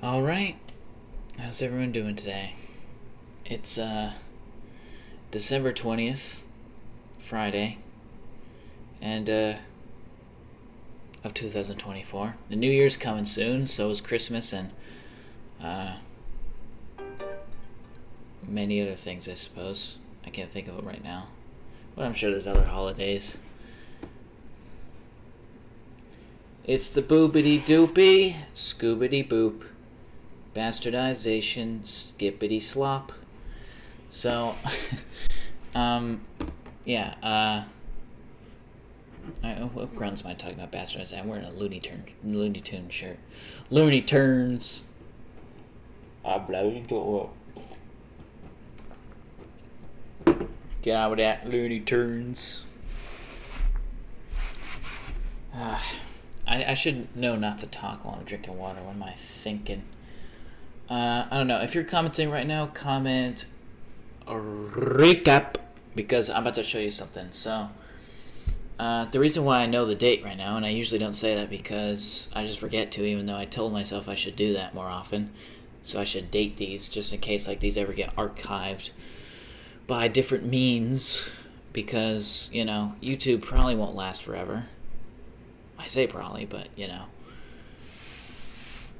All right. How's everyone doing today? It's December 20th, Friday, and of 2024. The New Year's coming soon, so is Christmas and uh, many other things, I suppose. I can't think of it right now, but I'm sure there's other holidays. It's the boobity doopy, scoobity boop, bastardization, skippity slop. So, yeah, what grounds am I talking about bastardization? I'm wearing a Looney Tunes shirt. Looney Tunes. Get out with that, Looney Tunes. I should know not to talk while I'm drinking water. What am I thinking? I don't know. If you're commenting right now, comment recap, because I'm about to show you something. So, the reason why I know the date right now, and I usually don't say that because I just forget to, even though I told myself I should do that more often. So I should date these just in case like these ever get archived by different means, because, you know, YouTube probably won't last forever. I say probably, but, you know.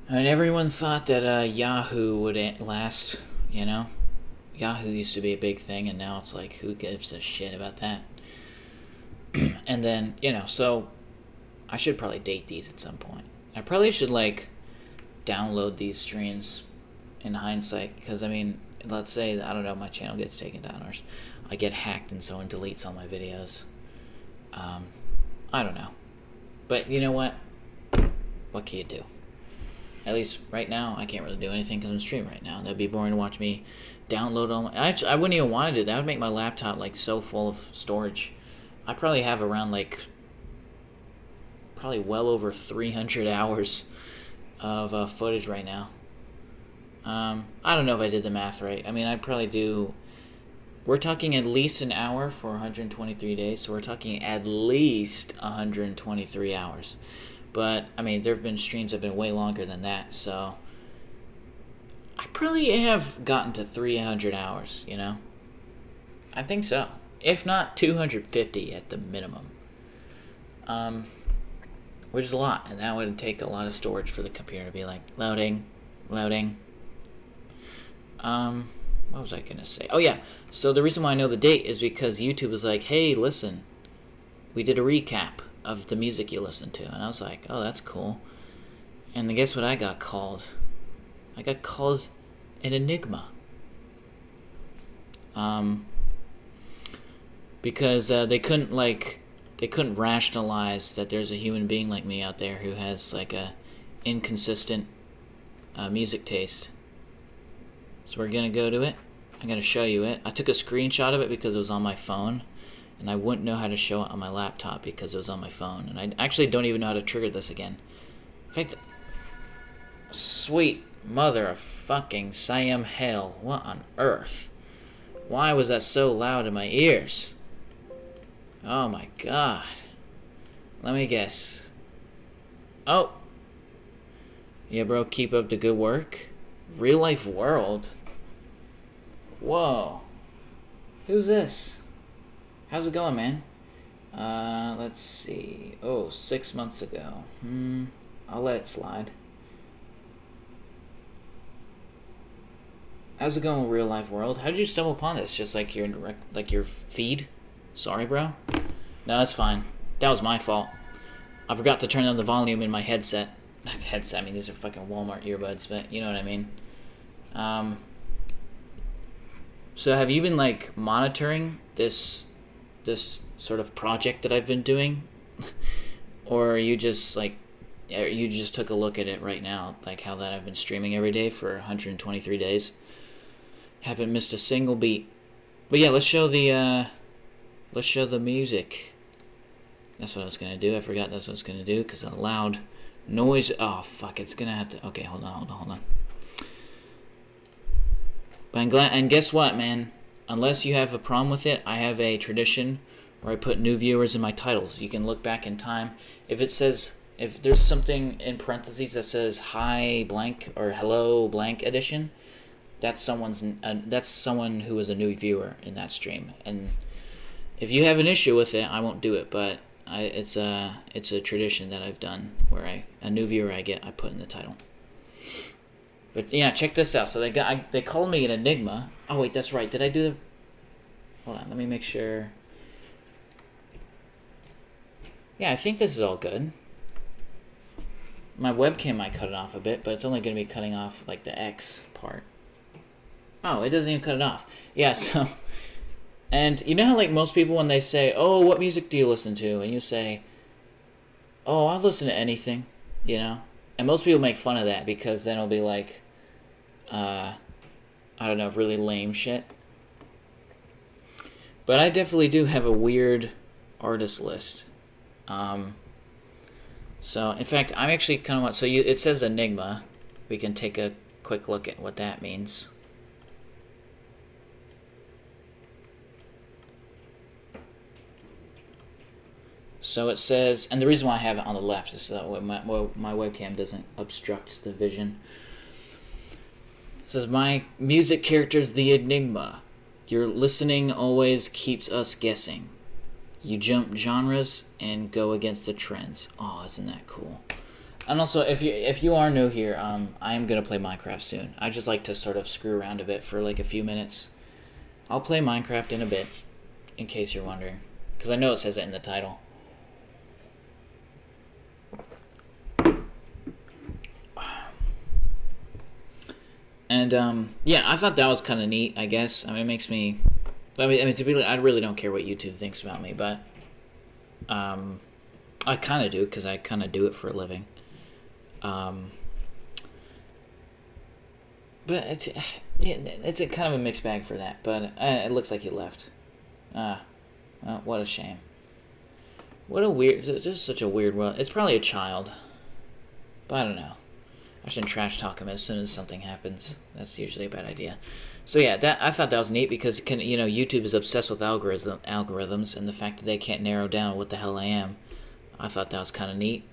And everyone thought that Yahoo would last, you know. Yahoo used to be a big thing, and now it's like, who gives a shit about that? And then, you know, so I should probably date these at some point. I probably should, like, download these streams in hindsight, because, I mean, let's say, I don't know, my channel gets taken down, or I get hacked and someone deletes all my videos. I don't know. But you know what? What can you do? At least right now, I can't really do anything because I'm streaming right now. That'd be boring to watch me download all my... I wouldn't even want to do that. That would make my laptop, like, so full of storage. I probably have around, like, probably well over 300 hours of footage right now. I don't know if I did the math right. I mean, I'd probably do... We're talking at least an hour for 123 days, so we're talking at least 123 hours. But, I mean, there have been streams that have been way longer than that, so... I probably have gotten to 300 hours, you know? I think so. If not, 250 at the minimum. Which is a lot, and that would take a lot of storage for the computer to be like, loading. What was I going to say? Oh, yeah. So the reason why I know the date is because YouTube was like, hey, listen, we did a recap of the music you listened to. And I was like, oh, that's cool. And then guess what I got called? I got called an enigma. Because they couldn't rationalize that there's a human being like me out there who has like a inconsistent music taste. So we're going to go to it. I'm going to show you it. I took a screenshot of it because it was on my phone, and I wouldn't know how to show it on my laptop because it was on my phone. And I actually don't even know how to trigger this again. In fact, sweet mother of fucking Siam hell. What on earth? Why was that so loud in my ears? Oh my god. Let me guess. Oh. Yeah, bro, keep up the good work. Real life world. Whoa. Who's this? How's it going, man? Let's see. Oh, 6 months ago. I'll let it slide. How's it going, real life world? How did you stumble upon this? Just like your feed? Sorry, bro. No, that's fine. That was my fault. I forgot to turn on the volume in my headset. I mean, these are fucking Walmart earbuds, but you know what I mean. So have you been like monitoring this sort of project that I've been doing, or are you just like, you just took a look at it right now, like how that I've been streaming every day for 123 days, haven't missed a single beat. But yeah, let's show the music. That's what I was gonna do. I forgot that's what I was gonna do because of the loud noise. Oh fuck, it's gonna have to. Okay, hold on. But I'm glad, and guess what, man? Unless you have a problem with it, I have a tradition where I put new viewers in my titles. You can look back in time. If it says if there's something in parentheses that says hi blank or hello blank edition, that's someone who is a new viewer in that stream. And if you have an issue with it, I won't do it. But it's a tradition that I've done where a new viewer I put in the title. But yeah, check this out. So they called me an enigma. Oh wait, that's right. Did I do the? Hold on, let me make sure. Yeah, I think this is all good. My webcam might cut it off a bit, but it's only going to be cutting off like the X part. Oh, it doesn't even cut it off. Yeah, so. And you know how like most people when they say, "Oh, what music do you listen to?" and you say, "Oh, I listen to anything," you know. And most people make fun of that because then it'll be like, I don't know, really lame shit. But I definitely do have a weird artist list. So, in fact, I'm actually kind of... it says Enigma. We can take a quick look at what that means. So it says... And the reason why I have it on the left is so that my webcam doesn't obstruct the vision. It says, my music character's the Enigma. Your listening always keeps us guessing. You jump genres and go against the trends. Oh, isn't that cool? And also, if you are new here, I am gonna play Minecraft soon. I just like to sort of screw around a bit for like a few minutes. I'll play Minecraft in a bit, in case you're wondering, because I know it says it in the title. And yeah, I thought that was kind of neat. I guess it makes me. I mean, to be, I really don't care what YouTube thinks about me, but I kind of do because I kind of do it for a living. But it's a kind of a mixed bag for that. But it looks like he left. What a shame. What a weird. It's just such a weird world. It's probably a child, but I don't know. I shouldn't trash talk him as soon as something happens. That's usually a bad idea. So yeah, I thought that was neat because YouTube is obsessed with algorithms and the fact that they can't narrow down what the hell I am. I thought that was kind of neat.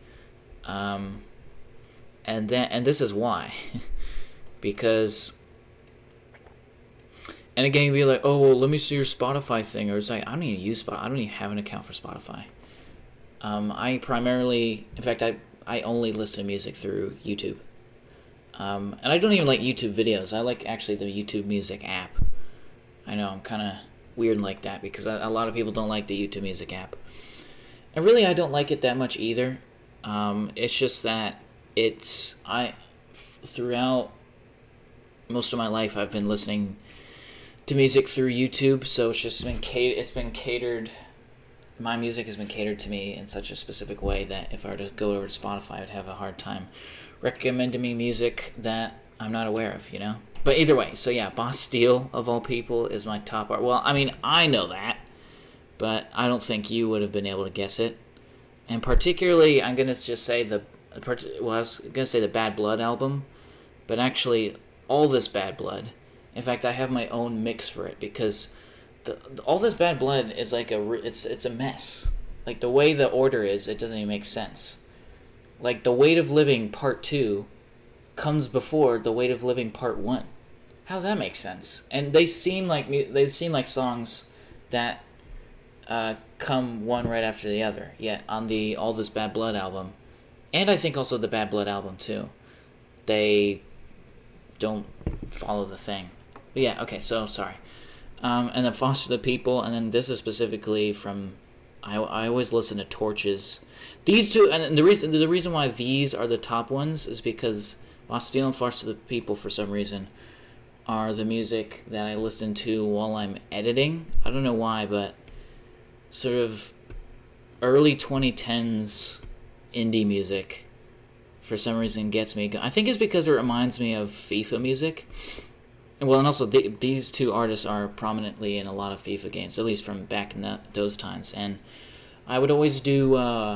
And this is why, because. And again, you'd be like, oh well, let me see your Spotify thing, or it's like I don't even use Spotify. I don't even have an account for Spotify. I primarily, in fact, I only listen to music through YouTube. And I don't even like YouTube videos. I like actually the YouTube Music app. I know I'm kind of weird like that because a lot of people don't like the YouTube Music app. And really, I don't like it that much either. It's just that throughout most of my life, I've been listening to music through YouTube, so it's been catered. My music has been catered to me in such a specific way that if I were to go over to Spotify, I'd have a hard time recommending me music that I'm not aware of, you know? But either way, so yeah, Boss Steel, of all people, is my top art. Well, I mean, I know that, but I don't think you would have been able to guess it. And particularly, I'm going to just say I was going to say the Bad Blood album, but actually, All This Bad Blood. In fact, I have my own mix for it because All This Bad Blood is like it's a mess. Like the way the order is, it doesn't even make sense. Like The Weight of Living Part 2 comes before The Weight of Living Part 1. How does that make sense? And they seem like songs that come one right after the other. Yet on the All This Bad Blood album, and I think also the Bad Blood album too, they don't follow the thing. But yeah, okay, so sorry. And then Foster the People, and then this is specifically from. I always listen to Torches. These two, and the reason why these are the top ones is because Bastille and Foster the People, for some reason, are the music that I listen to while I'm editing. I don't know why, but sort of early 2010s indie music, for some reason, gets me. I think it's because it reminds me of FIFA music. Well, and also these two artists are prominently in a lot of FIFA games, at least from back in those times. And I would always do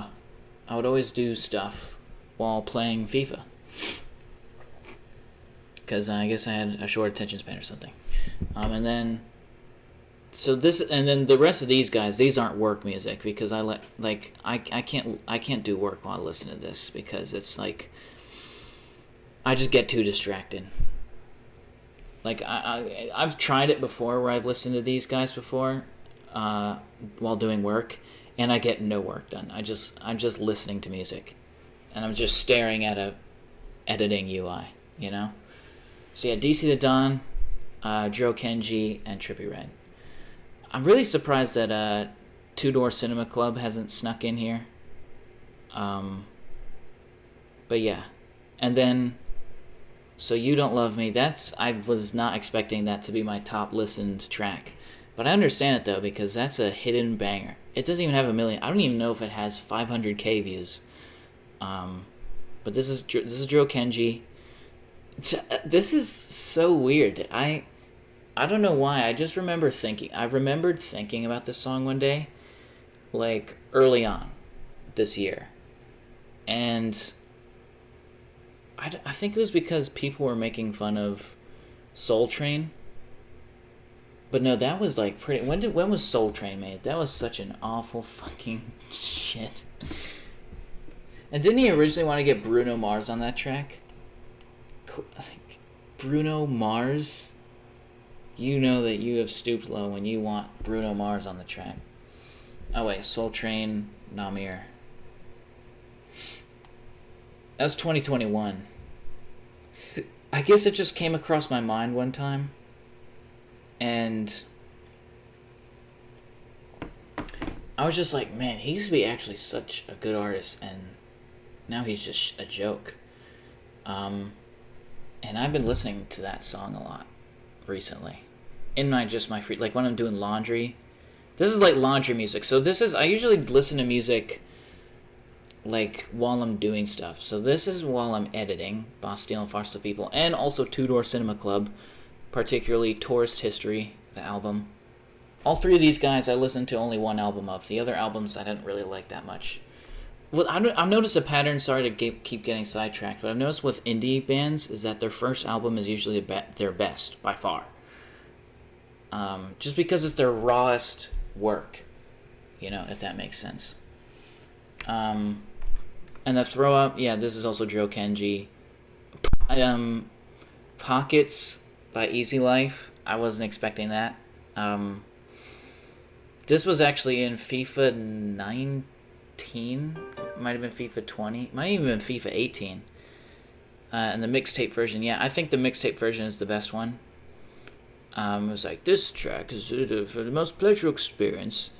stuff while playing FIFA, because I guess I had a short attention span or something. And then So this, and then the rest of these guys, these aren't work music because I can't do work while I listen to this because it's like I just get too distracted. Like I've tried it before where I've listened to these guys before while doing work, and I get no work done. I'm just listening to music, and I'm just staring at a editing UI. You know. So yeah, DC the Don, Joe Kenji, and Trippie Redd. I'm really surprised that Two Door Cinema Club hasn't snuck in here. But yeah, and then. So You Don't Love Me, I was not expecting that to be my top listened track. But I understand it though, because that's a hidden banger. It doesn't even have a million. I don't even know if it has 500k views. But this is Joe Kenji. This is so weird. I don't know why. I remembered thinking about this song one day, like early on this year. And I think it was because people were making fun of Soul Train. But no, that was like pretty... When was Soul Train made? That was such an awful fucking shit. And didn't he originally want to get Bruno Mars on that track? Bruno Mars? You know that you have stooped low when you want Bruno Mars on the track. Oh wait, Soul Train, Namir. That was 2021. I guess it just came across my mind one time. And I was just like, man, he used to be actually such a good artist, and now he's just a joke. And I've been listening to that song a lot recently. In my free... Like when I'm doing laundry. This is like laundry music. So I usually listen to music... like while I'm doing stuff. So this is while I'm editing Boss Steel and Farce the People, and also Two Door Cinema Club, particularly Tourist History, the album. All three of these guys I listened to only one album of. The other albums I didn't really like that much. Well, I've noticed a pattern, sorry to keep getting sidetracked, but I've noticed with indie bands is that their first album is usually their best, by far. Just because it's their rawest work, if that makes sense. And the Throw Up, yeah, this is also Joe Kenji. Pockets by Easy Life. I wasn't expecting that. This was actually in FIFA 19. Might have been FIFA 20. Might even been FIFA 18. And the mixtape version, yeah, I think the mixtape version is the best one. It was like, this track is for the most pleasurable experience.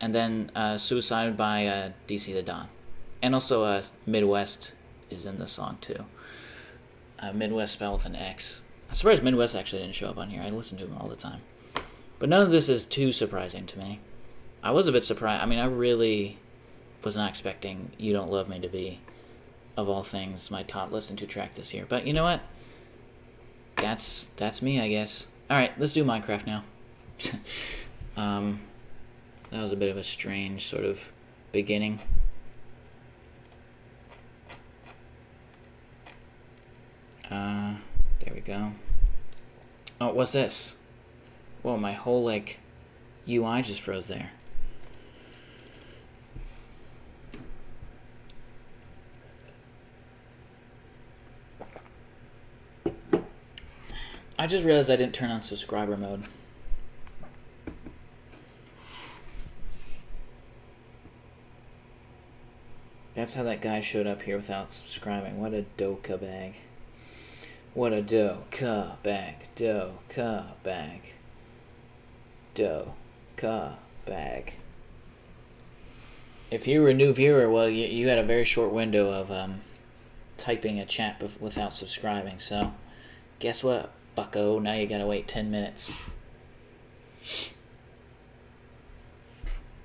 And then Suicide by DC the Don. And also Midwest is in the song too. Midwest spelled with an X. I'm surprised Midwest actually didn't show up on here. I listen to him all the time. But none of this is too surprising to me. I was a bit surprised. I mean, I really was not expecting You Don't Love Me to be, of all things, my top listened to track this year. But you know what? That's me, I guess. Alright, let's do Minecraft now. That was a bit of a strange sort of beginning. There we go. Oh, what's this? Whoa, my whole, UI just froze there. I just realized I didn't turn on subscriber mode. That's how that guy showed up here without subscribing. What a doka bag. What a doka bag. Doka bag. Doka bag. If you were a new viewer, well, you had a very short window of typing a chat without subscribing. So, guess what, fucko? Now you gotta wait 10 minutes.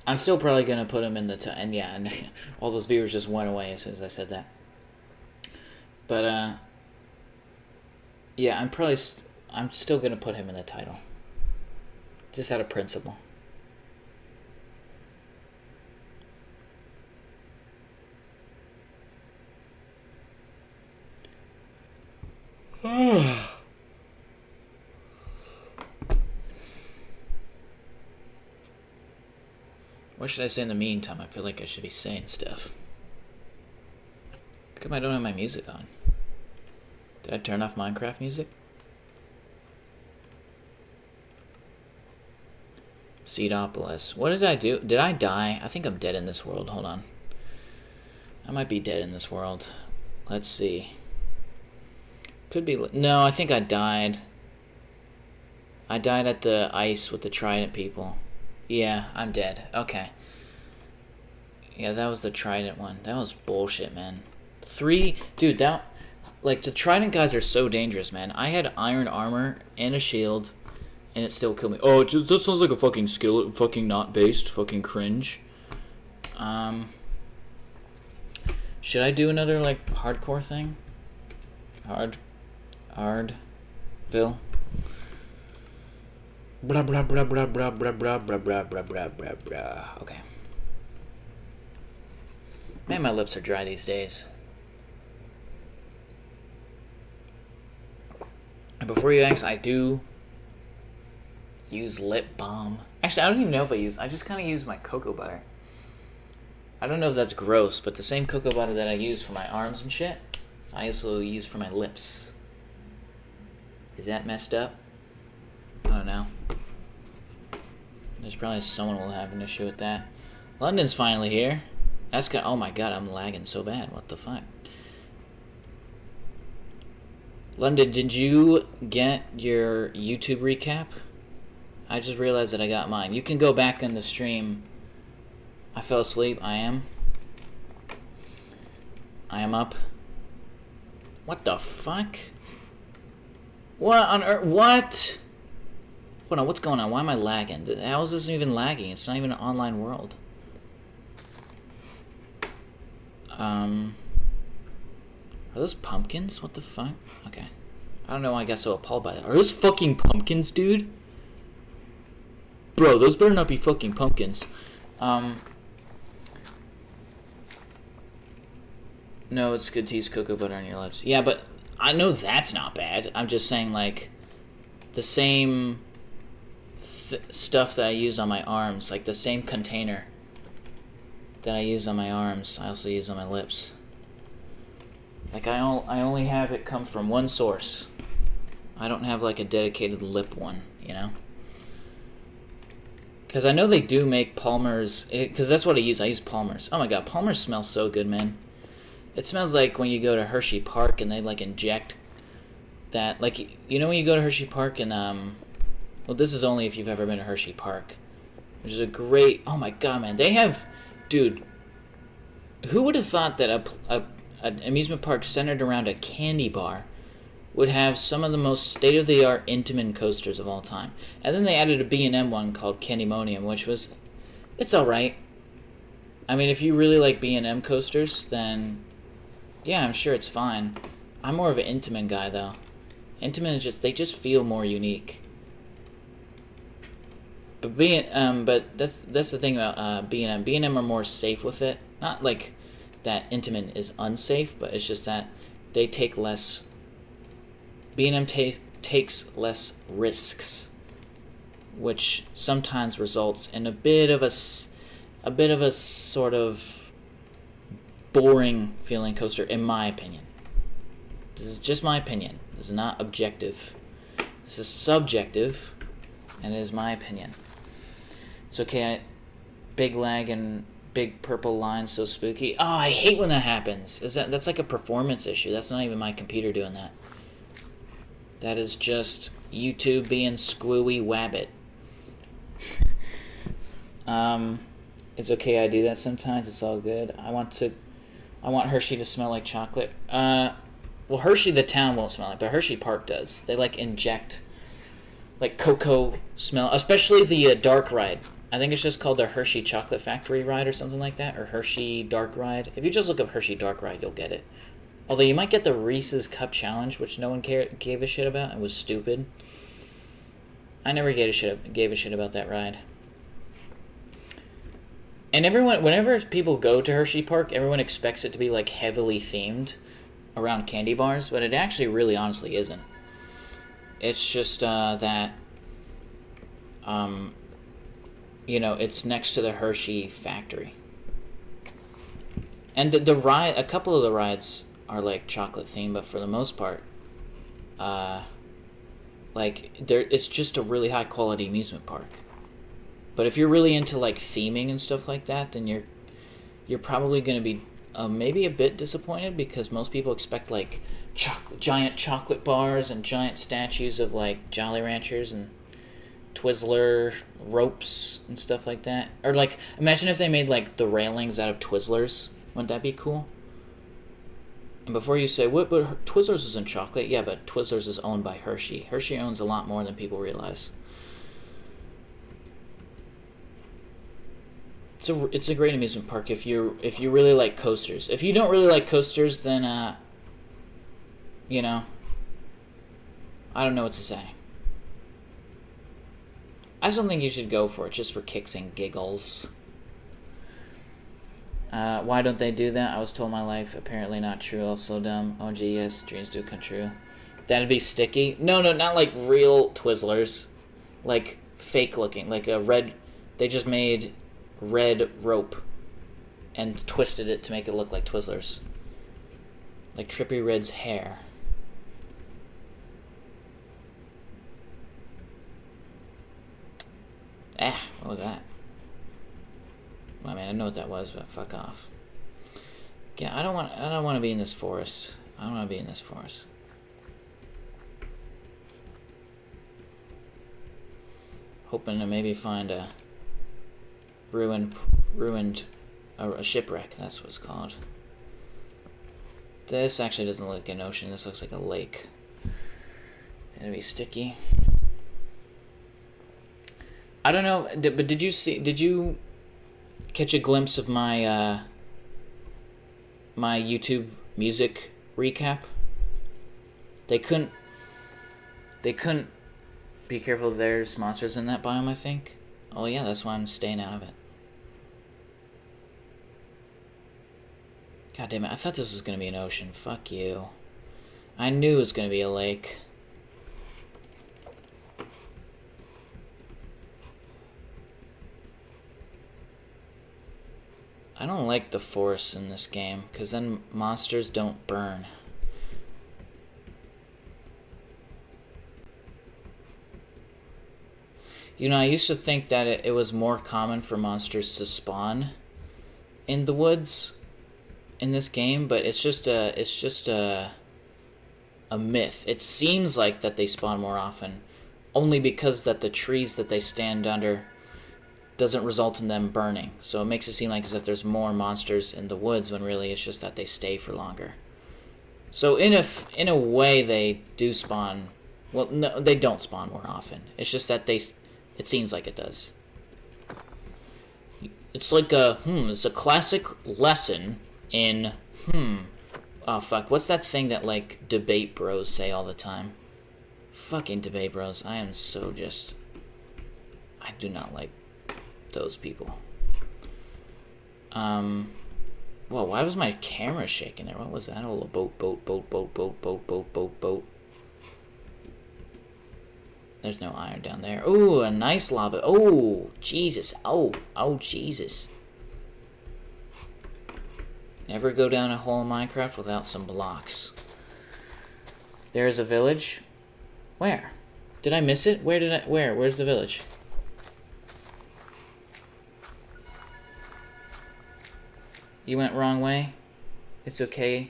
I'm still probably gonna put him in the and yeah, and all those viewers just went away as soon as I said that. But yeah, I'm still gonna put him in the title, just out of principle. What should I say in the meantime? I feel like I should be saying stuff. How come I don't have my music on? Did I turn off Minecraft music? Seedopolis. What did I do? Did I die? I think I'm dead in this world. Hold on. I might be dead in this world. Let's see. Could be... No, I think I died. I died at the ice with the trident people. Yeah, I'm dead. Okay. Yeah, that was the trident one. That was bullshit, man. Dude, that... Like, the trident guys are so dangerous, man. I had iron armor and a shield, and it still killed me. Oh, that sounds like a fucking skill. Fucking not based. Fucking cringe. Should I do another, like, hardcore thing? Hardville? Blah, blah, blah, blah, blah, blah, blah, blah, blah, blah, blah, blah, blah. Okay. Man, my lips are dry these days. And before you ask, I do use lip balm. Actually, I don't even know if I just kind of use my cocoa butter. I don't know if that's gross, but the same cocoa butter that I use for my arms and shit, I also use for my lips. Is that messed up? I don't know. There's probably someone will have an issue with that. London's finally here. That's good. Oh my god, I'm lagging so bad. What the fuck? London, did you get your YouTube recap? I just realized that I got mine. You can go back in the stream. I fell asleep. I am up. What the fuck? What on earth? What? Hold on, what's going on? Why am I lagging? How is this even lagging? It's not even an online world. Are those pumpkins? What the fuck? Okay. I don't know why I got so appalled by that. Are those fucking pumpkins, dude? Bro, those better not be fucking pumpkins. No, it's good to use cocoa butter on your lips. Yeah, but I know that's not bad. I'm just saying, like, the same stuff that I use on my arms, like the same container that I use on my arms, I also use on my lips. Like, I only have it come from one source. I don't have, like, a dedicated lip one, you know? Because I know they do make Palmer's, because that's what I use. I use Palmer's. Oh my god, Palmer's smells so good, man. It smells like when you go to Hershey Park and they, like, inject that, like, you know when you go to Hershey Park and, well, this is only if you've ever been to Hershey Park, which is a great, oh my god, man, they have, dude, who would have thought that an amusement park centered around a candy bar would have some of the most state-of-the-art Intamin coasters of all time. And then they added a B&M one called Candymonium, which was, it's alright. I mean, if you really like B&M coasters, then yeah, I'm sure it's fine. I'm more of an Intamin guy, though. Intamin is just, they just feel more unique. But but that's the thing about B&M. B&M are more safe with it. Not like that Intamin is unsafe, but it's just that they take less. B&M takes less risks, which sometimes results in a bit of a sort of boring feeling coaster, in my opinion. This is just my opinion. This is not objective. This is subjective, and it is my opinion. It's okay. Big lag and big purple line, so spooky. Oh, I hate when that happens. That's like a performance issue. That's not even my computer doing that. That is just YouTube being squooey wabbit. It's okay. I do that sometimes. It's all good. I want Hershey to smell like chocolate. Well, Hershey the town won't smell like, but Hershey Park does. They like inject like cocoa smell, especially the dark ride. I think it's just called the Hershey Chocolate Factory ride or something like that, or Hershey Dark Ride. If you just look up Hershey Dark Ride, you'll get it. Although you might get the Reese's Cup Challenge, which no one gave a shit about. It was stupid. I never gave a shit about that ride. And everyone, whenever people go to Hershey Park, everyone expects it to be like heavily themed around candy bars, but it actually really honestly isn't. It's just that you know, it's next to the Hershey factory. And the ride, a couple of the rides are like chocolate themed, but for the most part, like it's just a really high quality amusement park. But if you're really into like theming and stuff like that, then you're probably going to be maybe a bit disappointed, because most people expect like giant chocolate bars and giant statues of like Jolly Ranchers and Twizzler ropes and stuff like that. Or like, imagine if they made like the railings out of Twizzlers. Wouldn't that be cool? And before you say, what, but Twizzlers isn't chocolate. Yeah, but Twizzlers is owned by Hershey. Hershey owns a lot more than people realize. It's a great amusement park if you really like coasters. If you don't really like coasters, then you know, I don't know what to say. I just don't think you should go for it, just for kicks and giggles. Why don't they do that? I was told my life. Apparently not true. Also dumb. Oh gee, yes, dreams do come true. That'd be sticky. No, not like real Twizzlers. Like fake looking, like a red. They just made red rope and twisted it to make it look like Twizzlers. Like Trippy Red's hair. What was that? I mean, I know what that was, but fuck off. Yeah, I don't want to be in this forest. I don't want to be in this forest. Hoping to maybe find a ruined a shipwreck. That's what it's called. This actually doesn't look like an ocean. This looks like a lake. It's gonna be sticky. I don't know, but did you catch a glimpse of my my YouTube music recap? They couldn't be careful, there's monsters in that biome, I think. Oh yeah, that's why I'm staying out of it. God damn it, I thought this was gonna be an ocean. Fuck you. I knew it was gonna be a lake. I don't like the forests in this game, because then monsters don't burn. You know, I used to think that it was more common for monsters to spawn in the woods in this game, but it's just a myth. It seems like that they spawn more often, only because that the trees that they stand under doesn't result in them burning. So it makes it seem like as if there's more monsters in the woods, when really it's just that they stay for longer. So in a way they do spawn. Well, no, they don't spawn more often. It's just that it seems like it does. It's like it's a classic lesson in oh fuck, what's that thing that like debate bros say all the time? Fucking debate bros. I am so just, I do not like those people. Whoa, why was my camera shaking there? What was that? Oh, boat. There's no iron down there. Ooh, a nice lava. Oh, Jesus. Oh, Jesus. Never go down a hole in Minecraft without some blocks. There's a village. Where? Did I miss it? Where's the village? You went wrong way? It's okay.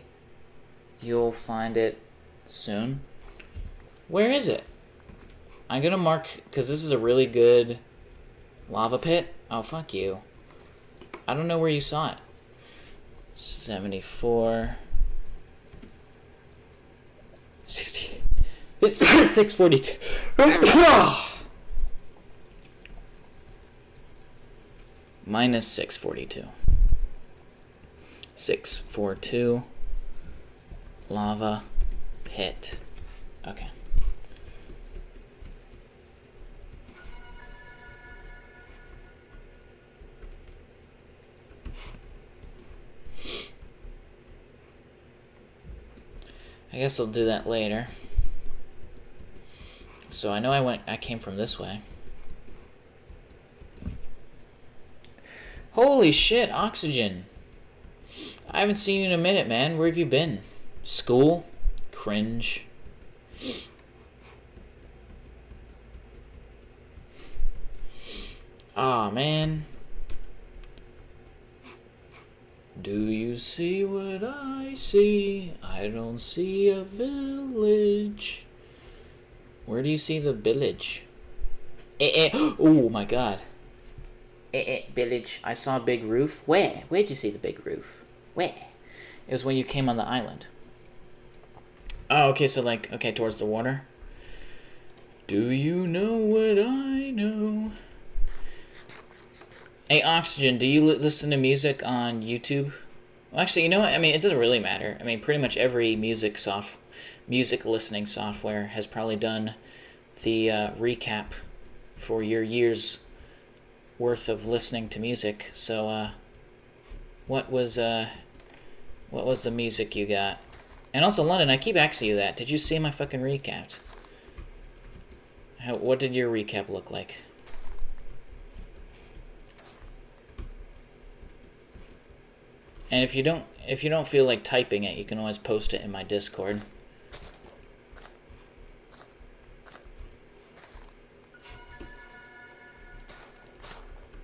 You'll find it soon. Where is it? I'm gonna mark, because this is a really good lava pit. Oh, fuck you. I don't know where you saw it. 74. 60. 642. Minus 642. 642. Lava pit. Okay. I guess I'll do that later. So I know I came from this way. Holy shit, Oxygen. I haven't seen you in a minute, man. Where have you been? School? Cringe. Aw, man. Do you see what I see? I don't see a village. Where do you see the village? Oh my god. Village. I saw a big roof. Where? Where'd you see the big roof? Where? It was when you came on the island. Oh, okay, so like, okay, towards the water. Do you know what I know? Hey, Oxygen, do you listen to music on YouTube? Well, actually, you know what? I mean, it doesn't really matter. I mean, pretty much every music listening software has probably done the recap for your year's worth of listening to music. So, what was the music you got? And also, London, I keep asking you that. Did you see my fucking recap? What did your recap look like? And if you don't feel like typing it, you can always post it in my Discord.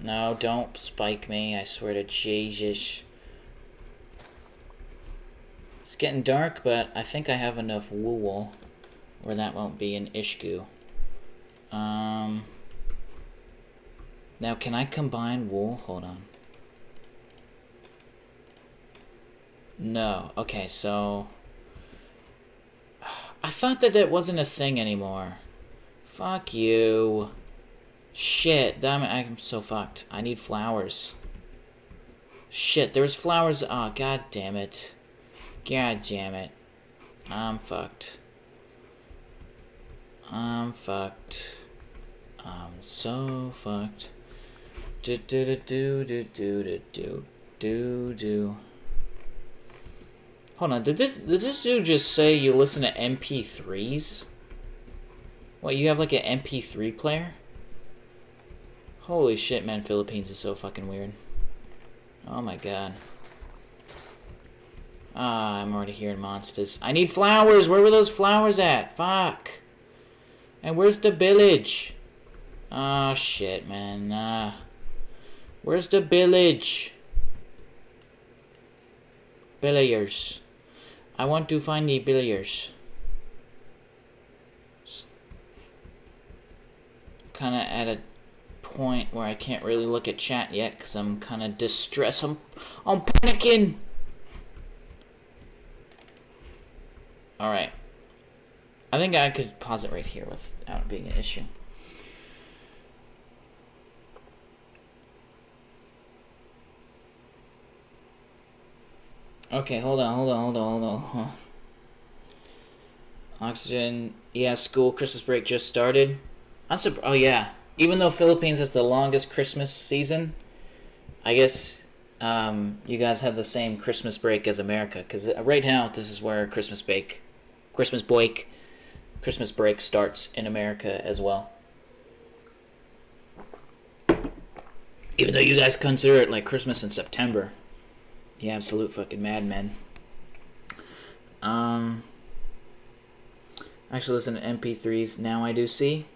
No, don't spike me, I swear to Jesus. It's getting dark, but I think I have enough wool where that won't be an issue. Now can I combine wool? Hold on. No. Okay, so I thought that wasn't a thing anymore. Fuck you. Shit, damn it, I'm so fucked. I need flowers. Shit, there was flowers. Oh, god damn it. God damn it. I'm fucked. I'm fucked. I'm so fucked. Do do do do do do do do do. Hold on, did this dude just say you listen to MP3s? What, you have like an MP3 player? Holy shit, man, Philippines is so fucking weird. Oh my god. Ah, I'm already hearing monsters. I need flowers! Where were those flowers at? Fuck! And where's the village? Oh shit, man. Where's the village? Villagers. I want to find the villagers. Kind of at a point where I can't really look at chat yet because I'm kind of distressed. I'm panicking. All right. I think I could pause it right here without it being an issue. Okay, hold on. Oxygen. Yeah, school, Christmas break just started. Oh, yeah. Even though Philippines has the longest Christmas season, I guess you guys have the same Christmas break as America. Because right now, this is where Christmas break starts in America as well. Even though you guys consider it like Christmas in September. You absolute fucking madmen. Actually listen to MP3s. Now I do see.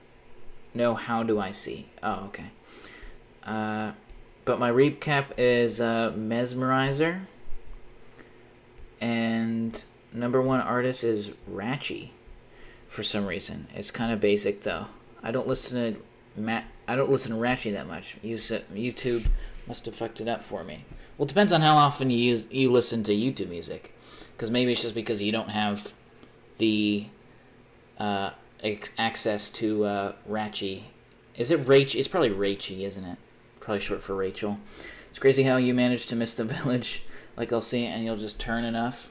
No, how do I see? Oh, okay. But my recap is Mesmerizer. And number one artist is Ratchy. For some reason. It's kind of basic though. I don't listen to Ratchy that much. YouTube must have fucked it up for me. Well, it depends on how often you listen to YouTube music. Because maybe it's just because you don't have the access to Ratchy. Is it Rach? It's probably Rachy, isn't it? Probably short for Rachel. It's crazy how you manage to miss the village. Like I'll see it and you'll just turn enough.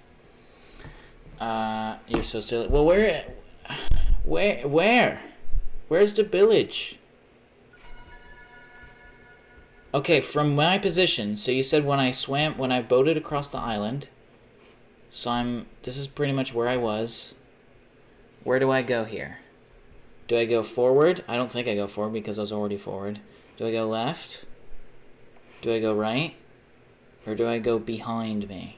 You're so silly. Well, where's the village? Okay, from my position, so you said when I boated across the island, so this is pretty much where I was. Where do I go here? Do I go forward? I don't think I go forward because I was already forward. Do I go left? Do I go right? Or do I go behind me?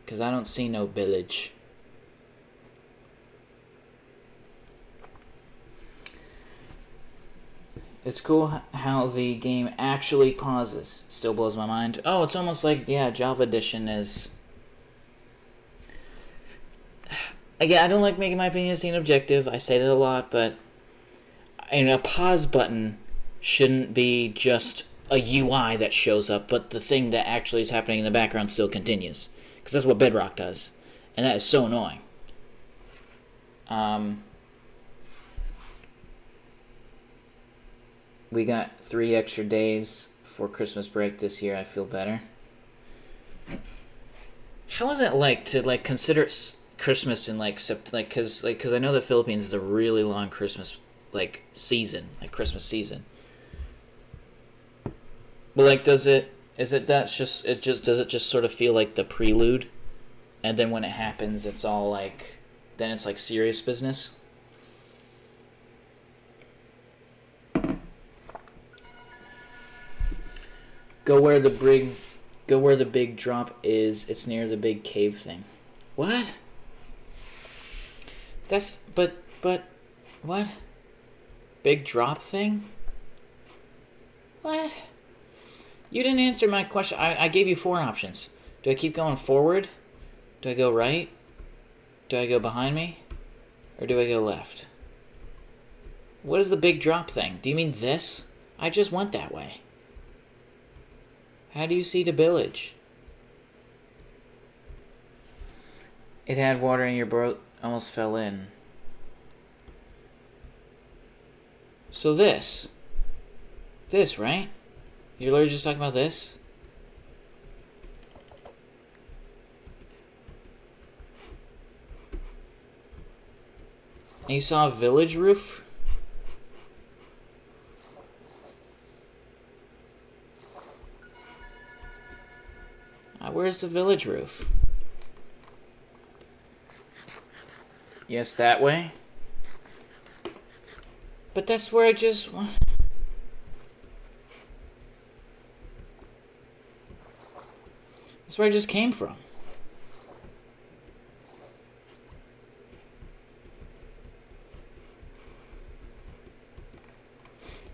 Because I don't see no village. It's cool how the game actually pauses. Still blows my mind. Oh, it's almost like, yeah, Java Edition is... Again, I don't like making my opinion seem objective. I say that a lot, but... a pause button shouldn't be just a UI that shows up, but the thing that actually is happening in the background still continues. Because that's what Bedrock does. And that is so annoying. We got 3 extra days for Christmas break this year. I feel better. How is it like to consider Christmas in because I know the Philippines is a really long Christmas season, Christmas season. But does it just sort of feel like the prelude, and then when it happens, it's all then it's serious business? Go where the big drop is. It's near the big cave thing. What? But what? Big drop thing? What? You didn't answer my question. I gave you 4 options. Do I keep going forward? Do I go right? Do I go behind me? Or do I go left? What is the big drop thing? Do you mean this? I just went that way. How do you see the village? It had water in your boat, almost fell in. So this, right? You're literally just talking about this? And you saw a village roof? Where's the village roof? Yes, that way? But that's where I just... That's where I just came from.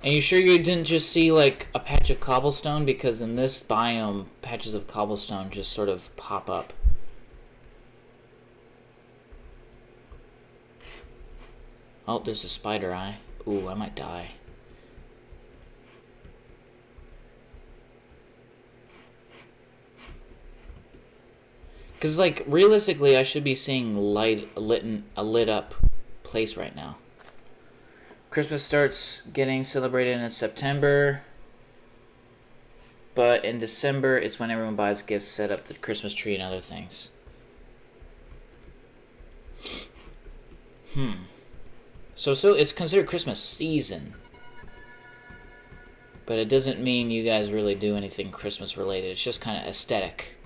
And you sure you didn't just see a patch of cobblestone? Because in this biome, patches of cobblestone just sort of pop up. Oh, there's a spider eye. Ooh, I might die. Because realistically, I should be seeing a lit up place right now. Christmas starts getting celebrated in September, but in December, it's when everyone buys gifts, set up the Christmas tree, and other things. So it's considered Christmas season, but it doesn't mean you guys really do anything Christmas related. It's just kind of aesthetic.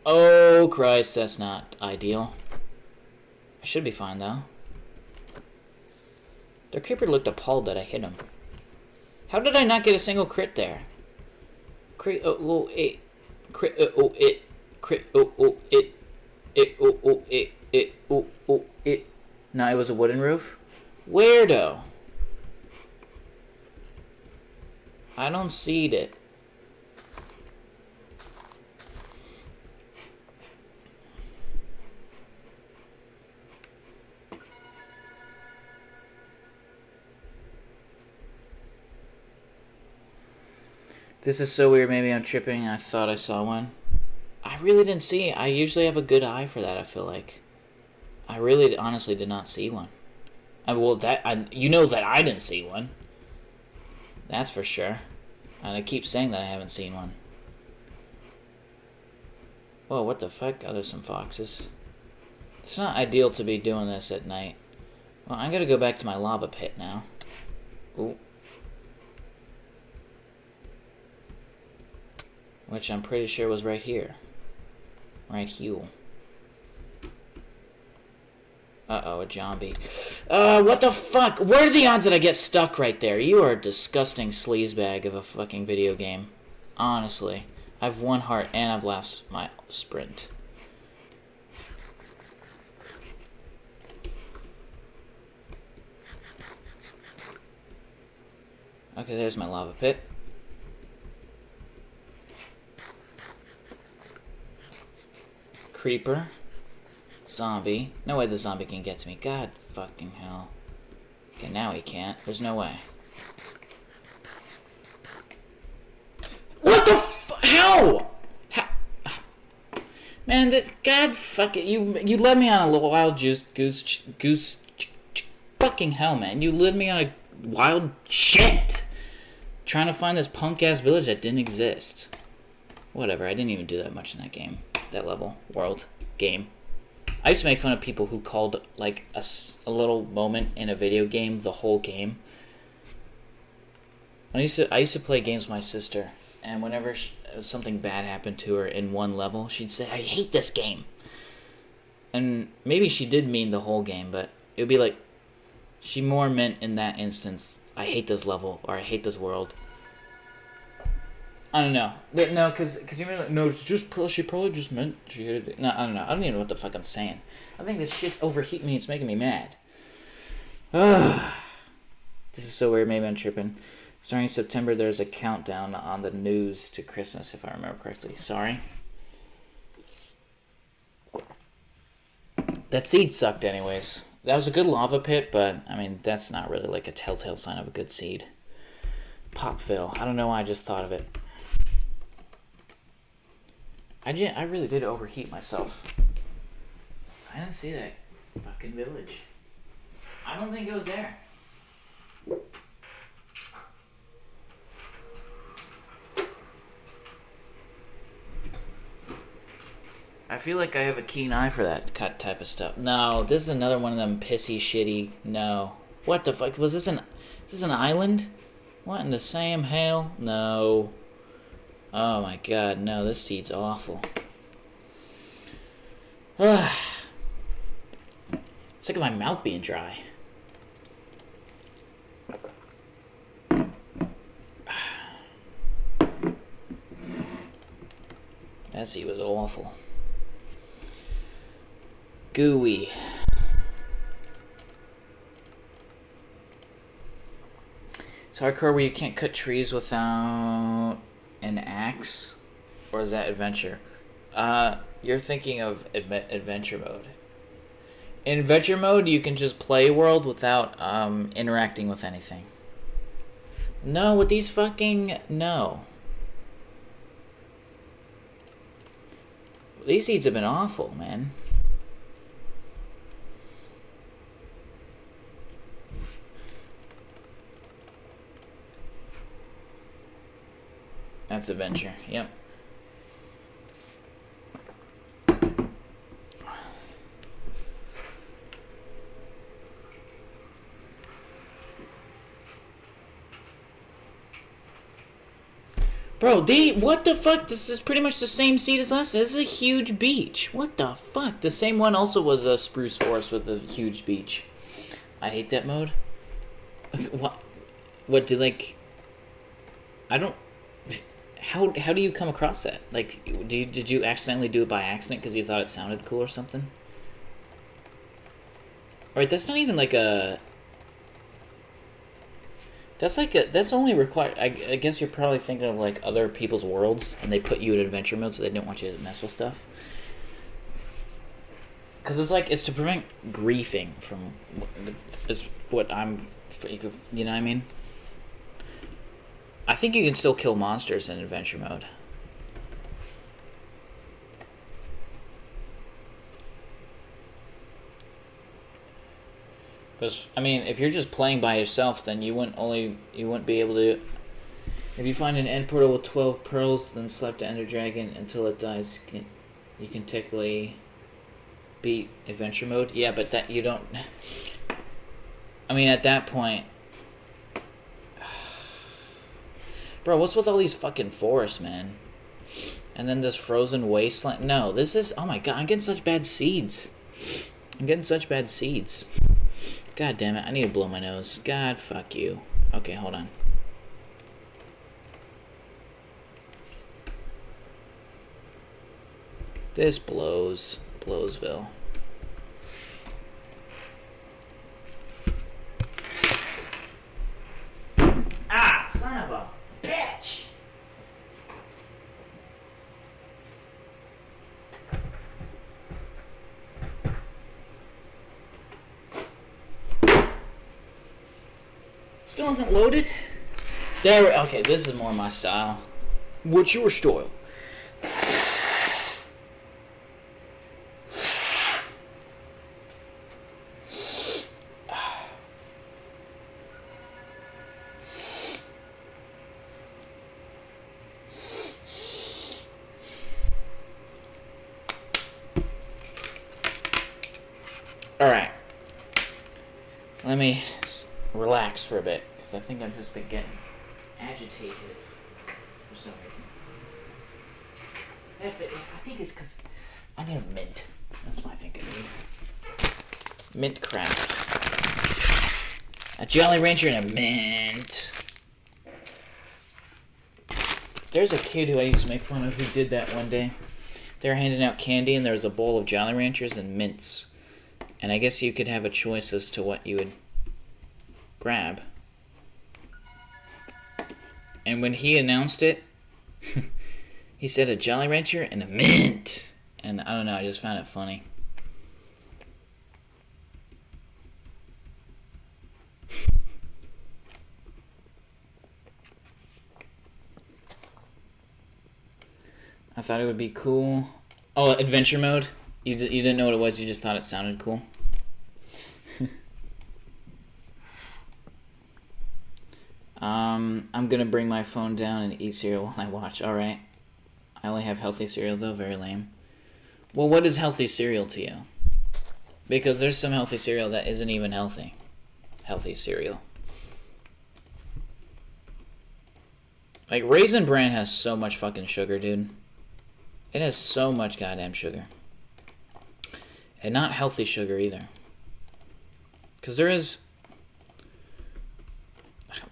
Oh, Christ, that's not ideal. I should be fine, though. The creeper looked appalled that I hit him. How did I not get a single crit there? Crit, oh, it. Crit, oh, it. Crit, oh, it. It, oh, it. It, oh, it. No, it was a wooden roof? Weirdo. I don't see it. This is so weird. Maybe I'm tripping. I thought I saw one. I really didn't see it. I usually have a good eye for that, I feel like. I really honestly did not see one. You know that I didn't see one. That's for sure. And I keep saying that I haven't seen one. Whoa, what the fuck? Oh, there's some foxes. It's not ideal to be doing this at night. Well, I'm gonna go back to my lava pit now. Ooh. Which I'm pretty sure was right here. Right here. Uh-oh, a zombie. What the fuck? What are the odds that I get stuck right there? You are a disgusting sleazebag of a fucking video game. Honestly. I've 1 heart and I've lost my sprint. Okay, there's my lava pit. Creeper. Zombie. No way the zombie can get to me. God fucking hell. Okay, now he can't. There's no way. What the how? Man, God fuck it. You led me on a little wild goose fucking hell, man. You led me on a wild shit. Trying to find this punk ass village that didn't exist. Whatever, I didn't even do that much in that game. That level. World. Game. I used to make fun of people who called, like, a little moment in a video game the whole game. I used to play games with my sister, and whenever something bad happened to her in one level, she'd say, I hate this game. And maybe she did mean the whole game, but it would be like, she more meant in that instance, I hate this level, or I hate this world. I don't know. No, because you mean, like, no, it's just, she probably just meant she hated it. No, I don't know. I don't even know what the fuck I'm saying. I think this shit's overheating me. It's making me mad. This is so weird. Maybe I'm tripping. Starting in September, there's a countdown on the news to Christmas, if I remember correctly. Sorry. That seed sucked anyways. That was a good lava pit, but, I mean, that's not really like a telltale sign of a good seed. Popville. I don't know why I just thought of it. I really did overheat myself. I didn't see that fucking village. I don't think it was there. I feel like I have a keen eye for that type of stuff. No, this is another one of them pissy, shitty. No. What the fuck? Was this an island? What in the Sam hell? No. Oh my god, no, this seed's awful. Sick of my mouth being dry. That seed was awful. Gooey. It's hardcore where you can't cut trees without an axe? Or is that adventure? You're thinking of adventure mode. In adventure mode, you can just play world without interacting with anything. No, with these fucking... No. These seeds have been awful, man. That's adventure, yep. Bro, what the fuck? This is pretty much the same seed as last. This is a huge beach. What the fuck? The same one also was a spruce forest with a huge beach. I hate that mode. What did, like... I don't... How do you come across that? Like, did you accidentally do it by accident because you thought it sounded cool or something? Alright, that's not even like a... That's only required... I guess you're probably thinking of, like, other people's worlds, and they put you in adventure mode so they didn't want you to mess with stuff. Because it's like, it's to prevent griefing from... Is what I'm... You know what I mean? I think you can still kill monsters in adventure mode. Because, I mean, if you're just playing by yourself, then you wouldn't be able to... If you find an end portal with 12 pearls, then select the Ender Dragon until it dies. You can technically beat adventure mode. Yeah, but that you don't... I mean, at that point... Bro, what's with all these fucking forests, man? And then this frozen wasteland. No, this is... Oh my god, I'm getting such bad seeds. I'm getting such bad seeds. God damn it, I need to blow my nose. God, fuck you. Okay, hold on. This blows. Blowsville. Ah, son of a bitch! Still isn't loaded? There, okay, this is more my style. What's your style? Alright. Let me relax for a bit, because I think I've just been getting agitated for some reason. I think it's because I need a mint. That's what I think I need. Mint craft. A Jolly Rancher and a mint. There's a kid who I used to make fun of who did that one day. They were handing out candy and there was a bowl of Jolly Ranchers and mints. And I guess you could have a choice as to what you would grab. And when he announced it, he said a Jolly Rancher and a mint. And I don't know, I just found it funny. I thought it would be cool. Oh, adventure mode? You didn't know what it was, you just thought it sounded cool? I'm gonna bring my phone down and eat cereal while I watch. Alright. I only have healthy cereal though, very lame. Well, what is healthy cereal to you? Because there's some healthy cereal that isn't even healthy. Healthy cereal. Like, Raisin Bran has so much fucking sugar, dude. It has so much goddamn sugar. And not healthy sugar either. Because there is...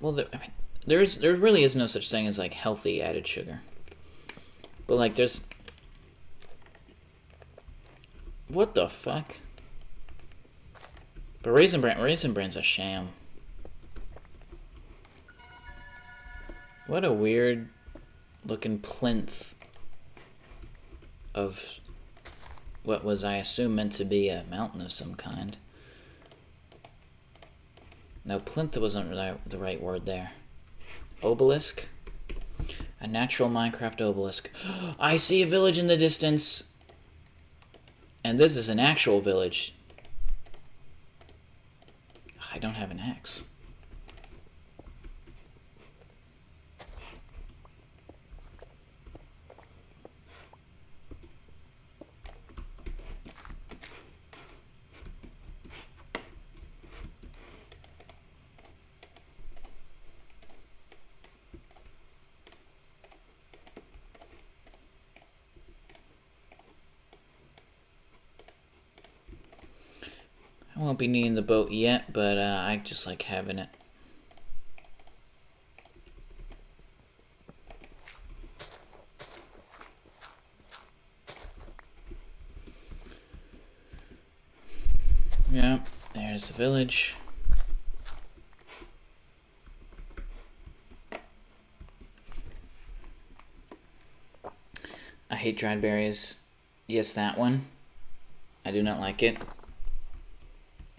Well, there really is no such thing as, like, healthy added sugar. But, like, there's... What the fuck? But Raisin Bran's a sham. What a weird looking plinth of what was, I assume, meant to be a mountain of some kind. No, plinth wasn't the right word there. Obelisk? A natural Minecraft obelisk. I see a village in the distance! And this is an actual village. I don't have an axe. I won't be needing the boat yet, but I just like having it. Yeah, there's the village. I hate dried berries. Yes, that one. I do not like it.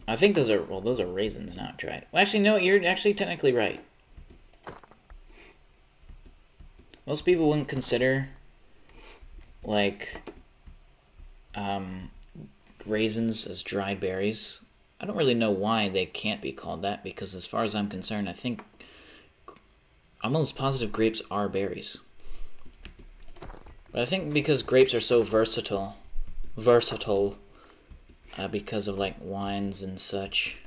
I think those are raisins, not dried. Well, actually, no, you're actually technically right. Most people wouldn't consider, like, raisins as dried berries. I don't really know why they can't be called that, because as far as I'm concerned, I think I'm almost positive grapes are berries. But I think because grapes are so versatile, because of like wines and such,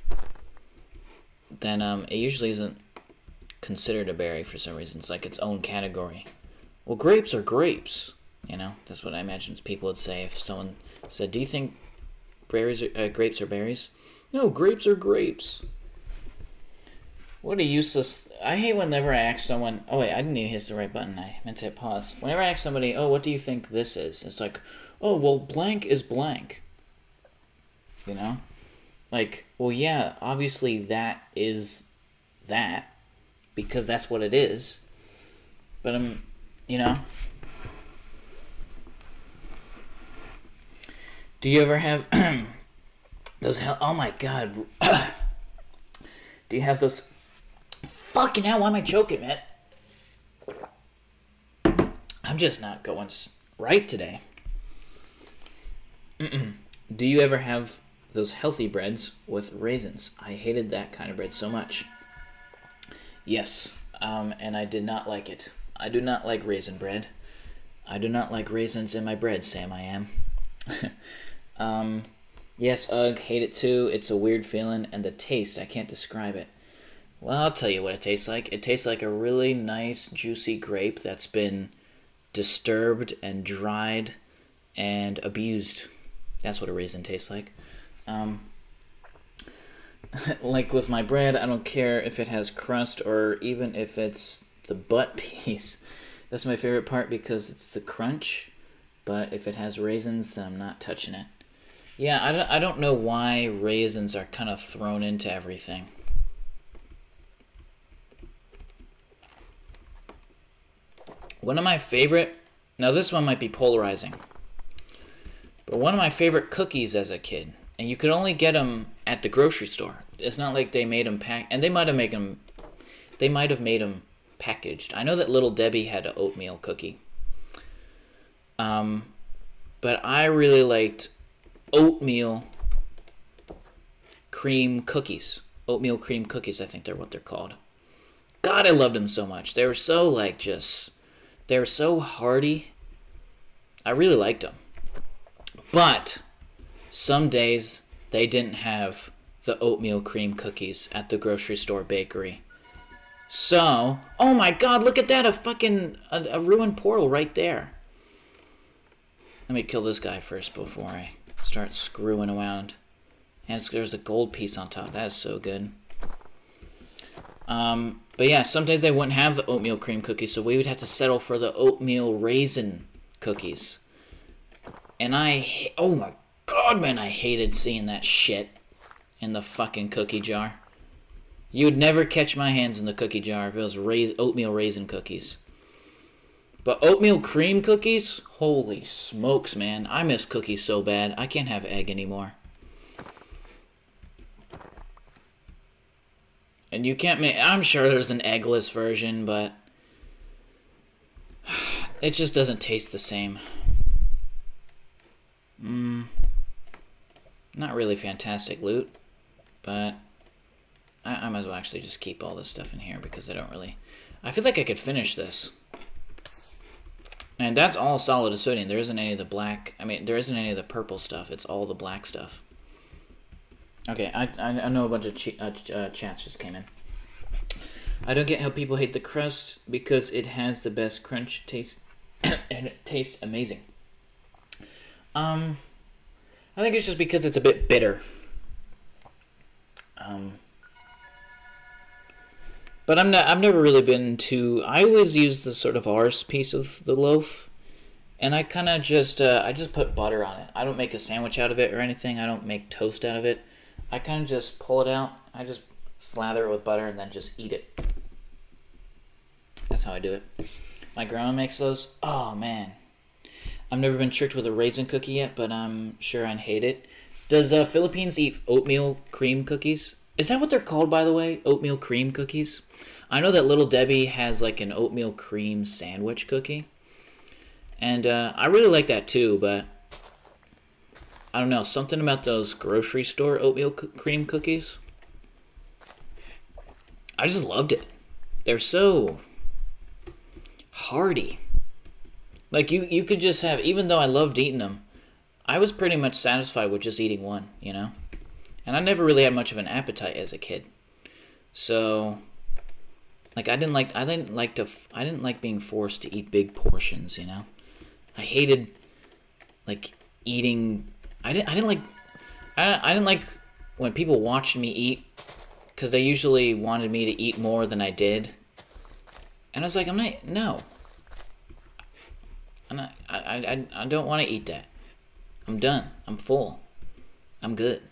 then it usually isn't considered a berry for some reason. It's like its own category. Well, grapes are grapes, you know? That's what I imagine people would say if someone said, do you think grapes are berries. No, grapes are grapes. What a useless... I hate whenever I ask someone... Oh, wait, I didn't even hit the right button. I meant to hit pause. Whenever I ask somebody, oh, what do you think this is? It's like, oh, well, blank is blank. You know? Like, well, yeah, obviously that is that. Because that's what it is. But you know... Do you ever have... those... Oh, my God. Do you have those... Fucking hell, why am I choking, man? I'm just not going right today. Do you ever have those healthy breads with raisins? I hated that kind of bread so much. Yes, and I did not like it. I do not like raisin bread. I do not like raisins in my bread, Sam, I am. Yes, ugh, hate it too. It's a weird feeling, and the taste, I can't describe it. Well, I'll tell you what it tastes like. It tastes like a really nice, juicy grape that's been disturbed and dried and abused. That's what a raisin tastes like. Like with my bread, I don't care if it has crust or even if it's the butt piece. That's my favorite part because it's the crunch. But if it has raisins, then I'm not touching it. Yeah, I don't know why raisins are kind of thrown into everything. One of my favorite... Now, this one might be polarizing. But one of my favorite cookies as a kid, and you could only get them at the grocery store. It's not like they made them and they might have made them... They might have made them packaged. I know that Little Debbie had an oatmeal cookie. But I really liked oatmeal cream cookies. Oatmeal cream cookies, I think they're what they're called. God, I loved them so much. They were so, like, just... They were so hearty. I really liked them. But some days they didn't have the oatmeal cream cookies at the grocery store bakery. So, oh my God, look at that, a ruined portal right there. Let me kill this guy first before I start screwing around. And there's a gold piece on top. That is so good. But yeah, sometimes they wouldn't have the oatmeal cream cookies, so we would have to settle for the oatmeal raisin cookies. And oh my God, man, I hated seeing that shit in the fucking cookie jar. You would never catch my hands in the cookie jar if it was oatmeal raisin cookies. But oatmeal cream cookies? Holy smokes, man. I miss cookies so bad. I can't have egg anymore. And you can't make... I'm sure there's an eggless version, but... It just doesn't taste the same. Not really fantastic loot, but... I might as well actually just keep all this stuff in here because I don't really... I feel like I could finish this. And that's all solid sodium. There isn't any of the black... I mean, there isn't any of the purple stuff. It's all the black stuff. Okay, I know a bunch of chats just came in. I don't get how people hate the crust because it has the best crunch taste and it tastes amazing. I think it's just because it's a bit bitter. But I've never really been to... I always use the sort of arse piece of the loaf. And I kind of just... I just put butter on it. I don't make a sandwich out of it or anything. I don't make toast out of it. I kind of just pull it out. I just slather it with butter and then just eat it. That's how I do it. My grandma makes those. Oh, man. I've never been tricked with a raisin cookie yet, but I'm sure I'd hate it. Does Philippines eat oatmeal cream cookies? Is that what they're called, by the way? Oatmeal cream cookies? I know that Little Debbie has like an oatmeal cream sandwich cookie. And I really like that too, but... I don't know, something about those grocery store oatmeal cream cookies. I just loved it. They're so hearty. Like, you could just have, even though I loved eating them, I was pretty much satisfied with just eating one, you know? And I never really had much of an appetite as a kid. So, like, I didn't like being forced to eat big portions, you know? I hated, like, eating... I didn't like I didn't like when people watched me eat, because they usually wanted me to eat more than I did. And I was like, I'm not, no. I don't want to eat that. I'm done. I'm full. I'm good.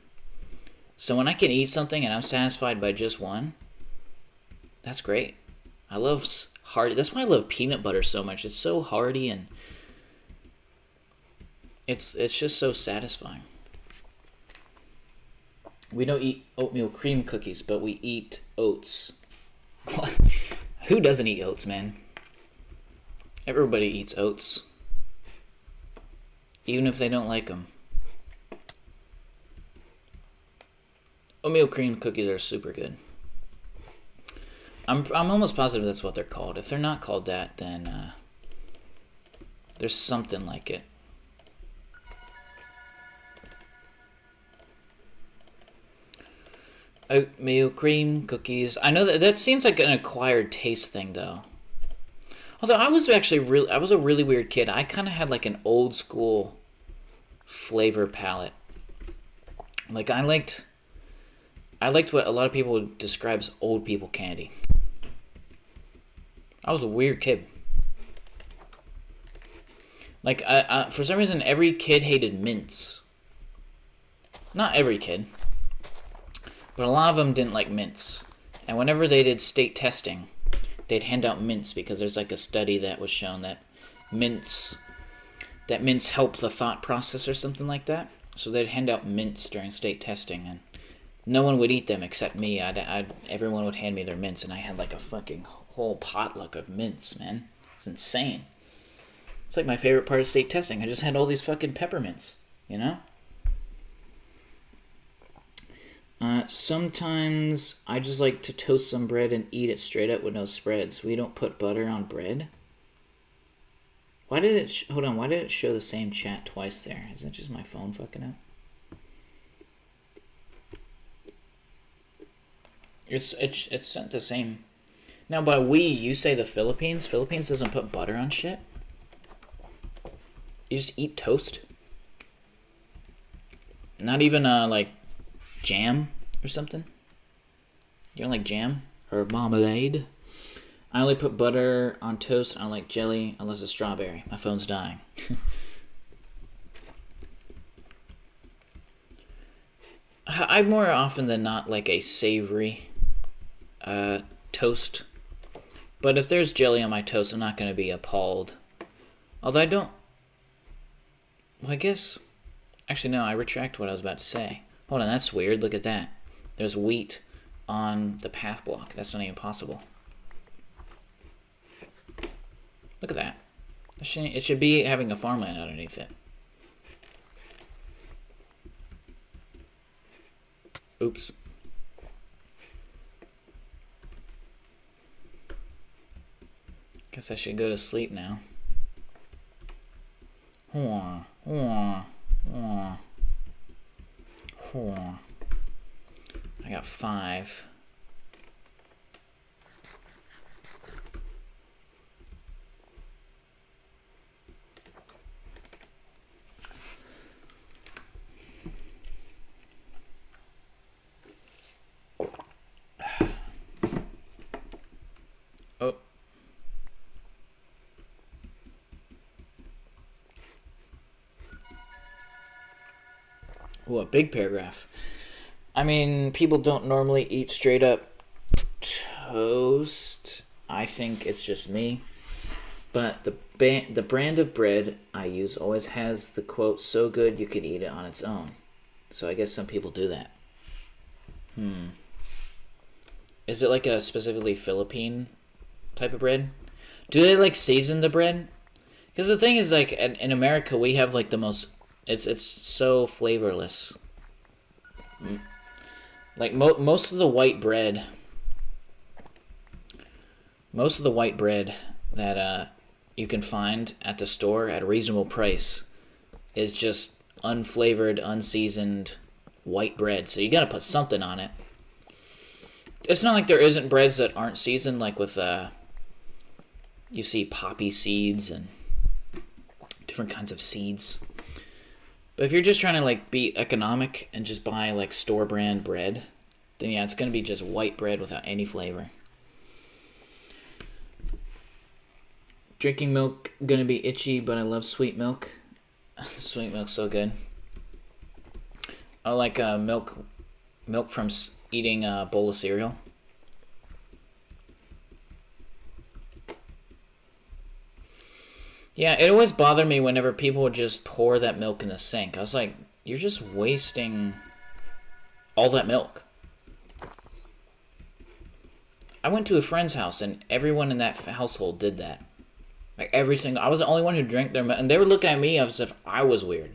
So when I can eat something and I'm satisfied by just one, that's great. I love hearty. That's why I love peanut butter so much. It's so hearty and it's just so satisfying. We don't eat oatmeal cream cookies, but we eat oats. Who doesn't eat oats, man? Everybody eats oats. Even if they don't like them. Oatmeal cream cookies are super good. I'm almost positive that's what they're called. If they're not called that, then there's something like it. Oatmeal cream cookies. I know that seems like an acquired taste thing, though. Although I was a really weird kid. I kind of had like an old school flavor palette. Like I liked what a lot of people would describe as old people candy. I was a weird kid. Like for some reason, every kid hated mints. Not every kid, but a lot of them didn't like mints. And whenever they did state testing, they'd hand out mints because there's like a study that was shown that mints help the thought process or something like that. So they'd hand out mints during state testing, and no one would eat them except me. Everyone would hand me their mints, and I had like a fucking whole potluck of mints, man. It's insane. It's like my favorite part of state testing. I just had all these fucking peppermints, you know? Sometimes I just like to toast some bread and eat it straight up with no spreads. We don't put butter on bread. Why did it... hold on, why did it show the same chat twice there? Is that just my phone fucking up? It's sent the same... Now, by we, you say the Philippines? Philippines doesn't put butter on shit? You just eat toast? Not even, like, jam or something? You don't like jam? Or marmalade? I only put butter on toast. I don't like jelly unless it's strawberry. My phone's dying. I more often than not like a savory toast. But if there's jelly on my toast, I'm not going to be appalled. Although I don't... Well, I guess... Actually, no, I retract what I was about to say. Hold on, that's weird. Look at that. There's wheat on the path block. That's not even possible. Look at that. It should be having a farmland underneath it. Oops. Guess I should go to sleep now. I got 5. Oh. Ooh, a big paragraph. I mean, people don't normally eat straight up toast. I think it's just me. But the brand of bread I use always has the quote, so good you could eat it on its own. So I guess some people do that. Is it like a specifically Philippine type of bread? Do they like season the bread? Because the thing is, like, in America we have like the most... It's so flavorless. Like most of the white bread that you can find at the store at a reasonable price is just unflavored, unseasoned white bread. So you gotta put something on it. It's not like there isn't breads that aren't seasoned, like with you see poppy seeds and different kinds of seeds. But if you're just trying to like be economic and just buy like store brand bread, then yeah, it's gonna be just white bread without any flavor. Drinking milk gonna be itchy, but I love sweet milk. Sweet milk's so good. I like milk from eating a bowl of cereal. Yeah, it always bothered me whenever people would just pour that milk in the sink. I was like, you're just wasting all that milk. I went to a friend's house and everyone in that household did that. Like everything. I was the only one who drank their milk. And they were looking at me as if I was weird.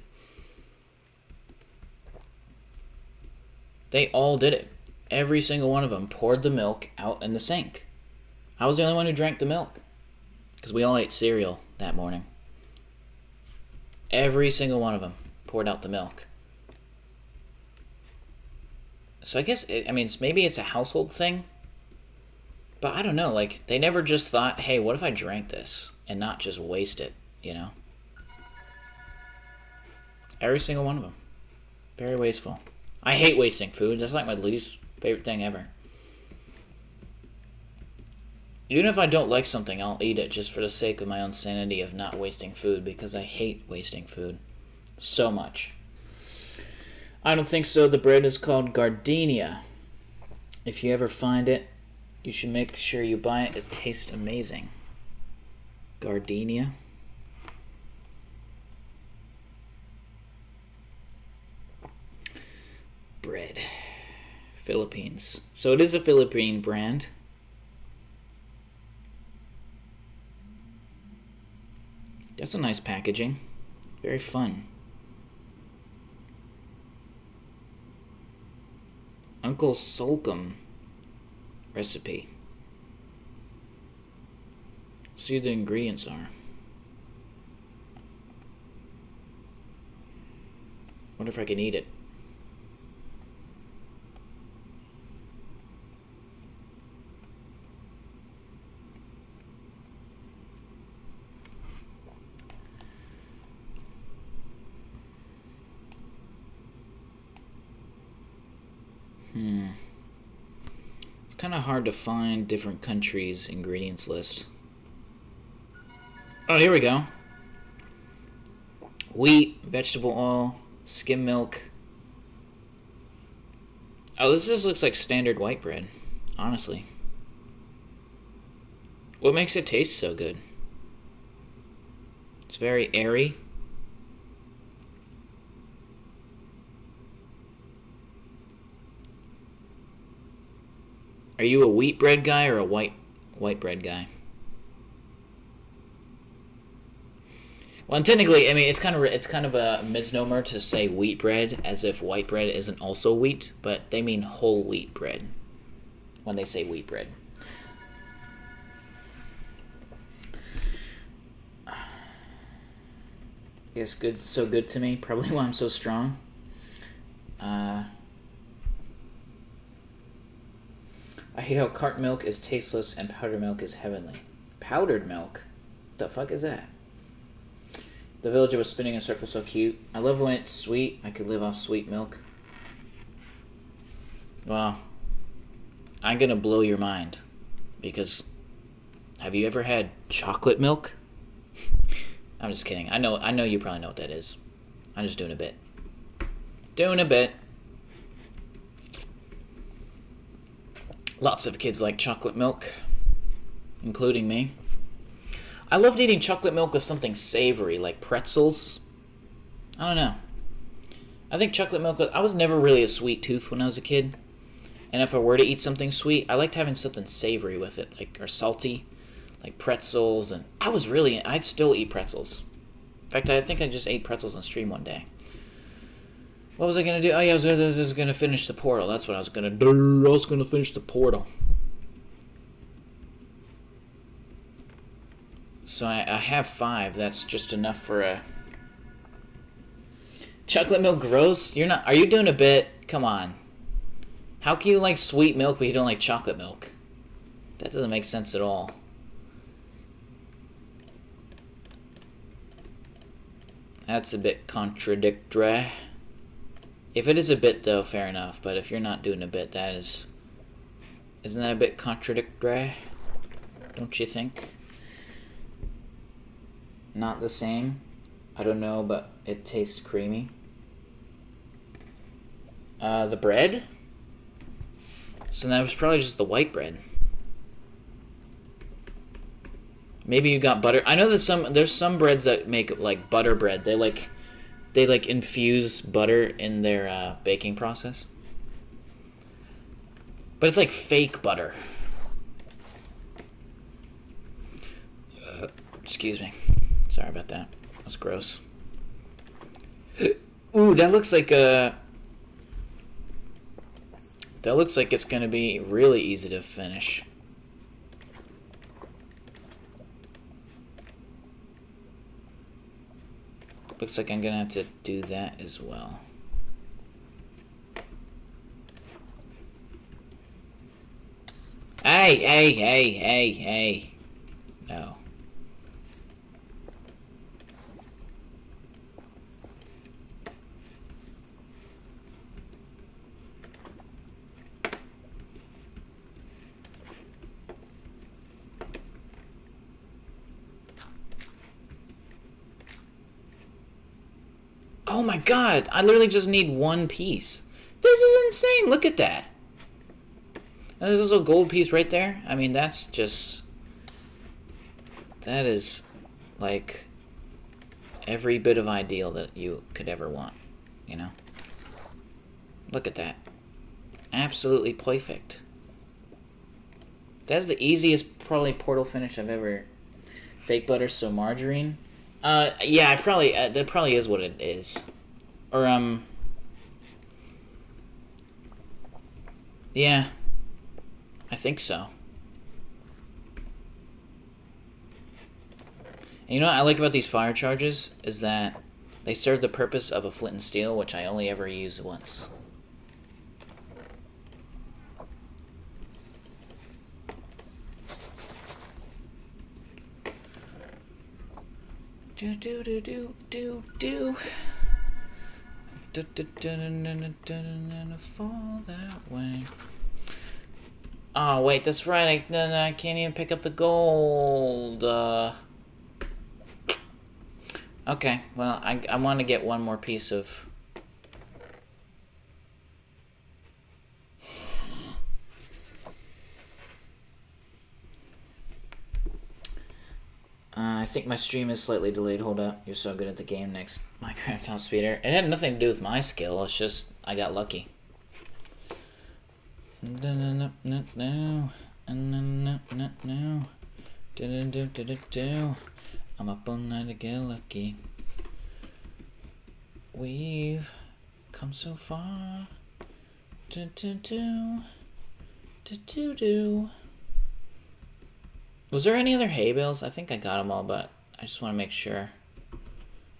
They all did it. Every single one of them poured the milk out in the sink. I was the only one who drank the milk. Because we all ate cereal that morning. Every single one of them poured out the milk. So I guess, maybe it's a household thing. But I don't know, like, they never just thought, hey, what if I drank this and not just waste it, you know? Every single one of them. Very wasteful. I hate wasting food. That's like my least favorite thing ever. Even if I don't like something, I'll eat it just for the sake of my own sanity of not wasting food, because I hate wasting food so much. I don't think so. The bread is called gardenia. If you ever find it, you should make sure you buy it. It tastes amazing. Gardenia. Bread. Philippines. So it is a Philippine brand. That's a nice packaging. Very fun. Uncle Solcombe recipe. See what the ingredients are. Wonder if I can eat it. It's kind of hard to find different countries' ingredients list. Oh, here we go. Wheat, vegetable oil, skim milk. Oh, this just looks like standard white bread, honestly. What makes it taste so good? It's very airy. Are you a wheat bread guy or a white bread guy? Well, and technically, I mean, it's kind of a misnomer to say wheat bread as if white bread isn't also wheat, but they mean whole wheat bread when they say wheat bread. Yes, good, so good to me. Probably why I'm so strong. I hate how carton milk is tasteless and powdered milk is heavenly. Powdered milk? The fuck is that? The villager was spinning a circle so cute. I love when it's sweet. I could live off sweet milk. Well, I'm gonna blow your mind. Because, have you ever had chocolate milk? I'm just kidding. I know you probably know what that is. I'm just doing a bit. Doing a bit. Lots of kids like chocolate milk, including me. I loved eating chocolate milk with something savory, like pretzels. I don't know. I think chocolate milk, I was never really a sweet tooth when I was a kid. And if I were to eat something sweet, I liked having something savory with it, like, or salty, like pretzels. And I'd still eat pretzels. In fact, I think I just ate pretzels on stream one day. What was I going to do? Oh, yeah, I was going to finish the portal. That's what I was going to do. I was going to finish the portal. So I have 5. That's just enough for a... Chocolate milk gross? Are you doing a bit? Come on. How can you like sweet milk but you don't like chocolate milk? That doesn't make sense at all. That's a bit contradictory. If it is a bit, though, fair enough. But if you're not doing a bit, that is... Isn't that a bit contradictory? Don't you think? Not the same. I don't know, but it tastes creamy. The bread? So that was probably just the white bread. Maybe you got butter. I know that there's some breads that make like butter bread. They infuse butter in their baking process. But it's like fake butter. Excuse me. Sorry about that. That's gross. Ooh, that looks like it's gonna be really easy to finish. Looks like I'm gonna have to do that as well. Hey. No. Oh my god, I literally just need one piece. This is insane, look at that. And there's also a gold piece right there. I mean, that's just... That is, like, every bit of ideal that you could ever want, you know? Look at that. Absolutely perfect. That's the easiest, probably, portal finish I've ever... Fake butter, so margarine. Yeah, I probably, that probably is what it is. Or, yeah. I think so. And you know what I like about these fire charges? Is that they serve the purpose of a flint and steel, which I only ever use once. Fall that way. Oh wait, that's right. I can't even pick up the gold. Okay, well I want to get one more piece of. I think my stream is slightly delayed. Hold up. You're so good at the game. Next Minecraft Top Speeder. It had nothing to do with my skill. It's just I got lucky. No. I'm up all night to get lucky. We've come so far. Was there any other hay bales? I think I got them all, but I just want to make sure.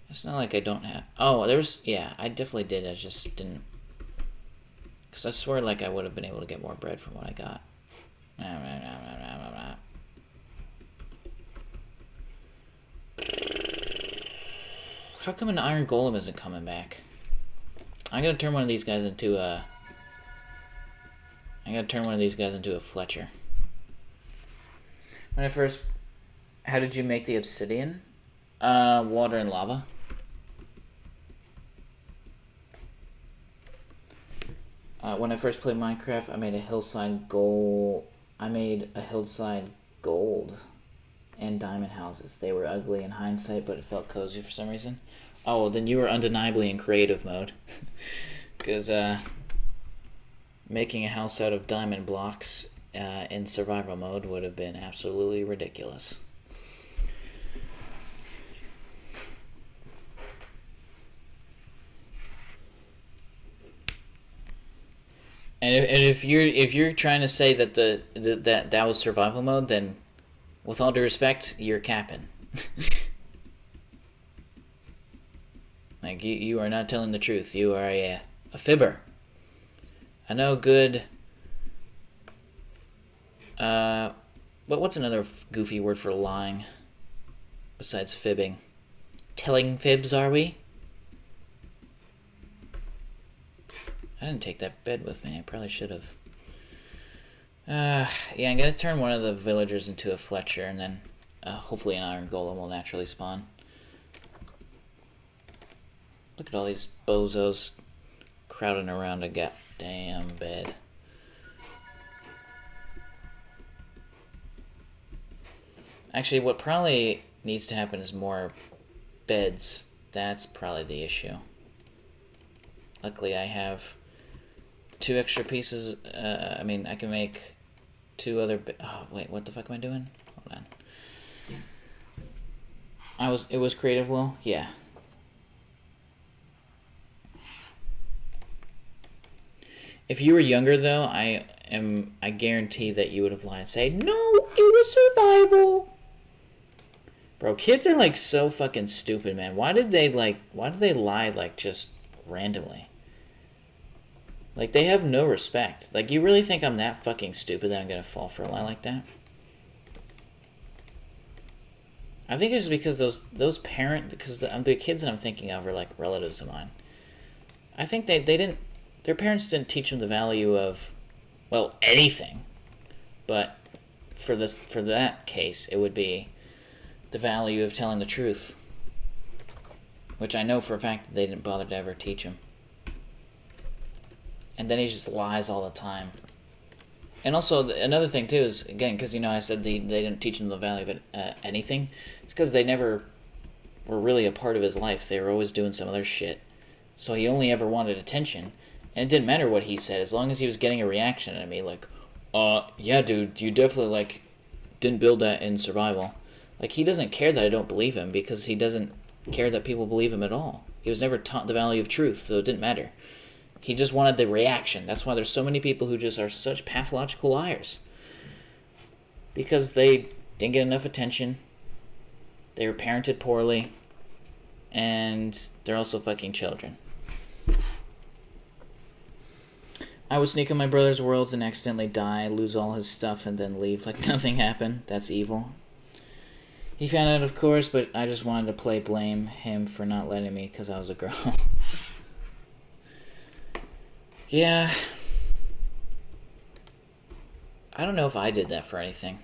It's not like I don't have... Oh, there's... Yeah, I definitely did. I just didn't... Because I swear like I would have been able to get more bread from what I got. How come an iron golem isn't coming back? I'm going to turn one of these guys into a... Fletcher. When I first... How did you make the obsidian? Water and lava. When I first played Minecraft, I made a hillside gold and diamond houses. They were ugly in hindsight, but it felt cozy for some reason. Oh, well, then you were undeniably in creative mode. Because making a house out of diamond blocks in survival mode would have been absolutely ridiculous. And if you're trying to say that that was survival mode, then with all due respect, you're capping. Like you are not telling the truth. You are a fibber. I know good. But what's another goofy word for lying besides fibbing? telling fibs, are we? I didn't take that bed with me. I probably should have. Yeah, I'm gonna turn one of the villagers into a Fletcher, and then hopefully an iron golem will naturally spawn. Look at all these bozos crowding around a goddamn bed. Actually, what probably needs to happen is more beds. That's probably the issue. Luckily, I have 2 extra pieces. I mean, I can make 2 other. Oh wait, what the fuck am I doing? Hold on. It was creative low. Yeah. If you were younger, though, I guarantee that you would have lied and say, no, it was survival. Bro, kids are like so fucking stupid, man. Why did they lie like just randomly? Like, they have no respect. Like, you really think I'm that fucking stupid that I'm gonna fall for a lie like that? I think it's because those because the kids that I'm thinking of are like relatives of mine. I think they didn't. Their parents didn't teach them the value of, well, anything. But for that case, it would be the value of telling the truth. Which I know for a fact that they didn't bother to ever teach him. And then he just lies all the time. And also, another thing, too, is, again, because, I said they didn't teach him the value of anything. It's because they never were really a part of his life. They were always doing some other shit. So he only ever wanted attention. And it didn't matter what he said, as long as he was getting a reaction out of me, like, yeah, dude, you definitely, like, didn't build that in survival. Like, he doesn't care that I don't believe him, because he doesn't care that people believe him at all. He was never taught the value of truth, so it didn't matter. He just wanted the reaction. That's why there's so many people who just are such pathological liars. Because they didn't get enough attention, they were parented poorly, and they're also fucking children. I would sneak in my brother's worlds and accidentally die, lose all his stuff, and then leave like nothing happened. That's evil. He found out, of course, but I just wanted to blame him for not letting me because I was a girl. Yeah. I don't know if I did that for anything.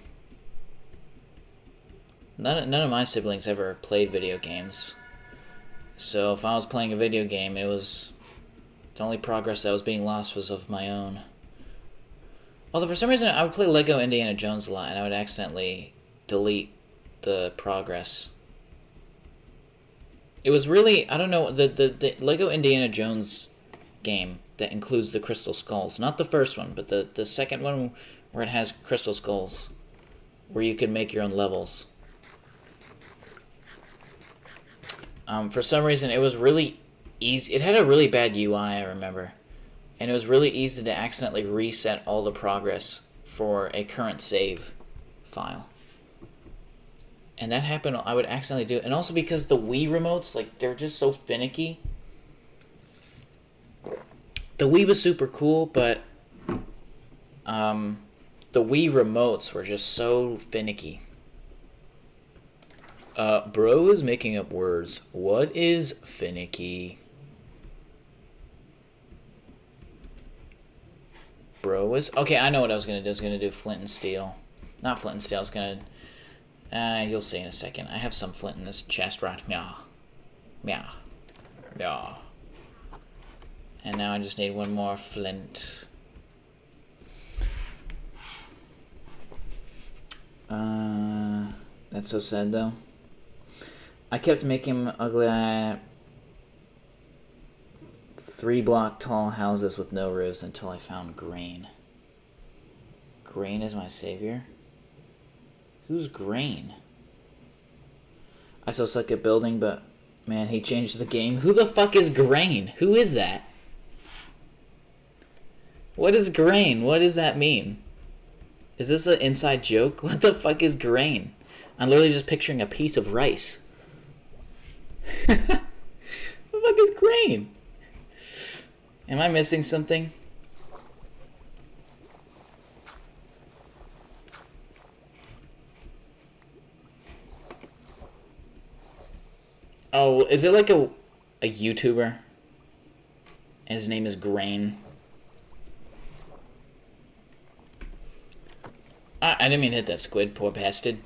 None of my siblings ever played video games. So if I was playing a video game, it was... the only progress that was being lost was of my own. Although for some reason I would play Lego Indiana Jones a lot and I would accidentally delete the progress. It was really, I don't know, the Lego Indiana Jones game that includes the crystal skulls. Not the first one, but the second one where it has crystal skulls. Where you can make your own levels. For some reason it was really easy. It had a really bad UI, I remember. And it was really easy to accidentally reset all the progress for a current save file. And that happened, I would accidentally do it. And also because the Wii remotes, like, they're just so finicky. The Wii was super cool, but the Wii remotes were just so finicky. Bro is making up words. What is finicky? Bro is... okay, I know what I was going to do. I was going to do flint and steel. Not flint and steel. I was going to... you'll see in a second. I have some flint in this chest right. Meow. Meow. Meow. And now I just need one more flint. That's so sad, though. I kept making ugly 3-block tall houses with no roofs until I found Grain. Grain is my savior? Who's Grain? I still suck at building, but man, he changed the game. Who the fuck is Grain? Who is that? What is Grain? What does that mean? Is this an inside joke? What the fuck is Grain? I'm literally just picturing a piece of rice. What the fuck is Grain? Am I missing something? Oh, is it like a YouTuber? And his name is Grain. I didn't mean to hit that squid, poor bastard.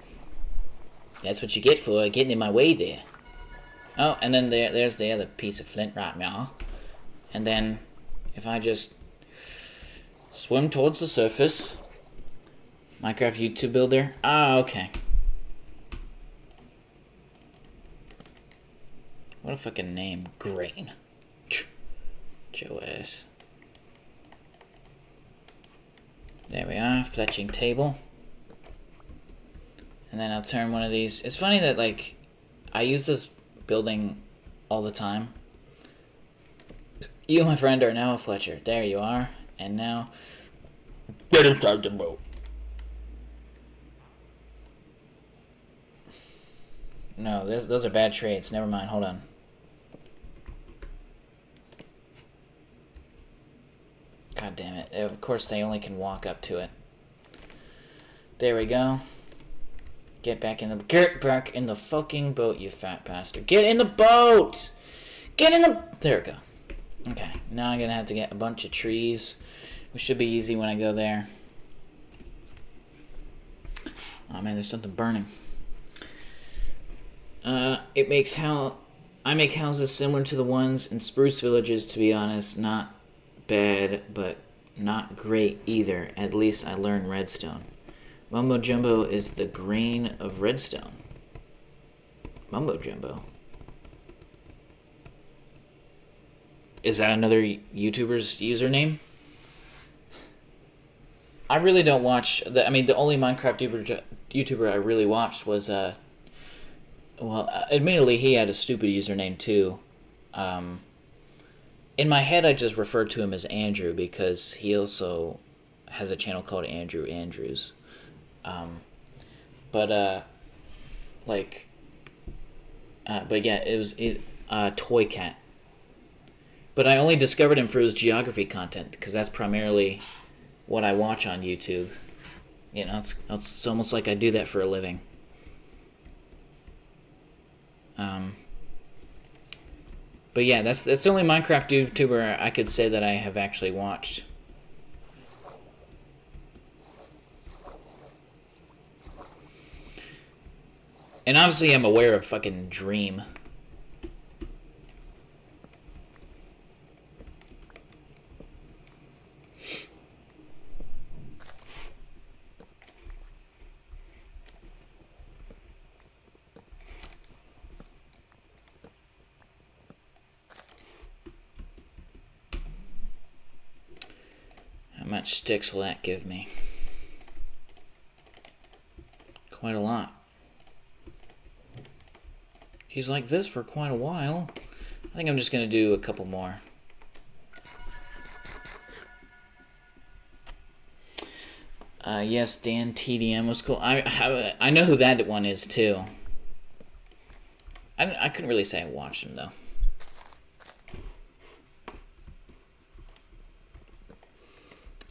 That's what you get for getting in my way there. Oh, and then there's the other piece of flint right now. And then, if I just swim towards the surface. Minecraft YouTube Builder. Ah, okay. What a fucking name. Grain. Joe ass. There we are. Fletching table. And then I'll turn one of these. It's funny that, like, I use this building all the time. You, my friend, are now a Fletcher. There you are. And now, get inside the boat. No, those are bad trades. Never mind. Hold on. God damn it. Of course, they only can walk up to it. There we go. Get back in the fucking boat, you fat bastard. Get in the boat! Get in the... There we go. Okay, now I'm gonna have to get a bunch of trees, which should be easy when I go there. Oh man, there's something burning. I make houses similar to the ones in spruce villages, to be honest. Not bad, but not great either. At least I learned redstone. Mumbo Jumbo is the grain of redstone. Mumbo Jumbo. Is that another YouTuber's username? I really don't watch... I mean, the only Minecraft YouTuber I really watched was... well, admittedly, he had a stupid username, too. In my head, I just referred to him as Andrew, because he also has a channel called Andrew Andrews. But yeah, it was Toy Cat. But I only discovered him for his geography content, because that's primarily what I watch on YouTube. You know, it's almost like I do that for a living. But yeah, that's the only Minecraft YouTuber I could say that I have actually watched. And obviously I'm aware of fucking Dream. How much sticks will that give me? Quite a lot. He's like this for quite a while. I think I'm just gonna do a couple more. Yes, Dan TDM was cool. I know who that one is too. I couldn't really say I watched him though.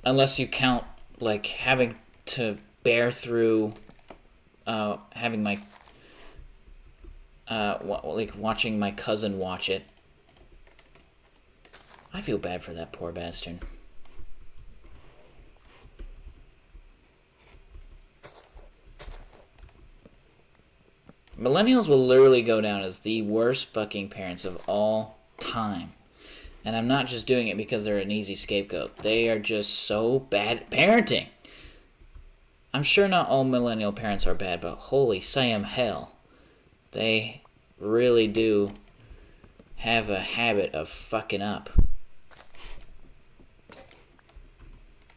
Unless you count like having to bear through having my like watching my cousin watch it. I feel bad for that poor bastard. Millennials will literally go down as the worst fucking parents of all time. And I'm not just doing it because they're an easy scapegoat. They are just so bad at parenting. I'm sure not all millennial parents are bad, but holy Sam hell. They really do have a habit of fucking up.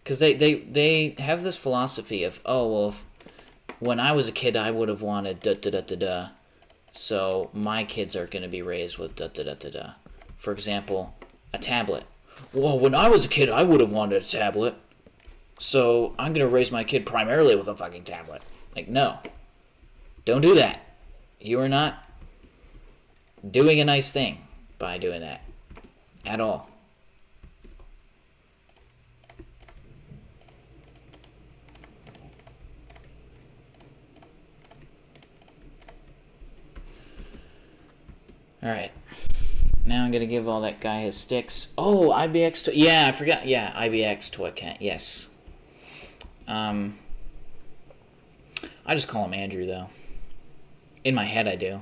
Because they have this philosophy of, oh, well, when I was a kid, I would have wanted da-da-da-da-da. So my kids are going to be raised with da-da-da-da-da. For example, a tablet. Well, when I was a kid, I would have wanted a tablet. So I'm going to raise my kid primarily with a fucking tablet. Like, no. Don't do that. You are not doing a nice thing by doing that. At all. Alright. Now I'm gonna give all that guy his sticks. Oh, IBX toy. Yeah, I forgot. Yeah, IBX toy cat. Yes. I just call him Andrew, though. In my head, I do.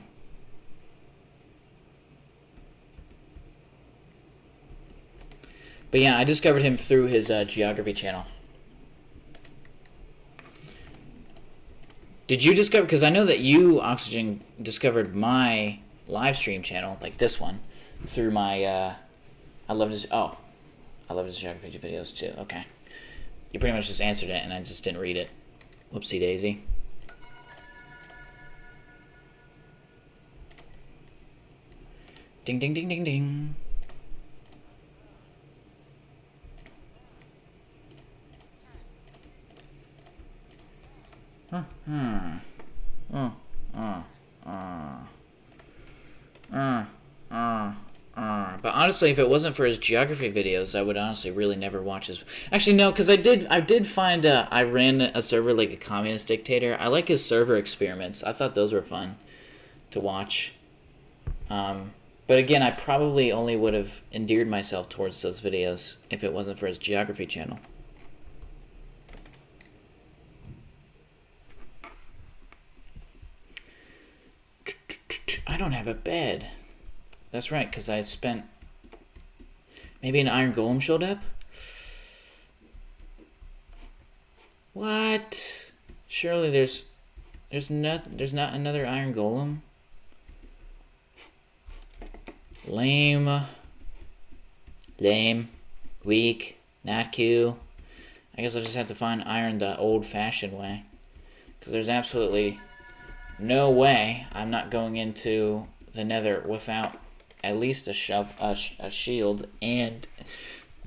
But yeah, I discovered him through his geography channel. Did you discover... Because I know that you, Oxygen, discovered my live stream channel, like this one, through my... I love his... Oh. I love his geography videos, too. Okay. You pretty much just answered it, and I just didn't read it. Whoopsie daisy. Ding, ding, ding, ding, ding. But honestly, if it wasn't for his geography videos, I would honestly really never watch his... Actually, no, because I did find... I ran a server like a communist dictator. I like his server experiments. I thought those were fun to watch. But again, I probably only would have endeared myself towards those videos if it wasn't for his geography channel. I don't have a bed. That's right, because I had spent... Maybe an iron golem showed up? What? Surely there's not another iron golem? Lame. Weak. Not cool. I guess I'll just have to find iron the old-fashioned way. Because there's absolutely no way I'm not going into the nether without at least a shield and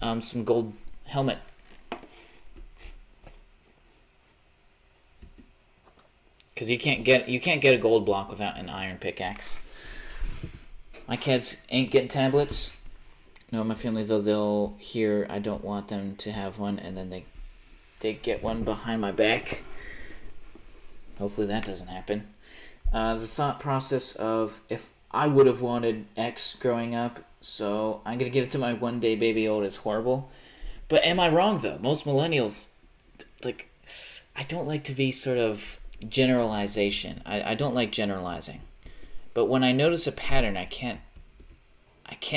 some gold helmet. Because you can't get a gold block without an iron pickaxe. My kids ain't getting tablets. No, my family, though, they'll hear I don't want them to have one, and then they get one behind my back. Hopefully that doesn't happen. The thought process of if I would have wanted X growing up, so I'm going to give it to my one-day baby old is horrible. But am I wrong, though? Most millennials, like, I don't like to be sort of generalization. I don't like generalizing. But when I notice a pattern, I can't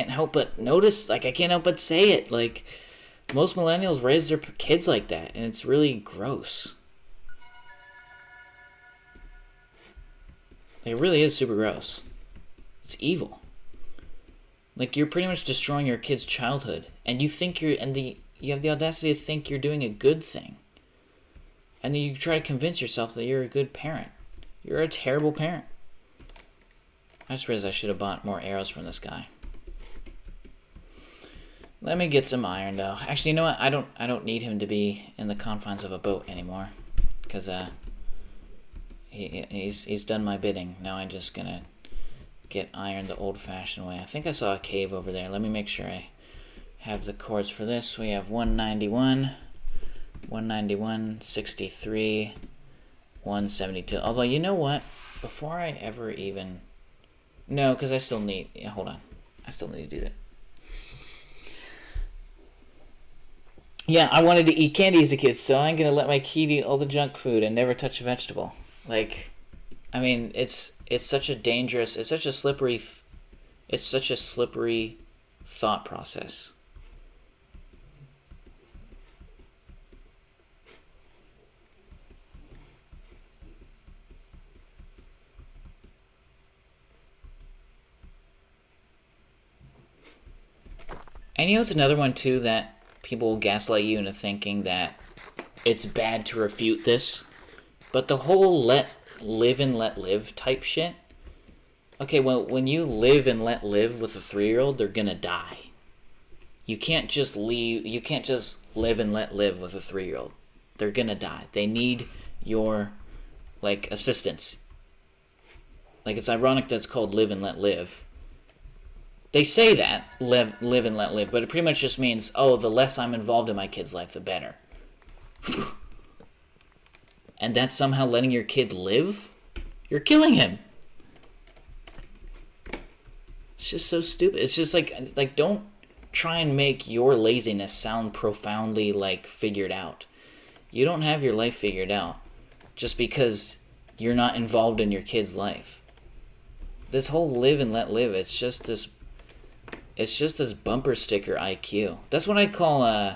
help but notice, like, I can't help but say it. Like, most millennials raise their kids like that, and it's really gross. Like, it really is super gross. It's evil. Like, you're pretty much destroying your kid's childhood, and you think you have the audacity to think you're doing a good thing. And then you try to convince yourself that you're a good parent. You're a terrible parent. I just realized I should have bought more arrows from this guy. Let me get some iron, though. Actually, you know what? I don't need him to be in the confines of a boat anymore, because he's done my bidding. Now I'm just gonna get iron the old-fashioned way. I think I saw a cave over there. Let me make sure I have the cords for this. We have 191, 63, 172. Although, you know what? Before I ever even... No, because I still need... Yeah, hold on. I still need to do that. Yeah, I wanted to eat candy as a kid, so I'm going to let my kid eat all the junk food and never touch a vegetable. Like, I mean, it's such a dangerous... It's such a slippery thought process. And you know, it's another one, too, that people will gaslight you into thinking that it's bad to refute this. But the whole live and let live type shit. Okay, well, when you live and let live with a 3-year-old, they're gonna die. You can't just live and let live with a 3-year-old. They're gonna die. They need your, like, assistance. Like, it's ironic that it's called live and let live. They say that, live and let live, but it pretty much just means, oh, the less I'm involved in my kid's life, the better. And that's somehow letting your kid live? You're killing him. It's just so stupid. It's just like don't try and make your laziness sound profoundly like figured out. You don't have your life figured out just because you're not involved in your kid's life. This whole live and let live, it's just this bumper sticker IQ. That's what I call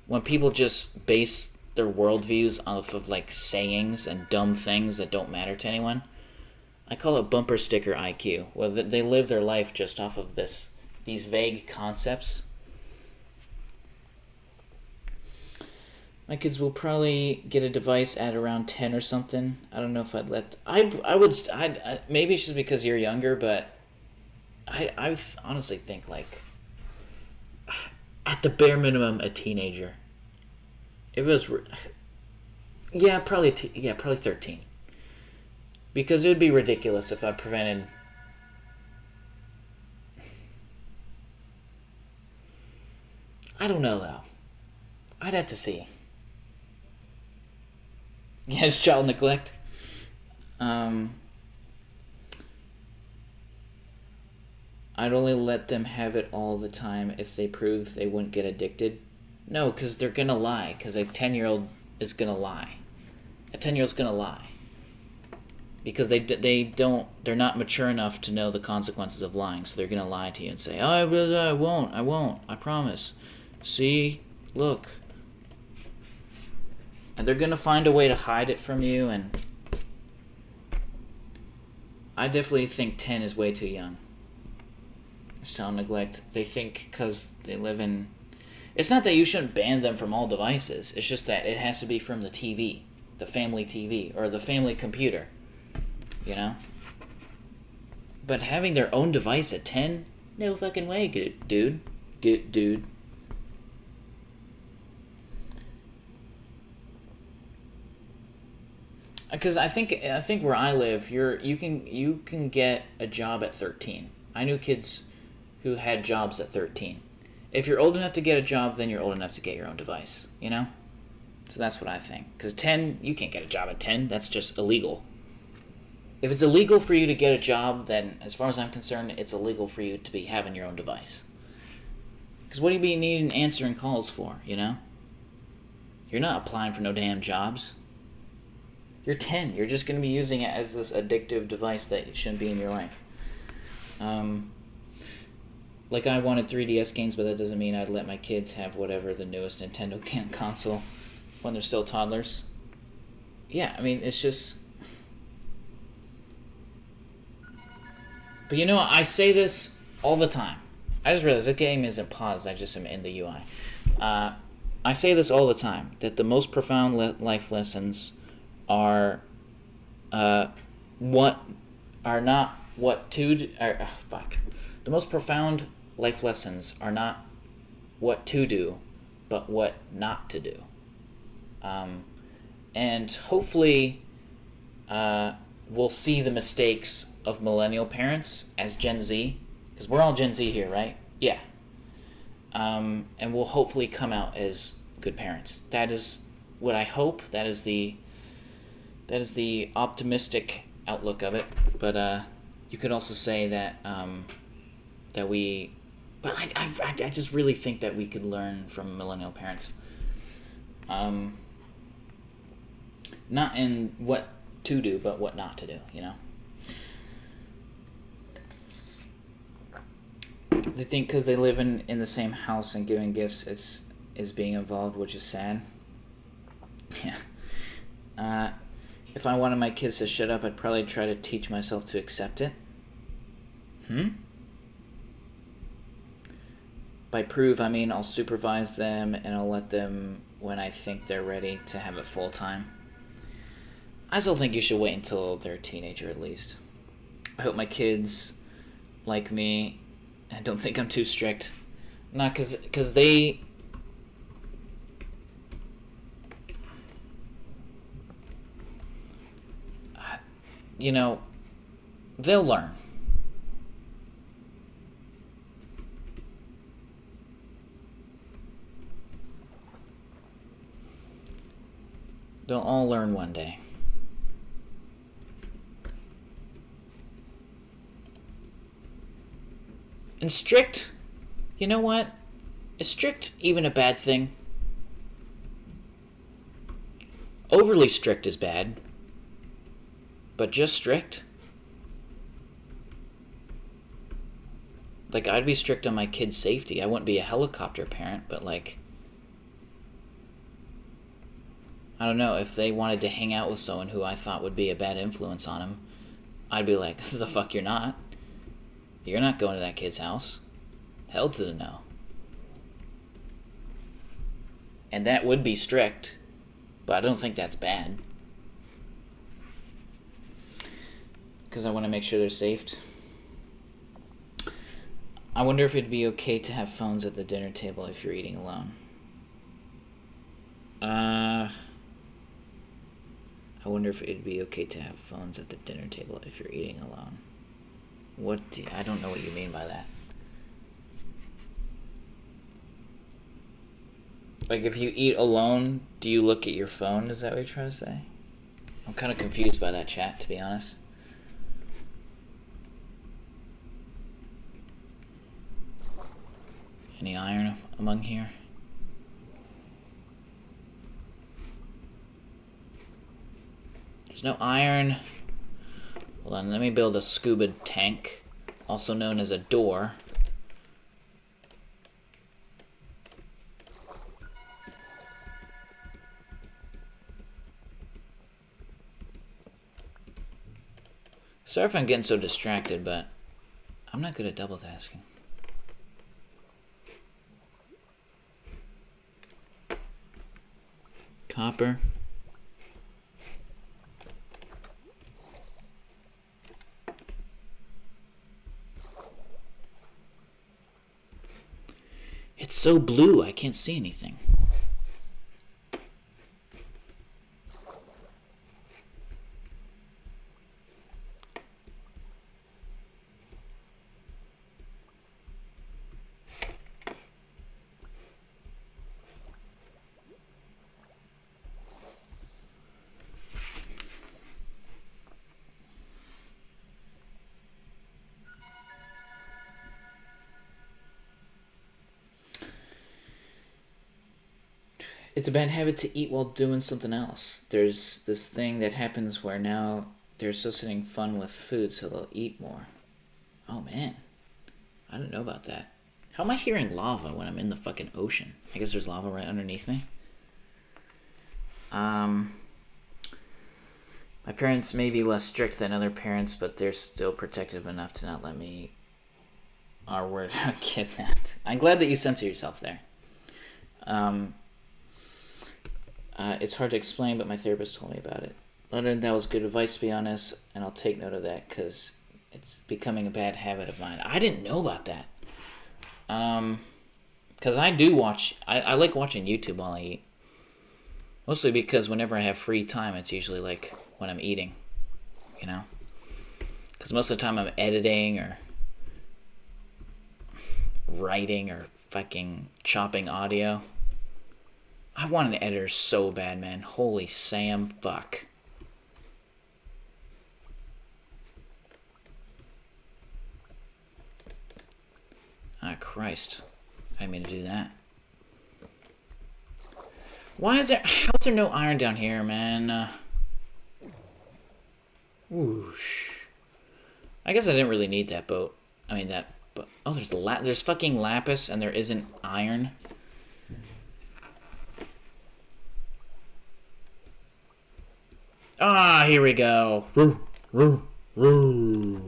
when people just base their worldviews off of like sayings and dumb things that don't matter to anyone. I call it bumper sticker IQ. Well, they live their life just off of these vague concepts. My kids will probably get a device at around 10 or something. I don't know if I'd let... I maybe it's just because you're younger, but I honestly think, like, at the bare minimum, a teenager. If it was... Yeah, probably 13. Because it would be ridiculous if I prevented... I don't know, though. I'd have to see. Yes, child neglect. I'd only let them have it all the time if they prove they wouldn't get addicted. No, because they're going to lie. Because a 10-year-old is going to lie. A 10-year-old's going to lie. Because they're not mature enough to know the consequences of lying. So they're going to lie to you and say, oh, I won't, I promise. See, look. And they're going to find a way to hide it from you, and I definitely think 10 is way too young. Child neglect, they think because they live in... It's not that you shouldn't ban them from all devices. It's just that it has to be from the TV, the family TV, or the family computer, you know? But having their own device at 10? No fucking way, dude. Dude. Because I think where I live, you can get a job at 13. I knew kids who had jobs at 13. If you're old enough to get a job, then you're old enough to get your own device, you know? So that's what I think. Because 10, you can't get a job at 10. That's just illegal. If it's illegal for you to get a job, then as far as I'm concerned, it's illegal for you to be having your own device. Because what do you be needing answering calls for, you know? You're not applying for no damn jobs. You're 10. You're just going to be using it as this addictive device that shouldn't be in your life. Like, I wanted 3DS games, but that doesn't mean I'd let my kids have whatever the newest Nintendo console when they're still toddlers. Yeah, I mean, it's just... But you know what? I say this all the time. I just realized the game isn't paused. I just am in the UI. I say this all the time, that the most profound life lessons are The most profound life lessons are not what to do, but what not to do. And hopefully we'll see the mistakes of millennial parents as Gen Z, because we're all Gen Z here, right? Yeah. And we'll hopefully come out as good parents. That is what I hope. That is the optimistic outlook of it. But you could also say that I just really think that we could learn from millennial parents. Not in what to do, but what not to do, you know? They think because they live in the same house and giving gifts is being involved, which is sad. Yeah. If I wanted my kids to shut up, I'd probably try to teach myself to accept it. By prove, I mean I'll supervise them and I'll let them when I think they're ready to have it full time. I still think you should wait until they're a teenager at least. I hope my kids like me and don't think I'm too strict. Not because they... You know, they'll learn. They'll all learn one day. And strict, you know what? Is strict even a bad thing? Overly strict is bad. But just strict? Like, I'd be strict on my kids' safety. I wouldn't be a helicopter parent, but like, I don't know, if they wanted to hang out with someone who I thought would be a bad influence on them, I'd be like, the fuck you're not. You're not going to that kid's house. Hell to the no. And that would be strict, but I don't think that's bad. Because I want to make sure they're safe. I wonder if it'd be okay to have phones at the dinner table if you're eating alone. I wonder if it'd be okay to have phones at the dinner table if you're eating alone. I don't know what you mean by that. Like, if you eat alone, do you look at your phone? Is that what you're trying to say? I'm kind of confused by that, chat, to be honest. Any iron among here? There's no iron. Hold on, let me build a scuba tank, also known as a door. Sorry if I'm getting so distracted, but I'm not good at double tasking. Copper. It's so blue, I can't see anything. It's a bad habit to eat while doing something else. There's this thing that happens where now they're associating fun with food, so they'll eat more. Oh man, I didn't know about that. How am I hearing lava when I'm in the fucking ocean? I guess there's lava right underneath me. My parents may be less strict than other parents, but they're still protective enough to not let me, our word, kidnapped. I'm glad that you censor yourself there. It's hard to explain, but my therapist told me about it. Other than that was good advice, to be honest, and I'll take note of that because it's becoming a bad habit of mine. I didn't know about that. Because I do watch, I like watching YouTube while I eat. Mostly because whenever I have free time, it's usually like when I'm eating, you know? Because most of the time I'm editing or writing or fucking chopping audio. I want an editor so bad, man. Holy Sam, fuck. Ah, Christ. I didn't mean to do that. Why is there... How's there no iron down here, man? Whoosh. I guess I didn't really need that boat. I mean, that... But, oh, there's fucking lapis and there isn't iron. Ah, here we go. Roo, roo, roo.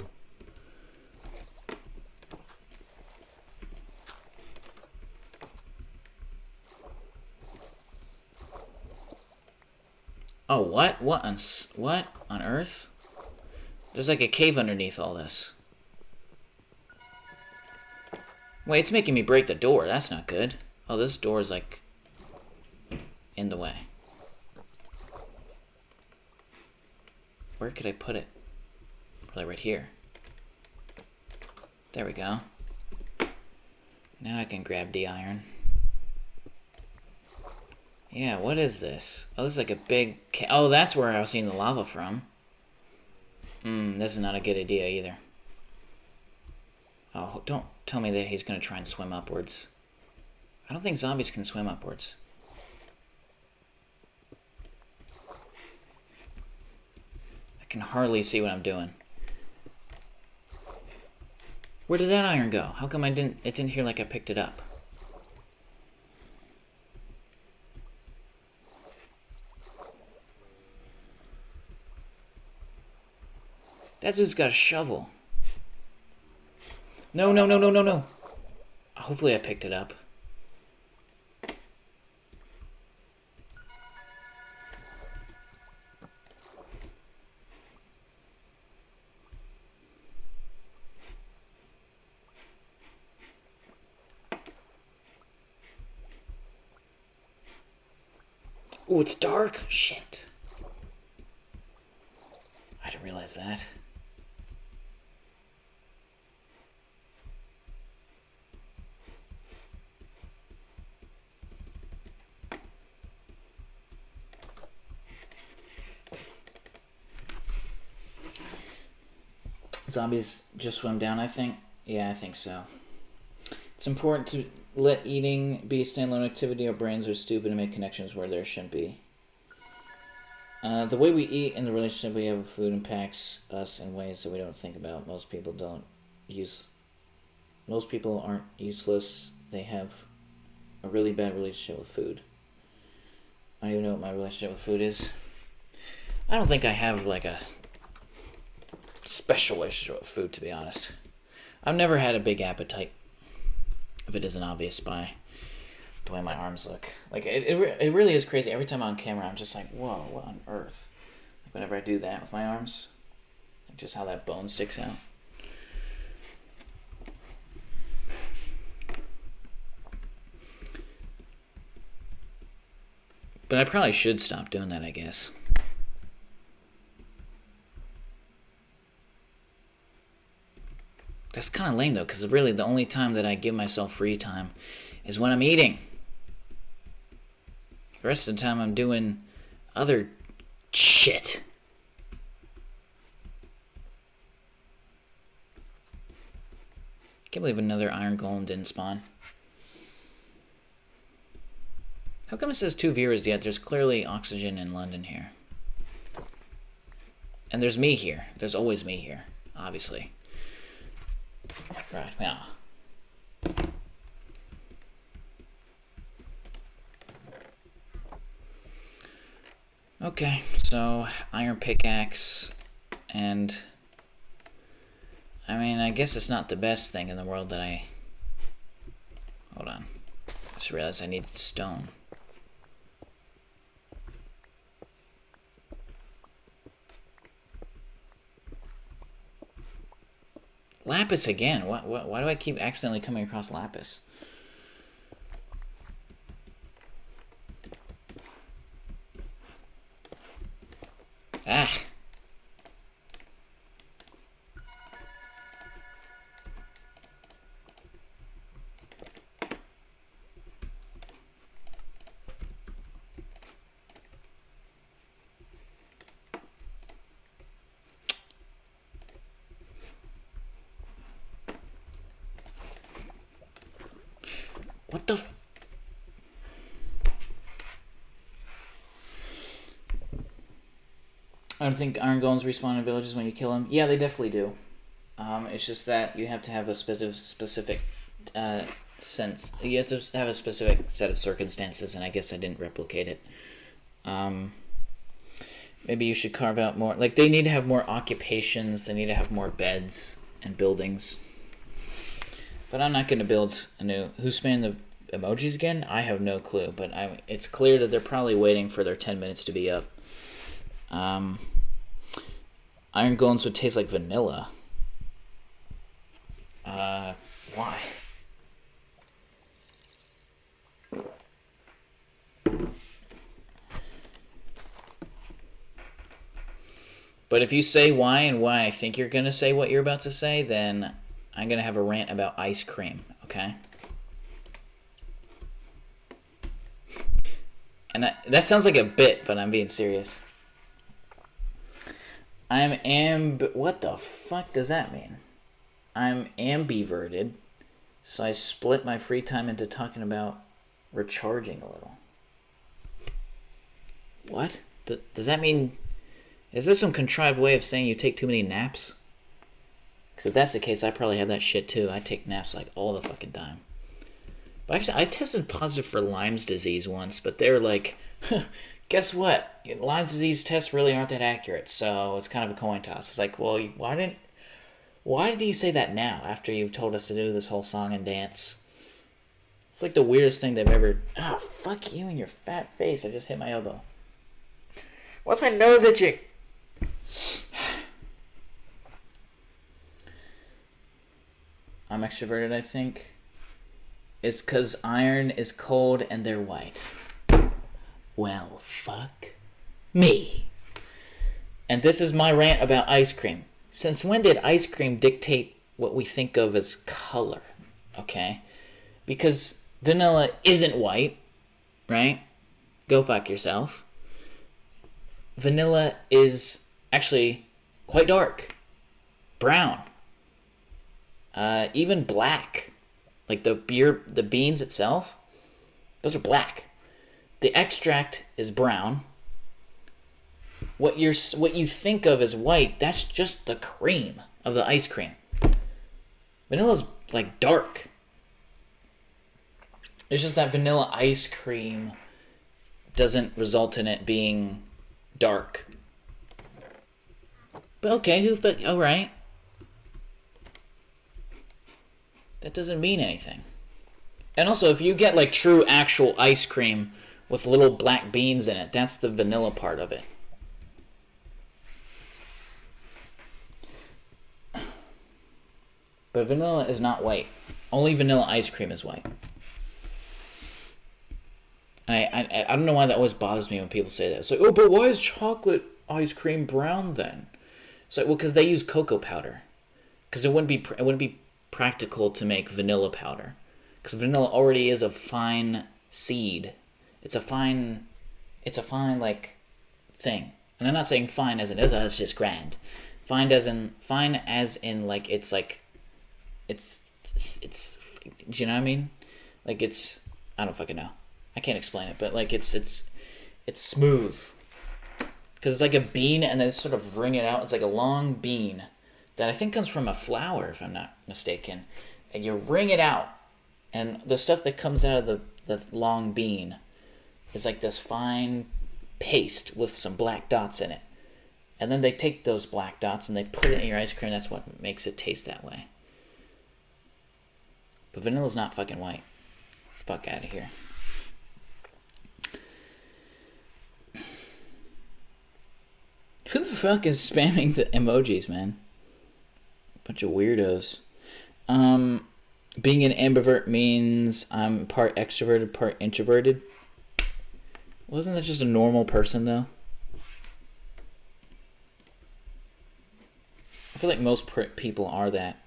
Oh, what? What on earth? There's like a cave underneath all this. Wait, it's making me break the door. That's not good. Oh, this door is like in the way. Where could I put it? Probably right here. There we go. Now I can grab the iron. Yeah, what is this? Oh, this is like a big... Oh, that's where I was seeing the lava from. This is not a good idea either. Oh, don't... tell me that he's going to try and swim upwards. I don't think zombies can swim upwards. I can hardly see what I'm doing. Where did that iron go? How come it didn't hear like I picked it up? That dude's got a shovel. No, no, no, no, no, no. Hopefully I picked it up. Oh, it's dark? Shit. I didn't realize that. Zombies just swim down, I think. Yeah, I think so. It's important to let eating be a standalone activity. Our brains are stupid and make connections where there shouldn't be. The way we eat and the relationship we have with food impacts us in ways that we don't think about. Most people aren't useless. They have a really bad relationship with food. I don't even know what my relationship with food is. I don't think I have like a special relationship with food, to be honest. I've never had a big appetite, if it isn't obvious by the way my arms look. Like, it really is crazy. Every time I'm on camera, I'm just like, whoa, what on earth? Whenever I do that with my arms, like just how that bone sticks out. But I probably should stop doing that, I guess. That's kind of lame, though, because really the only time that I give myself free time is when I'm eating. The rest of the time I'm doing other shit. Can't believe another iron golem didn't spawn. How come it says 2 viewers yet? There's clearly oxygen in London here. And there's me here. There's always me here, obviously. Right, now. Okay, so iron pickaxe, and I mean, I guess it's not the best thing in the world that I... Hold on. I just realized I needed stone. Lapis again. Why do I keep accidentally coming across lapis? Ah. What the f... I don't think iron golems respawn in villages when you kill them. Yeah, they definitely do. It's just that you have to have a specific sense. You have to have a specific set of circumstances, and I guess I didn't replicate it. Maybe you should carve out more. Like, they need to have more occupations. They need to have more beds and buildings. But I'm not going to build a new... Who's spamming the emojis again? I have no clue. But it's clear that they're probably waiting for their 10 minutes to be up. Iron golems would taste like vanilla. Why? But if you say why and why I think you're going to say what you're about to say, then I'm going to have a rant about ice cream, okay? And that sounds like a bit, but I'm being serious. What the fuck does that mean? I'm ambiverted, So I split my free time into talking about recharging a little. What? Does that mean... Is this some contrived way of saying you take too many naps? Because if that's the case, I probably have that shit too. I take naps like all the fucking time. But actually, I tested positive for Lyme's disease once, but they're like, guess what? Lyme's disease tests really aren't that accurate, so it's kind of a coin toss. It's like, well, why did you say that now, after you've told us to do this whole song and dance? It's like the weirdest thing they've ever... Oh, fuck you and your fat face. I just hit my elbow. What's my nose itching? I'm extroverted, I think. It's because iron is cold and they're white. Well, fuck me. And this is my rant about ice cream. Since when did ice cream dictate what we think of as color? Okay? Because vanilla isn't white, right? Go fuck yourself. Vanilla is actually quite dark. Brown. Even black. Like the beans itself, those are black. The extract is brown. What you think of as white, that's just the cream of the ice cream. Vanilla's like dark. It's just that vanilla ice cream doesn't result in it being dark. But okay, all right. That doesn't mean anything. And also, if you get like true actual ice cream with little black beans in it, that's the vanilla part of it. But vanilla is not white. Only vanilla ice cream is white. I don't know why that always bothers me when people say that. It's like, oh, but why is chocolate ice cream brown then? It's like, well, because they use cocoa powder. Because it wouldn't be practical to make vanilla powder. Because vanilla already is a fine seed. It's a fine like thing. And I'm not saying fine as in it's just grand. Fine as in like it's do you know what I mean? Like it's, I don't fucking know. I can't explain it, but like it's smooth. Because it's like a bean and then sort of wring it out. It's like a long bean that I think comes from a flower, if I'm not mistaken. And you wring it out, and the stuff that comes out of the long bean is like this fine paste with some black dots in it. And then they take those black dots and they put it in your ice cream. That's what makes it taste that way. But vanilla's not fucking white. Fuck out of here. Who the fuck is spamming the emojis, man? Bunch of weirdos. Being an ambivert means I'm part extroverted, part introverted. Wasn't that just a normal person, though? I feel like most people are that.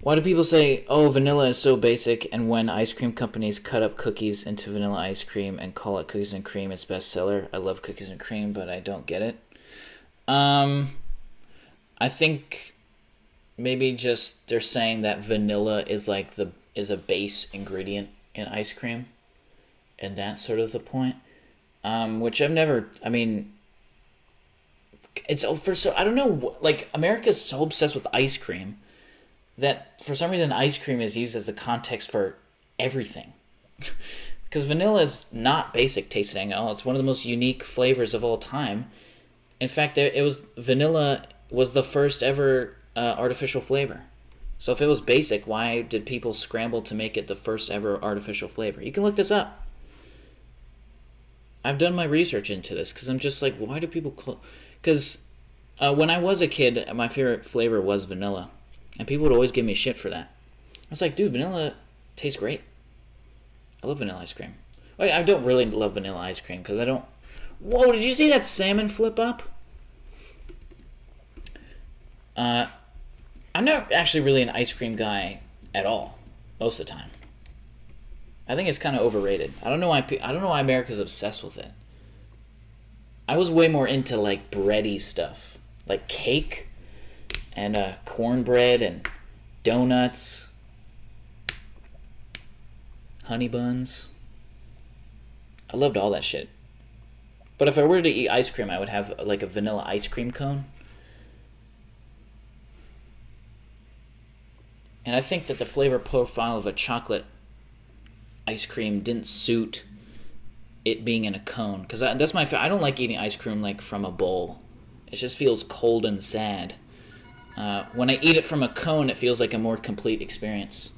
Why do people say, oh, vanilla is so basic, and when ice cream companies cut up cookies into vanilla ice cream and call it cookies and cream, it's bestseller? I love cookies and cream, but I don't get it. I think maybe just they're saying that vanilla is like is a base ingredient in ice cream, and that's sort of the point. Which I've never. I mean, it's I don't know. Like America's so obsessed with ice cream that for some reason ice cream is used as the context for everything. Because vanilla is not basic tasting at all. It's one of the most unique flavors of all time. In fact, vanilla was the first ever artificial flavor. So if it was basic, why did people scramble to make it the first ever artificial flavor? You can look this up. I've done my research into this because I'm just like, why do people... Because when I was a kid, my favorite flavor was vanilla. And people would always give me shit for that. I was like, dude, vanilla tastes great. I love vanilla ice cream. Wait, I don't really love vanilla ice cream because I don't... Whoa, did you see that salmon flip up? I'm not actually really an ice cream guy at all, most of the time. I think it's kind of overrated. I don't know why America's obsessed with it. I was way more into like bready stuff, like cake and cornbread and donuts. honey buns. I loved all that shit. But if I were to eat ice cream, I would have like a vanilla ice cream cone. And I think that the flavor profile of a chocolate ice cream didn't suit it being in a cone. Because that's my... I don't like eating ice cream like from a bowl. It just feels cold and sad. When I eat it from a cone, it feels like a more complete experience.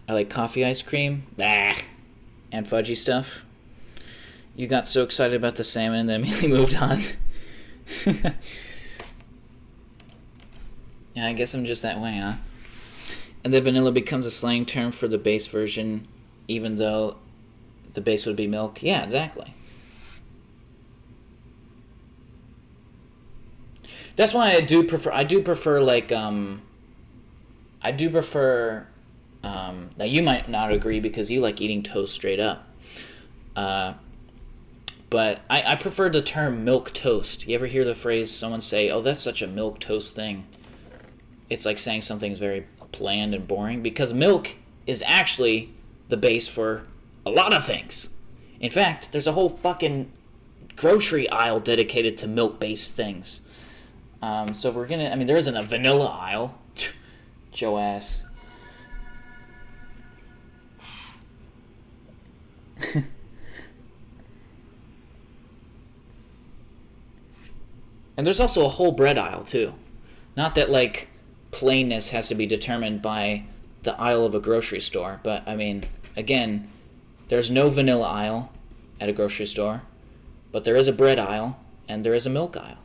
I like coffee ice cream. And fudgy stuff. You got so excited about the salmon and then immediately moved on. Yeah, I guess I'm just that way, huh? And then vanilla becomes a slang term for the base version, even though the base would be milk. Yeah, exactly. That's why I do prefer like, now you might not agree because you like eating toast straight up. But I prefer the term milk toast. You ever hear the phrase someone say, oh, that's such a milk toast thing? It's like saying something's very bland and boring, because milk is actually the base for a lot of things. In fact, there's a whole fucking grocery aisle dedicated to milk-based things. So if we're gonna... I mean, there isn't a vanilla aisle. Joe ass. And there's also a whole bread aisle, too. Not that, like, plainness has to be determined by the aisle of a grocery store. But, I mean, again, there's no vanilla aisle at a grocery store. But there is a bread aisle, and there is a milk aisle.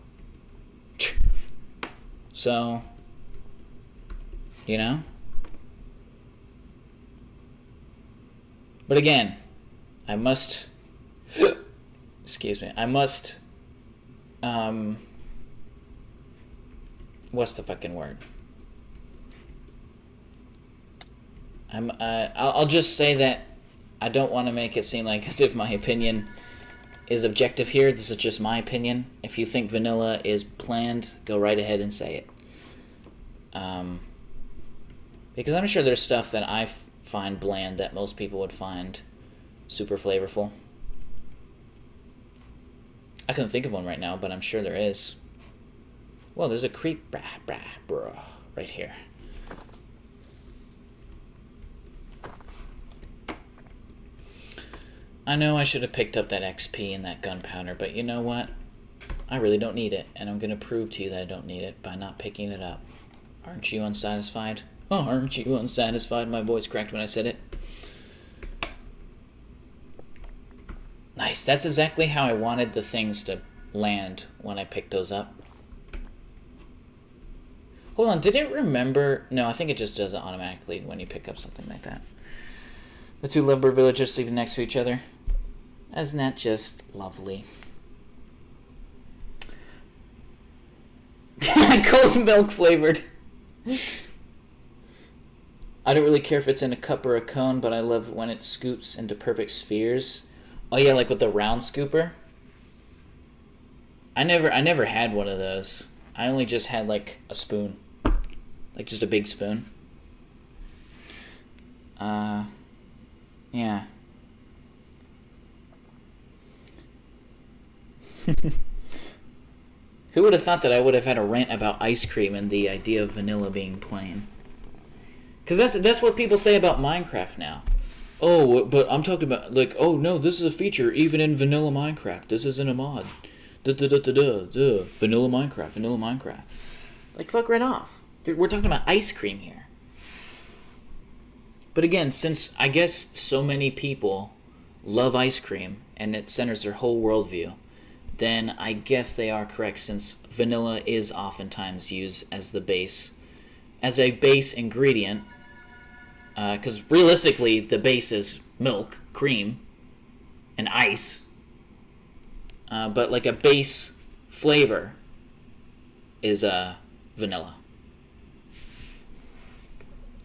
So, you know? But again, I must... excuse me. I must... what's the fucking word? I'll just say that I don't want to make it seem like as if my opinion is objective here. This is just my opinion. If you think vanilla is bland, go right ahead and say it. Because I'm sure there's stuff that I find bland that most people would find super flavorful. I couldn't think of one right now, but I'm sure there is. Well, there's a creep right here. I know I should have picked up that XP and that gunpowder, but you know what? I really don't need it, and I'm going to prove to you that I don't need it by not picking it up. Aren't you unsatisfied? Oh, aren't you unsatisfied? My voice cracked when I said it. Nice. That's exactly how I wanted the things to land when I picked those up. Hold on, did it remember? No, I think it just does it automatically when you pick up something like that. The two lovebird villagers sleeping next to each other. Isn't that just lovely? Cold milk flavored. I don't really care if it's in a cup or a cone, but I love when it scoops into perfect spheres. Oh yeah, like with the round scooper. I never had one of those. I only just had like a spoon. Like just a big spoon. Yeah. Who would have thought that I would have had a rant about ice cream and the idea of vanilla being plain? Because that's what people say about Minecraft now. Oh, but I'm talking about, like, oh no, this is a feature even in vanilla Minecraft. This isn't a mod. Vanilla Minecraft. Like, fuck right off. Dude, we're talking about ice cream here. But again, since I guess so many people love ice cream and it centers their whole worldview, then I guess they are correct, since vanilla is oftentimes used as the base, as a base ingredient. Because realistically, the base is milk, cream, and ice. But like a base flavor is vanilla.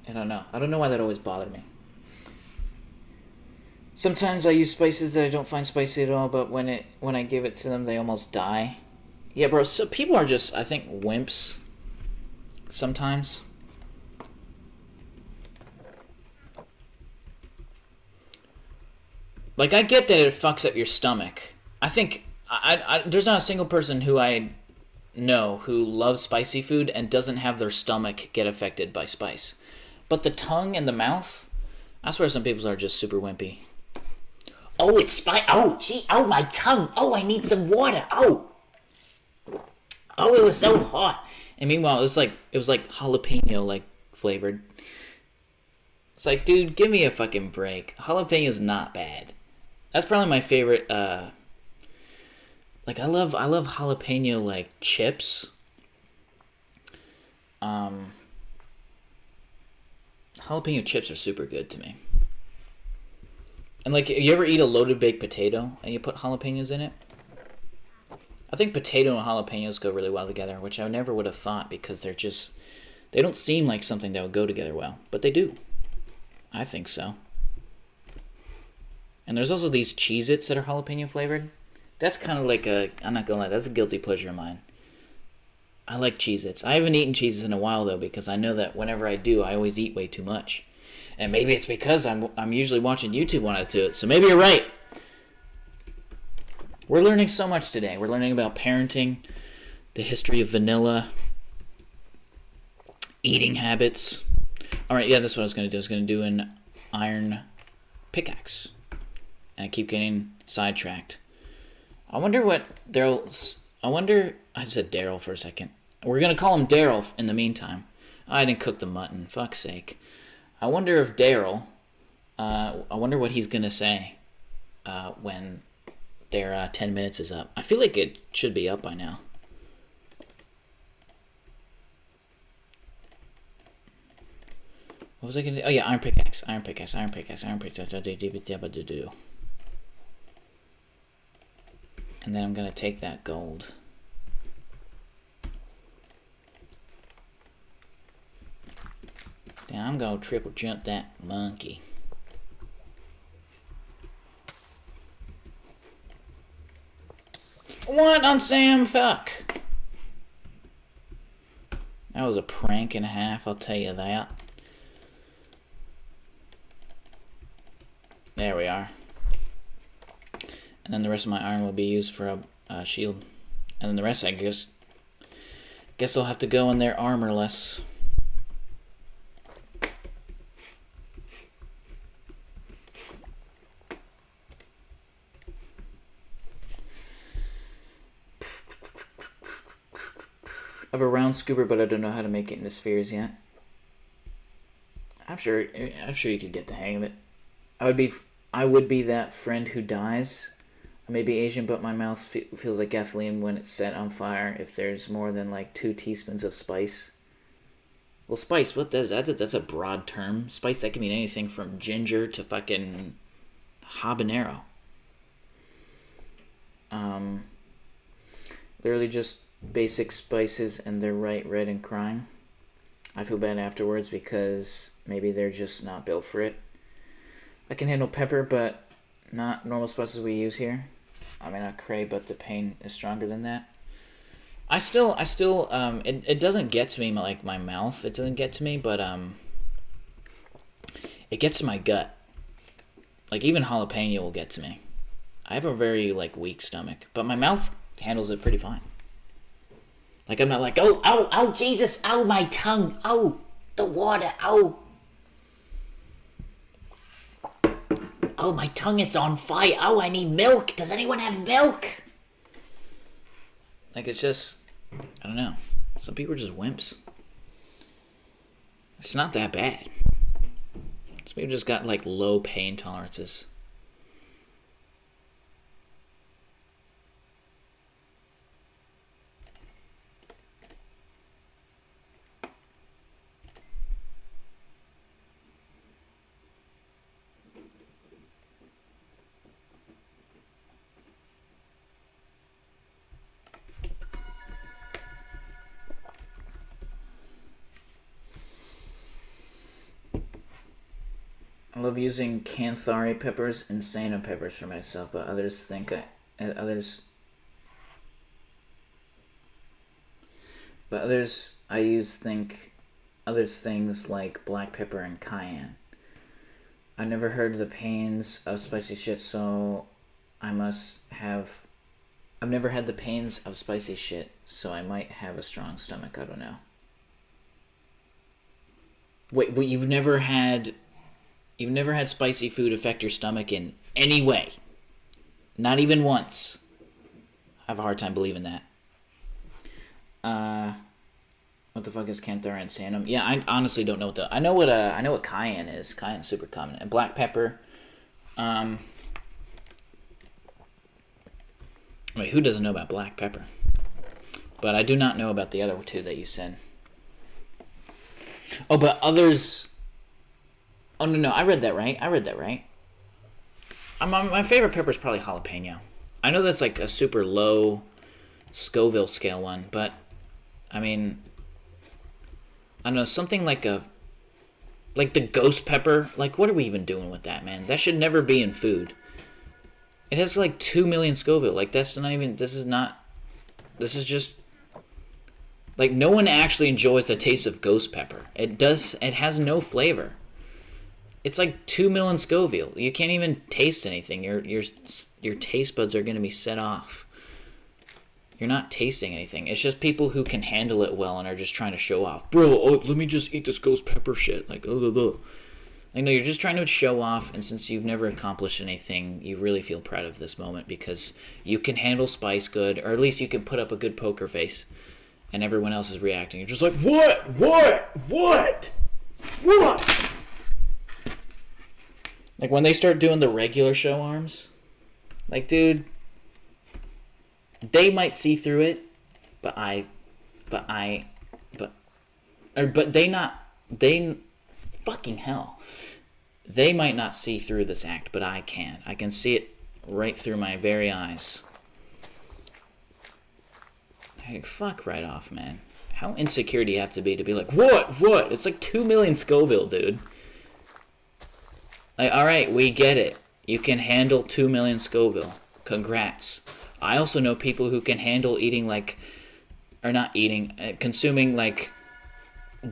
I don't know. I don't know why that always bothered me. Sometimes I use spices that I don't find spicy at all, but when I give it to them, they almost die. Yeah, bro. So people are just, I think, wimps sometimes. Like, I get that it fucks up your stomach. I think there's not a single person who I know who loves spicy food and doesn't have their stomach get affected by spice. But the tongue and the mouth, I swear some people are just super wimpy. Oh, it's spicy. Oh, gee. Oh, my tongue. Oh, I need some water. Oh. Oh, it was so hot. And meanwhile, it was like jalapeno like flavored. It's like, dude, give me a fucking break. Jalapeno's not bad. That's probably my favorite. Like I love jalapeno like chips. Jalapeno chips are super good to me. And like, you ever eat a loaded baked potato and you put jalapenos in it? I think potato and jalapenos go really well together, which I never would have thought because they don't seem like something that would go together well, but they do. I think so. And there's also these Cheez-Its that are jalapeno flavored. That's kind of like I'm not gonna lie, that's a guilty pleasure of mine. I like Cheez-Its. I haven't eaten Cheez-Its in a while though, because I know that whenever I do, I always eat way too much. And maybe it's because I'm usually watching YouTube when I do it, so maybe you're right. We're learning so much today. We're learning about parenting, the history of vanilla, eating habits. Alright, yeah, that's what I was going to do. I was going to do an iron pickaxe. And I keep getting sidetracked. I wonder what Daryl... I said Daryl for a second. We're going to call him Daryl in the meantime. I didn't cook the mutton. Fuck's sake. I wonder if Daryl... I wonder what he's going to say when their 10 minutes is up. I feel like it should be up by now. What was I going to do? Oh yeah, iron pickaxe. And then I'm going to take that gold. Then I'm going to triple jump that monkey. What on Sam? Fuck. That was a prank and a half, I'll tell you that. There we are. And then the rest of my iron will be used for a shield. And then the rest, I guess I'll have to go in there armorless. I have a round scooper, but I don't know how to make it into spheres yet. I'm sure you could get the hang of it. I would be that friend who dies. I may be Asian, but my mouth feels like gasoline when it's set on fire if there's more than like 2 teaspoons of spice. Well, spice, what does that? That's a broad term. Spice, that can mean anything from ginger to fucking habanero. Literally just basic spices, and they're bright red and crying. I feel bad afterwards because maybe they're just not built for it. I can handle pepper, but not normal spices we use here. I mean, not cray, but the pain is stronger than that. I still, it doesn't get to me like my mouth. It doesn't get to me, but it gets to my gut. Like even jalapeno will get to me. I have a very like weak stomach, but my mouth handles it pretty fine. Like I'm not like, oh, Jesus, oh my tongue, oh, the water, oh. Oh, my tongue, it's on fire. Oh, I need milk. Does anyone have milk? Like, it's just, I don't know. Some people are just wimps. It's not that bad. Some people just got, like, low pain tolerances. I love using Canthari peppers and Sana peppers for myself, but others think But others, I use other things like black pepper and cayenne. I never heard of the pains of spicy shit, so I've never had the pains of spicy shit, so I might have a strong stomach. I don't know. Wait, you've never had spicy food affect your stomach in any way? Not even once. I have a hard time believing that. What the fuck is Canthara and Sanum? Yeah, I honestly don't know I know what cayenne is. Cayenne's super common. And black pepper. Wait, who doesn't know about black pepper? But I do not know about the other two that you said. Oh, but others... Oh, no, I read that right. My favorite pepper is probably jalapeno. I know that's like a super low Scoville scale one, but, I mean... I don't know, something like the ghost pepper. Like, what are we even doing with that, man? That should never be in food. It has like 2 million Scoville. Like, this is just... Like, no one actually enjoys the taste of ghost pepper. It has no flavor. It's like 2 million Scoville. You can't even taste anything. Your taste buds are going to be set off. You're not tasting anything. It's just people who can handle it well and are just trying to show off. Bro, let me just eat this ghost pepper shit. Like, oh. Like, no, you're just trying to show off, and since you've never accomplished anything, you really feel proud of this moment because you can handle spice good, or at least you can put up a good poker face, and everyone else is reacting. You're just like, what? Like, when they start doing the regular show arms, like, dude, they might see through it, but fucking hell. They might not see through this act, but I can. I can see it right through my very eyes. Hey, fuck right off, man. How insecure do you have to be like, what? It's like 2 million Scoville, dude. Like, alright, we get it. You can handle 2 million Scoville. Congrats. I also know people who can handle consuming like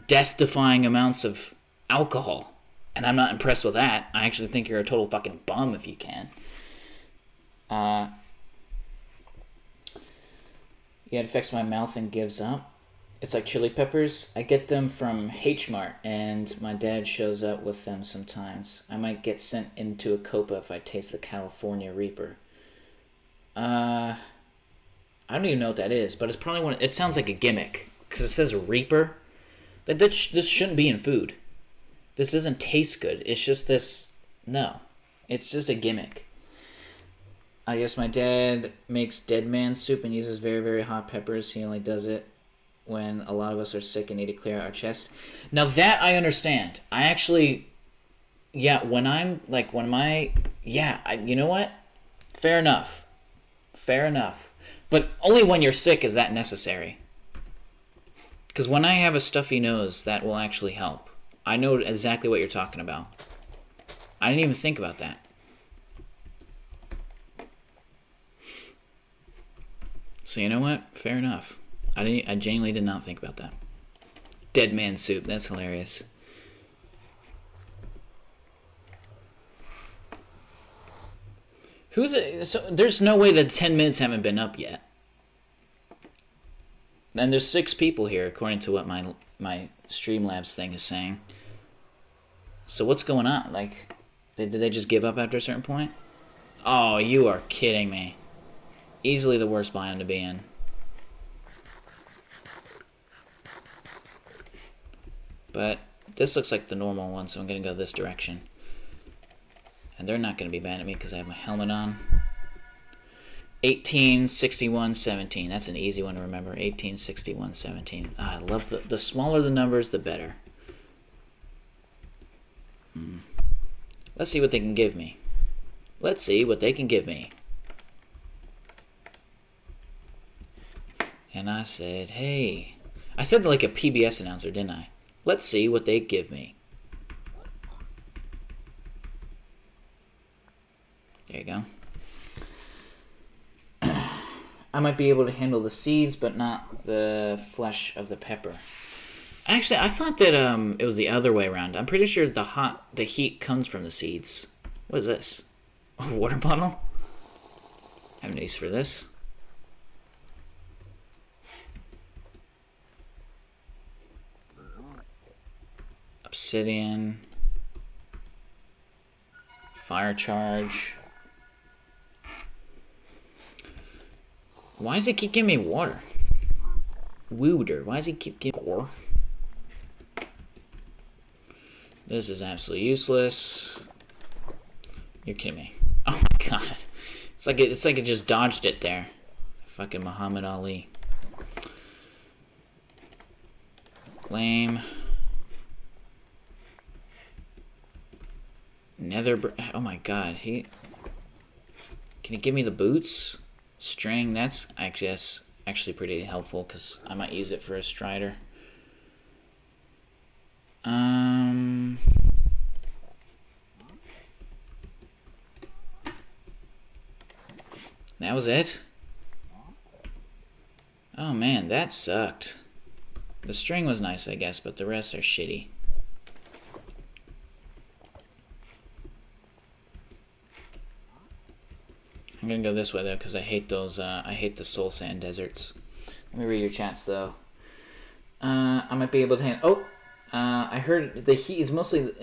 death-defying amounts of alcohol. And I'm not impressed with that. I actually think you're a total fucking bum if you can. Yeah, it affects my mouth and gives up. It's like chili peppers. I get them from H-Mart, and my dad shows up with them sometimes. I might get sent into a copa if I taste the California Reaper. I don't even know what that is, but it's probably one. It sounds like a gimmick because it says Reaper. This shouldn't be in food. This doesn't taste good. It's just this. No, it's just a gimmick. I guess my dad makes dead man soup and uses very, very hot peppers. He only does it when a lot of us are sick and need to clear our chest. Now that I understand. I actually, yeah. You know what? Fair enough. But only when you're sick is that necessary. Because when I have a stuffy nose, that will actually help. I know exactly what you're talking about. I didn't even think about that. So you know what? Fair enough. I genuinely did not think about that. Dead man soup. That's hilarious. So there's no way that 10 minutes haven't been up yet. And there's 6 people here, according to what my Streamlabs thing is saying. So what's going on? Like, did they just give up after a certain point? Oh, you are kidding me. Easily the worst biome to be in. But this looks like the normal one, so I'm going to go this direction. And they're not going to be mad at me because I have my helmet on. 18, 61, 17. That's an easy one to remember. 18, 61, 17. I love the smaller the numbers, the better. Let's see what they can give me. And I said, hey. I said like a PBS announcer, didn't I? Let's see what they give me. There you go. I might be able to handle the seeds, but not the flesh of the pepper. Actually, I thought that it was the other way around. I'm pretty sure the heat comes from the seeds. What is this? A water bottle? I have no use for this. Obsidian. Fire charge. Why does it keep giving me water? Wooder. Why does he keep giving ore? This is absolutely useless. You're kidding me. Oh my god. It's like it just dodged it there. Fucking Muhammad Ali. Lame. Nether. Oh my god. Can he give me the boots? String. That's actually pretty helpful because I might use it for a strider. That was it? Oh man, that sucked. The string was nice, I guess, but the rest are shitty. I'm gonna go this way though, because I hate those. I hate the soul sand deserts. Let me read your chats though. I might be able to handle. I heard the heat is mostly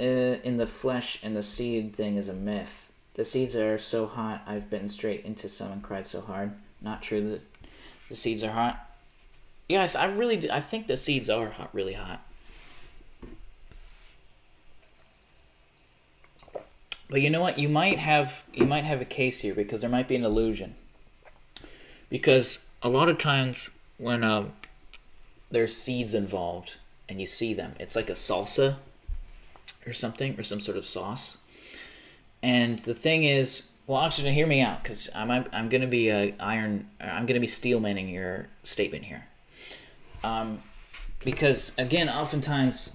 in the flesh, and the seed thing is a myth. The seeds are so hot, I've bitten straight into some and cried so hard. Not true that the seeds are hot. Yeah, I think the seeds are hot, really hot. But you know what? You might have a case here because there might be an illusion. Because a lot of times when there's seeds involved and you see them, it's like a salsa or something, or some sort of sauce. And the thing is, well, Oxygen, hear me out, because I'm gonna be steel manning your statement here. Because again, oftentimes,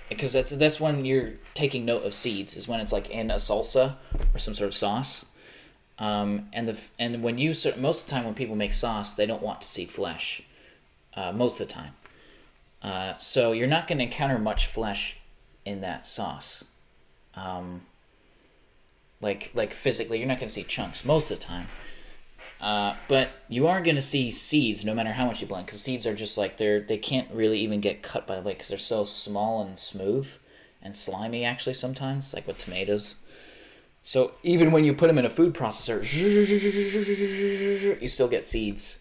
because that's when you're taking note of seeds, is when it's like in a salsa or some sort of sauce. And when most of the time when people make sauce, they don't want to see flesh. Most of the time. So you're not going to encounter much flesh in that sauce. Like physically, you're not going to see chunks most of the time. But you are going to see seeds no matter how much you blend, because seeds are just like they can't really even get cut by the blade because they're so small and smooth and slimy actually sometimes, like with tomatoes. So even when you put them in a food processor, you still get seeds.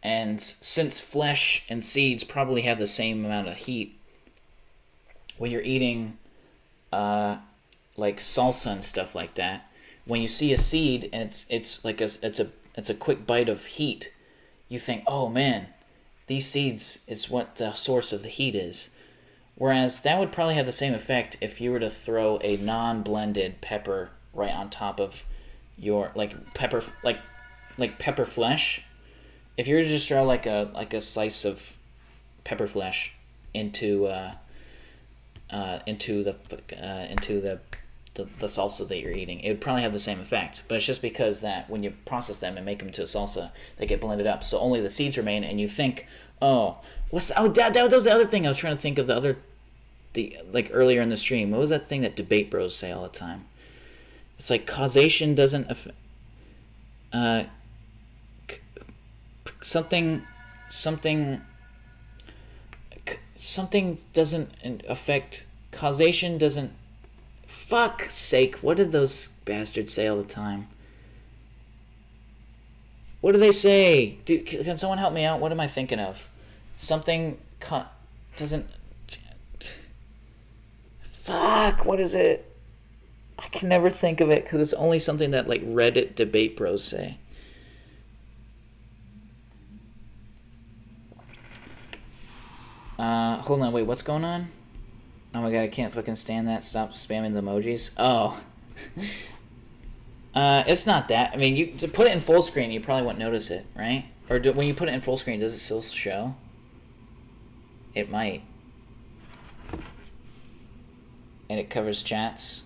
And since flesh and seeds probably have the same amount of heat, when you're eating like salsa and stuff like that, when you see a seed and it's a quick bite of heat, you think, oh man, these seeds is what the source of the heat is. Whereas that would probably have the same effect if you were to throw a non-blended pepper right on top of your pepper flesh. If you were to just throw like a slice of pepper flesh into the salsa that you're eating, it would probably have the same effect. But it's just because that when you process them and make them into a salsa, they get blended up, so only the seeds remain, and you think, that was the other thing I was trying to think of. Earlier in the stream, what was that thing that debate bros say all the time? It's like causation doesn't something doesn't affect causation doesn't. Fuck's sake, what did those bastards say all the time? What do they say? Dude, can someone help me out? What am I thinking of? Something doesn't. Fuck, what is it? I can never think of it because it's only something that like Reddit debate bros say. Hold on, wait, what's going on? Oh my god, I can't fucking stand that. Stop spamming the emojis. Oh. It's not that. I mean, to put it in full screen, you probably won't notice it, right? Or when you put it in full screen, does it still show? It might. And it covers chats.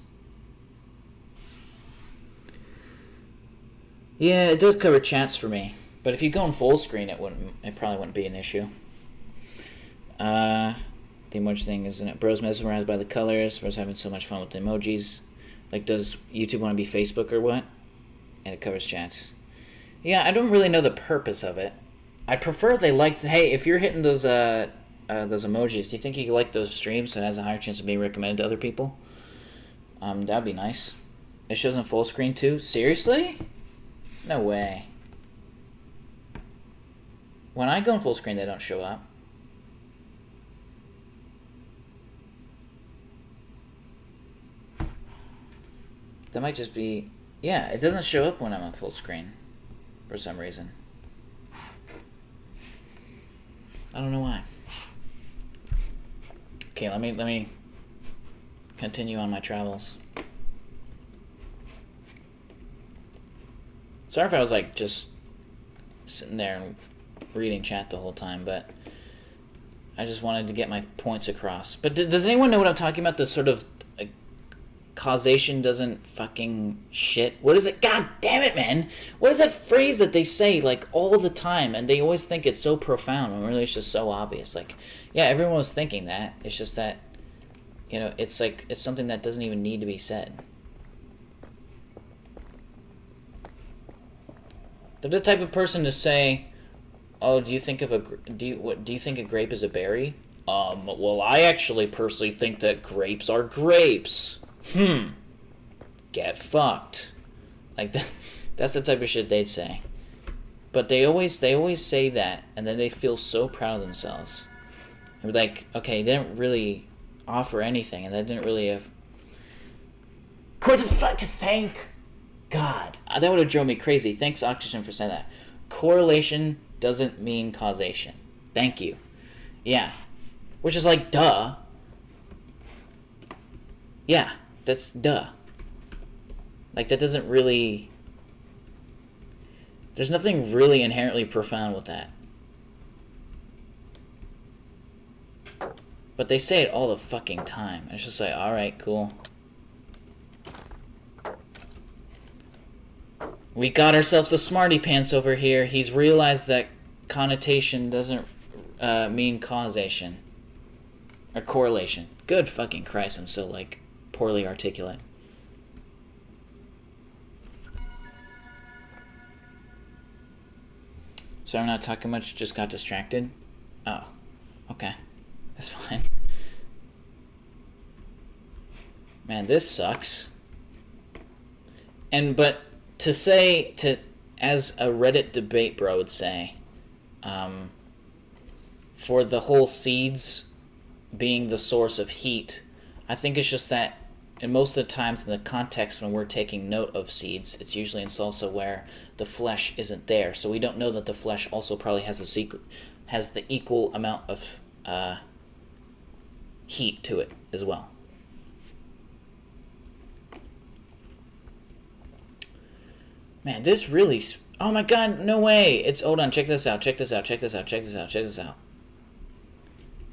Yeah, it does cover chats for me. But if you go in full screen, it probably wouldn't be an issue. The emoji thing, isn't it? Bros mesmerized by the colors. Bros having so much fun with the emojis. Like, does YouTube want to be Facebook or what? And it covers chats. Yeah, I don't really know the purpose of it. I prefer they like. Hey, if you're hitting those emojis, do you think you could like those streams so it has a higher chance of being recommended to other people? That'd be nice. It shows in full screen too. Seriously? No way. When I go in full screen, they don't show up. That might just be... Yeah, it doesn't show up when I'm on full screen. For some reason. I don't know why. Okay, let me continue on my travels. Sorry if I was like just sitting there and reading chat the whole time, but I just wanted to get my points across. But does anyone know what I'm talking about? The sort of causation doesn't fucking shit. What is it? God damn it, man! What is that phrase that they say like all the time, and they always think it's so profound when really it's just so obvious? Like, yeah, everyone was thinking that. It's just that, you know, it's like it's something that doesn't even need to be said. They're the type of person to say, "Oh, do you think a grape is a berry?" Well, I actually personally think that grapes are grapes. Get fucked. Like that's the type of shit they'd say. But they always say that, and then they feel so proud of themselves. They're like, okay, they didn't really offer anything, and that didn't really have. Thank God. That would have drove me crazy. Thanks, Oxygen, for saying that. Correlation doesn't mean causation. Thank you. Yeah. Which is like, duh. Yeah, that's duh. Like, that doesn't really... There's nothing really inherently profound with that. But they say it all the fucking time. It's just like, alright, cool. We got ourselves a smarty pants over here. He's realized that connotation doesn't mean causation. Or correlation. Good fucking Christ, I'm so, like, poorly articulate. So I'm not talking much, just got distracted? Oh, okay. That's fine. Man, this sucks. But to say, as a Reddit debate bro would say, for the whole seeds being the source of heat, I think it's just that in most of the times in the context when we're taking note of seeds, it's usually in salsa where the flesh isn't there. So we don't know that the flesh also probably has the equal amount of heat to it as well. Man, this really... Oh my god, no way! It's... Hold on, check this out, check this out, check this out, check this out, check this out.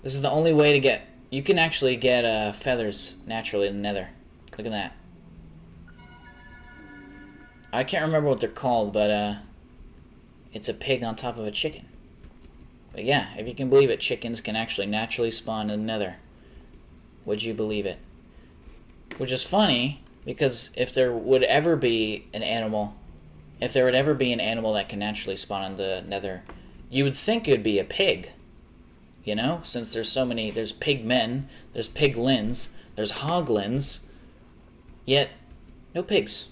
This is the only way to get... You can actually get feathers naturally in the nether. Look at that. I can't remember what they're called, but it's a pig on top of a chicken. But yeah, if you can believe it, chickens can actually naturally spawn in the nether. Would you believe it? Which is funny, because if there would ever be an animal... If there would ever be an animal that can naturally spawn in the nether, you would think it would be a pig. You know? Since there's so many... There's pig men, there's piglins, there's hoglins, yet no pigs.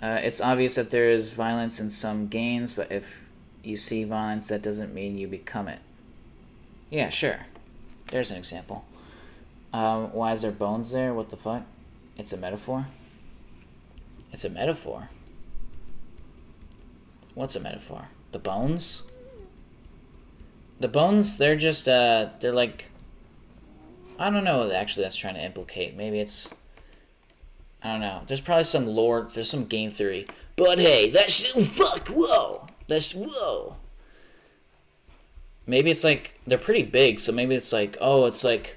It's obvious that there is violence in some games, but if you see violence, that doesn't mean you become it. Yeah, sure. There's an example. Why is there bones there? What the fuck? It's a metaphor? It's a metaphor? What's a metaphor? The bones? The bones, they're just, they're like... I don't know what actually that's trying to implicate. Maybe it's... I don't know. There's probably some lore, there's some game theory. But hey, that's... Fuck, whoa! That's... Whoa! Maybe it's like... They're pretty big, so maybe it's like... Oh, it's like...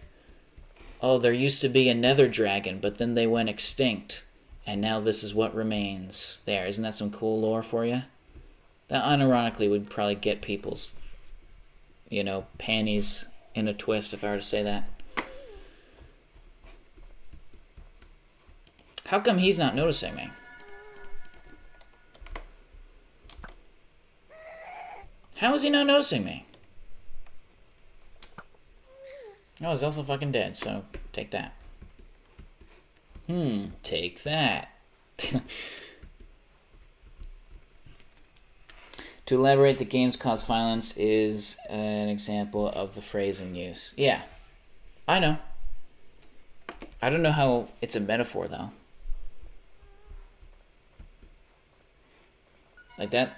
Oh, there used to be a nether dragon, but then they went extinct. And now this is what remains. There, isn't that some cool lore for you? That unironically would probably get people's, you know, panties in a twist if I were to say that. How come he's not noticing me? How is he not noticing me? Oh, he's also fucking dead, so take that. Take that. To elaborate, the game's cause violence is an example of the phrase in use. Yeah, I know. I don't know how it's a metaphor, though. Like that?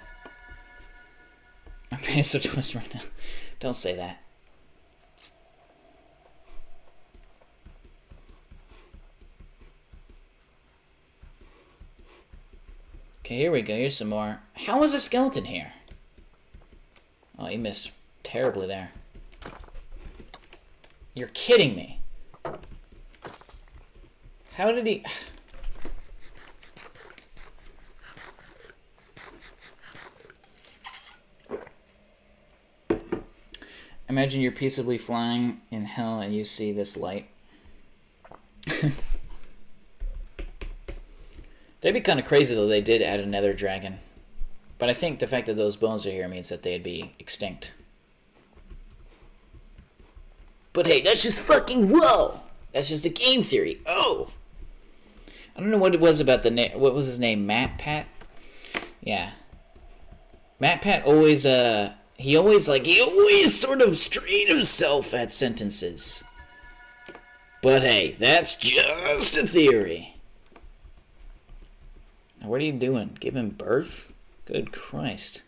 I'm paying so twist right now. Don't say that. Okay, here we go. Here's some more. How is a skeleton here? Oh, he missed terribly there. You're kidding me. How did he... Imagine you're peaceably flying in hell and you see this light. They'd be kind of crazy though they did add another dragon. But I think the fact that those bones are here means that they'd be extinct. But hey, that's just fucking whoa! That's just a game theory. Oh! I don't know what it was about the name. What was his name? Matt Pat? Yeah. Matt Pat always, he always sort of straight himself at sentences. But hey, that's just a theory. Now, what are you doing? Giving birth? Good Christ.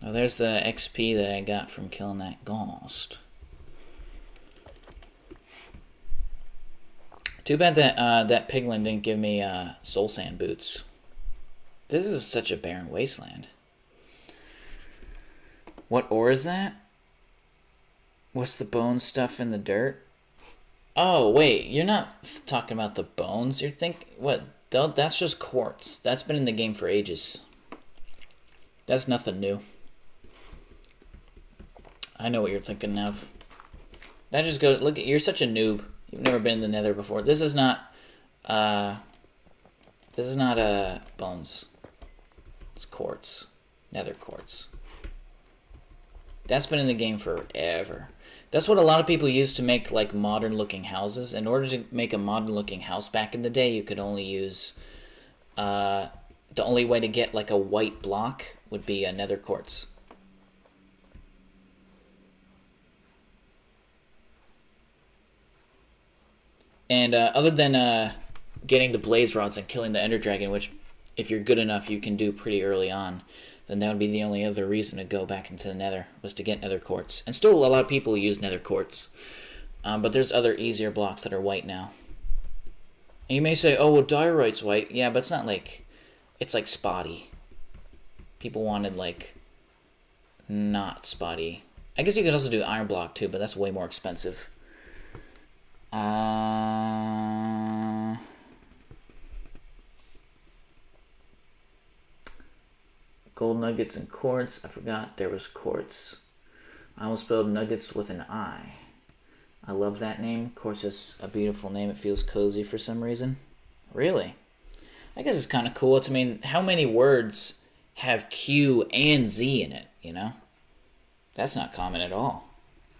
Oh, there's the XP that I got from killing that ghost. Too bad that that piglin didn't give me soul sand boots. This is such a barren wasteland. What ore is that? What's the bone stuff in the dirt? Oh, wait, you're not talking about the bones. You're thinking, what? That's just quartz. That's been in the game for ages. That's nothing new. I know what you're thinking of. That just goes, look, you're such a noob. You've never been in the nether before. This is not bones. It's quartz. Nether quartz. That's been in the game forever. That's what a lot of people use to make like modern looking houses. In order to make a modern looking house back in the day, you could only use the only way to get like a white block would be a nether quartz. And other than getting the blaze rods and killing the ender dragon, which if you're good enough you can do pretty early on, then that would be the only other reason to go back into the nether, was to get nether quartz. And still a lot of people use nether quartz. But there's other easier blocks that are white now. And you may say, oh, well, diorite's white. Yeah, but it's not like, it's like spotty. People wanted like not spotty. I guess you could also do iron block too, but that's way more expensive. Gold nuggets and quartz. I forgot there was quartz. I almost spelled nuggets with an I. I love that name. Quartz is a beautiful name. It feels cozy for some reason. Really? I guess it's kind of cool. I mean, how many words have Q and Z in it, you know? That's not common at all.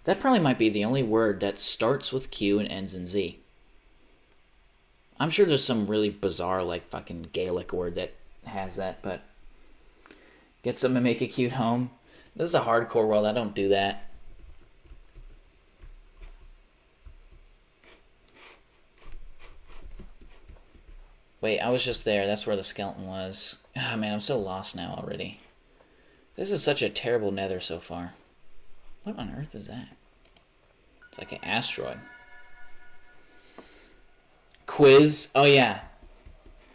That probably might be the only word that starts with Q and ends in Z. I'm sure there's some really bizarre, like, fucking Gaelic word that has that, but... Get something to make a cute home. This is a hardcore world. I don't do that. Wait, I was just there. That's where the skeleton was. Ah, man, I'm so lost now already. This is such a terrible nether so far. What on earth is that? It's like an asteroid. Quiz. Oh, yeah.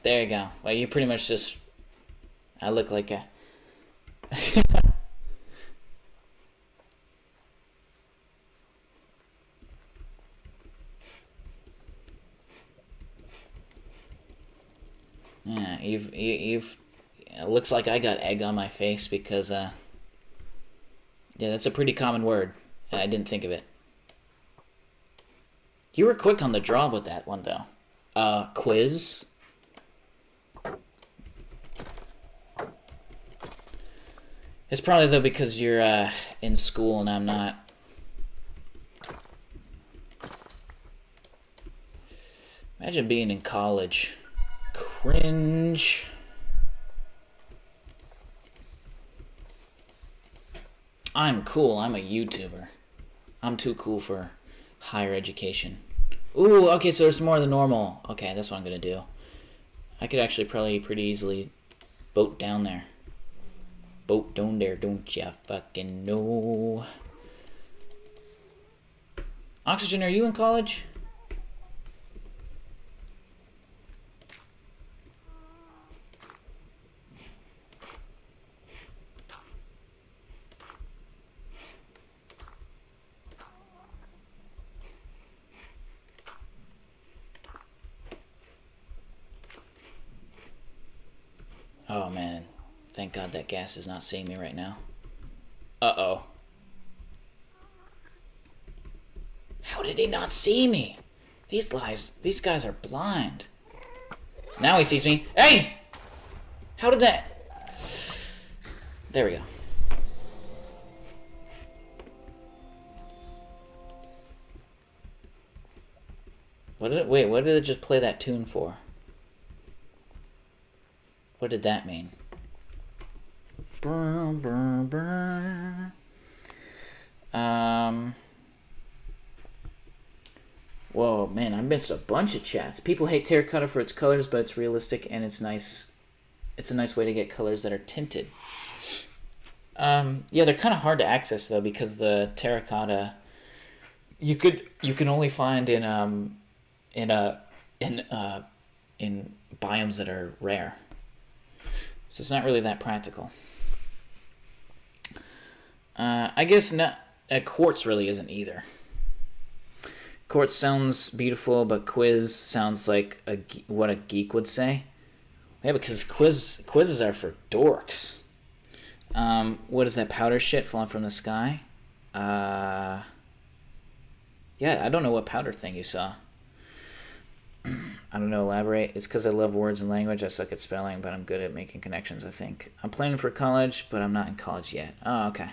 There you go. Well, you pretty much just... I look like a... Yeah, you've. It looks like I got egg on my face because yeah, that's a pretty common word, and I didn't think of it. You were quick on the draw with that one though. Quiz. It's probably though because you're in school and I'm not. Imagine being in college. Cringe. I'm cool. I'm a YouTuber. I'm too cool for higher education. Ooh, okay, so there's more than normal. Okay, that's what I'm gonna do. I could actually probably pretty easily boat down there. Boat down there, don't ya fucking know. Oxygen, are you in college? Oh man, thank God that gas is not seeing me right now. Uh-oh. How did he not see me? These guys are blind. Now he sees me. Hey! How did that... There we go. What did it just play that tune for? What did that mean? Whoa, man, I missed a bunch of chats. People hate terracotta for its colors, but it's realistic and it's nice. It's a nice way to get colors that are tinted. Yeah, they're kind of hard to access though because the terracotta you can only find in biomes that are rare. So it's not really that practical. I guess not. Quartz really isn't either. Quartz sounds beautiful, but quiz sounds like what a geek would say. Yeah, because quizzes are for dorks. What is that powder shit falling from the sky? Yeah, I don't know what powder thing you saw. I don't know, elaborate. It's because I love words and language. I suck at spelling, but I'm good at making connections, I think. I'm planning for college, but I'm not in college yet. Oh, okay.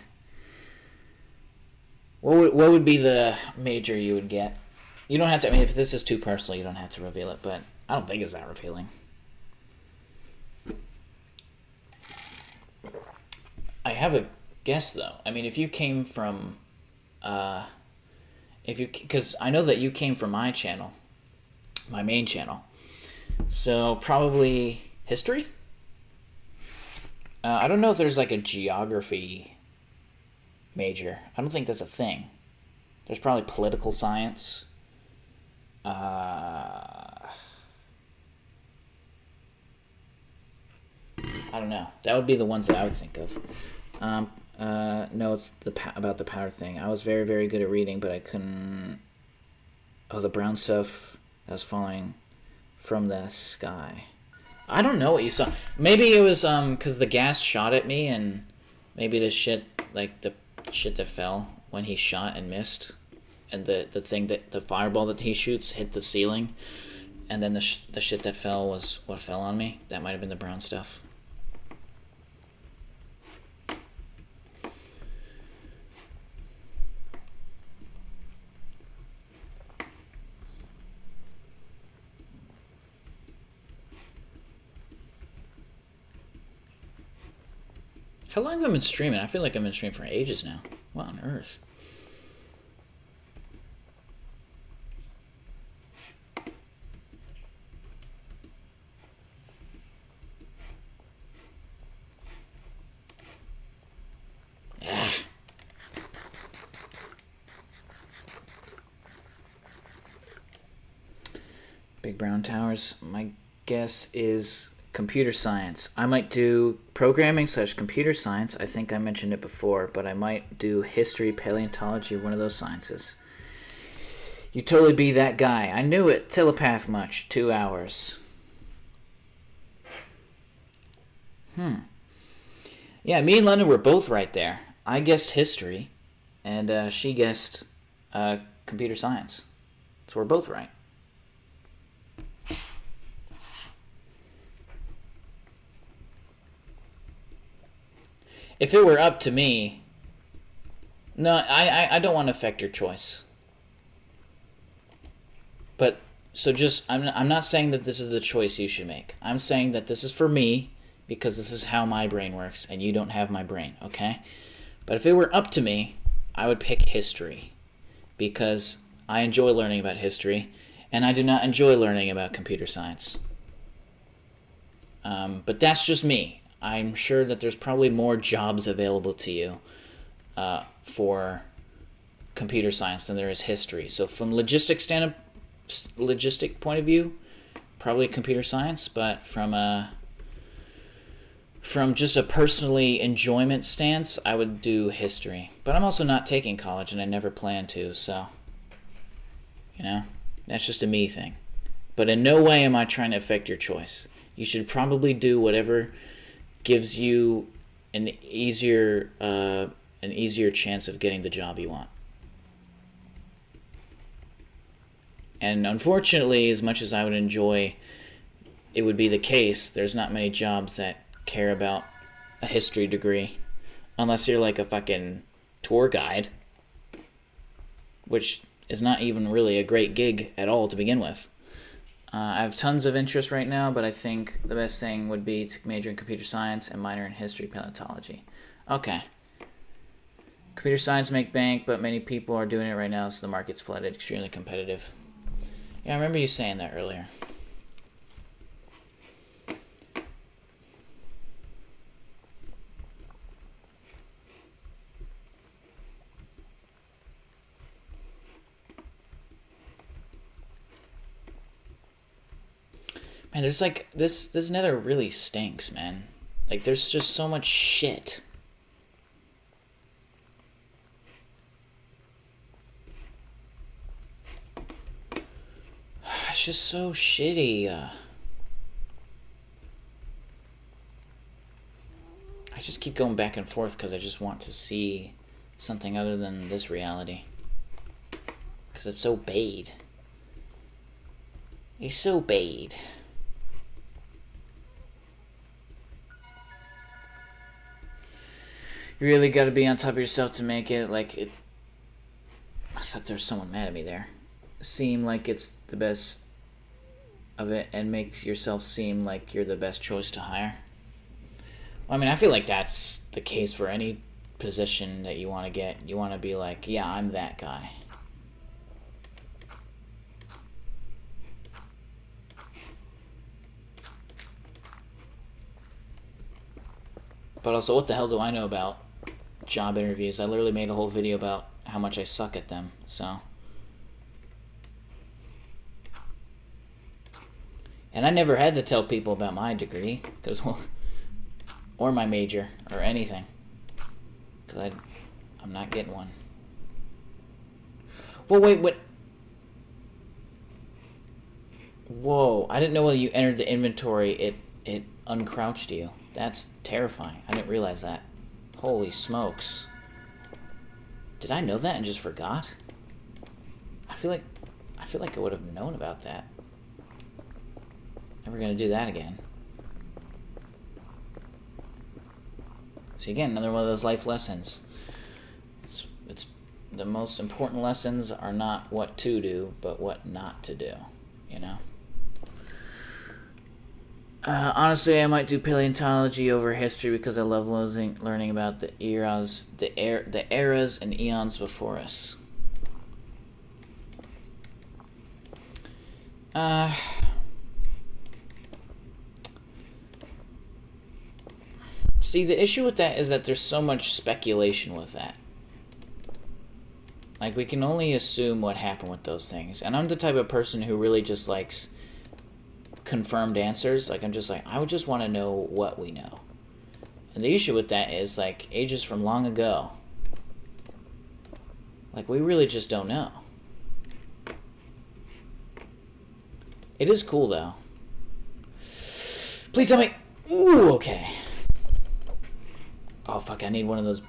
What would be the major you would get? You don't have to, I mean, if this is too personal, you don't have to reveal it, but I don't think it's that revealing. I have a guess, though. I mean, if you came from, because I know that you came from my channel, my main channel. So probably history? I don't know if there's like a geography major. I don't think that's a thing. There's probably political science. I don't know. That would be the ones that I would think of. No, it's about the powder thing. I was very, very good at reading, but I couldn't... Oh, the brown stuff that was falling from the sky. I don't know what you saw. Maybe it was because the gas shot at me, and maybe the shit, like the shit that fell when he shot and missed, and the thing that the fireball that he shoots hit the ceiling, and then the shit that fell was what fell on me. That might have been the brown stuff. How long have I been streaming? I feel like I've been streaming for ages now. What on earth? Ah. Big brown towers. My guess is computer science. I might do programming / computer science. I think I mentioned it before, but I might do history, paleontology, one of those sciences. You totally be that guy. I knew it. Telepath much. 2 hours. Yeah, me and London were both right there. I guessed history, and she guessed computer science. So we're both right. If it were up to me, no, I don't want to affect your choice. But so just I'm not saying that this is the choice you should make. I'm saying that this is for me because this is how my brain works, and you don't have my brain, okay? But if it were up to me, I would pick history because I enjoy learning about history, and I do not enjoy learning about computer science. But that's just me. I'm sure that there's probably more jobs available to you for computer science than there is history. So from logistic point of view, probably computer science, but from just a personally enjoyment stance, I would do history. But I'm also not taking college, and I never plan to, so, that's just a me thing. But in no way am I trying to affect your choice. You should probably do whatever gives you an easier chance of getting the job you want. And unfortunately, as much as I would enjoy it would be the case, there's not many jobs that care about a history degree unless you're like a fucking tour guide, which is not even really a great gig at all to begin with. I have tons of interest right now, but I think the best thing would be to major in computer science and minor in history paleontology. Okay. Computer science make bank, but many people are doing it right now, so the market's flooded, extremely competitive. Yeah, I remember you saying that earlier. Man, there's like this nether really stinks, man. Like there's just so much shit. It's just so shitty. I just keep going back and forth because I just want to see something other than this reality. Because it's so bad. It's so bad. You really got to be on top of yourself to make it. Like it. I thought there was someone mad at me there. Seem like it's the best of it and makes yourself seem like you're the best choice to hire. Well, I mean, I feel like that's the case for any position that you want to get. You want to be like, yeah, I'm that guy. But also, what the hell do I know about job interviews? I literally made a whole video about how much I suck at them, so. And I never had to tell people about my degree, or my major, or anything. Because I'm not getting one. Well, wait, what? Whoa, I didn't know when you entered the inventory, it uncrouched you. That's terrifying. I didn't realize that. Holy smokes. Did I know that and just forgot? I feel like I would have known about that. Never gonna do that again. See, again, another one of those life lessons. It's the most important lessons are not what to do, but what not to do. You know. Honestly, I might do paleontology over history because I love learning about the eras and eons before us. See, the issue with that is that there's so much speculation with that. Like, we can only assume what happened with those things. And I'm the type of person who really just likes confirmed answers. Like, I'm just like, I would just want to know what we know. And the issue with that is, like, ages from long ago. Like, we really just don't know. It is cool, though. Please tell me. Ooh, okay. Oh, fuck, I need one of those.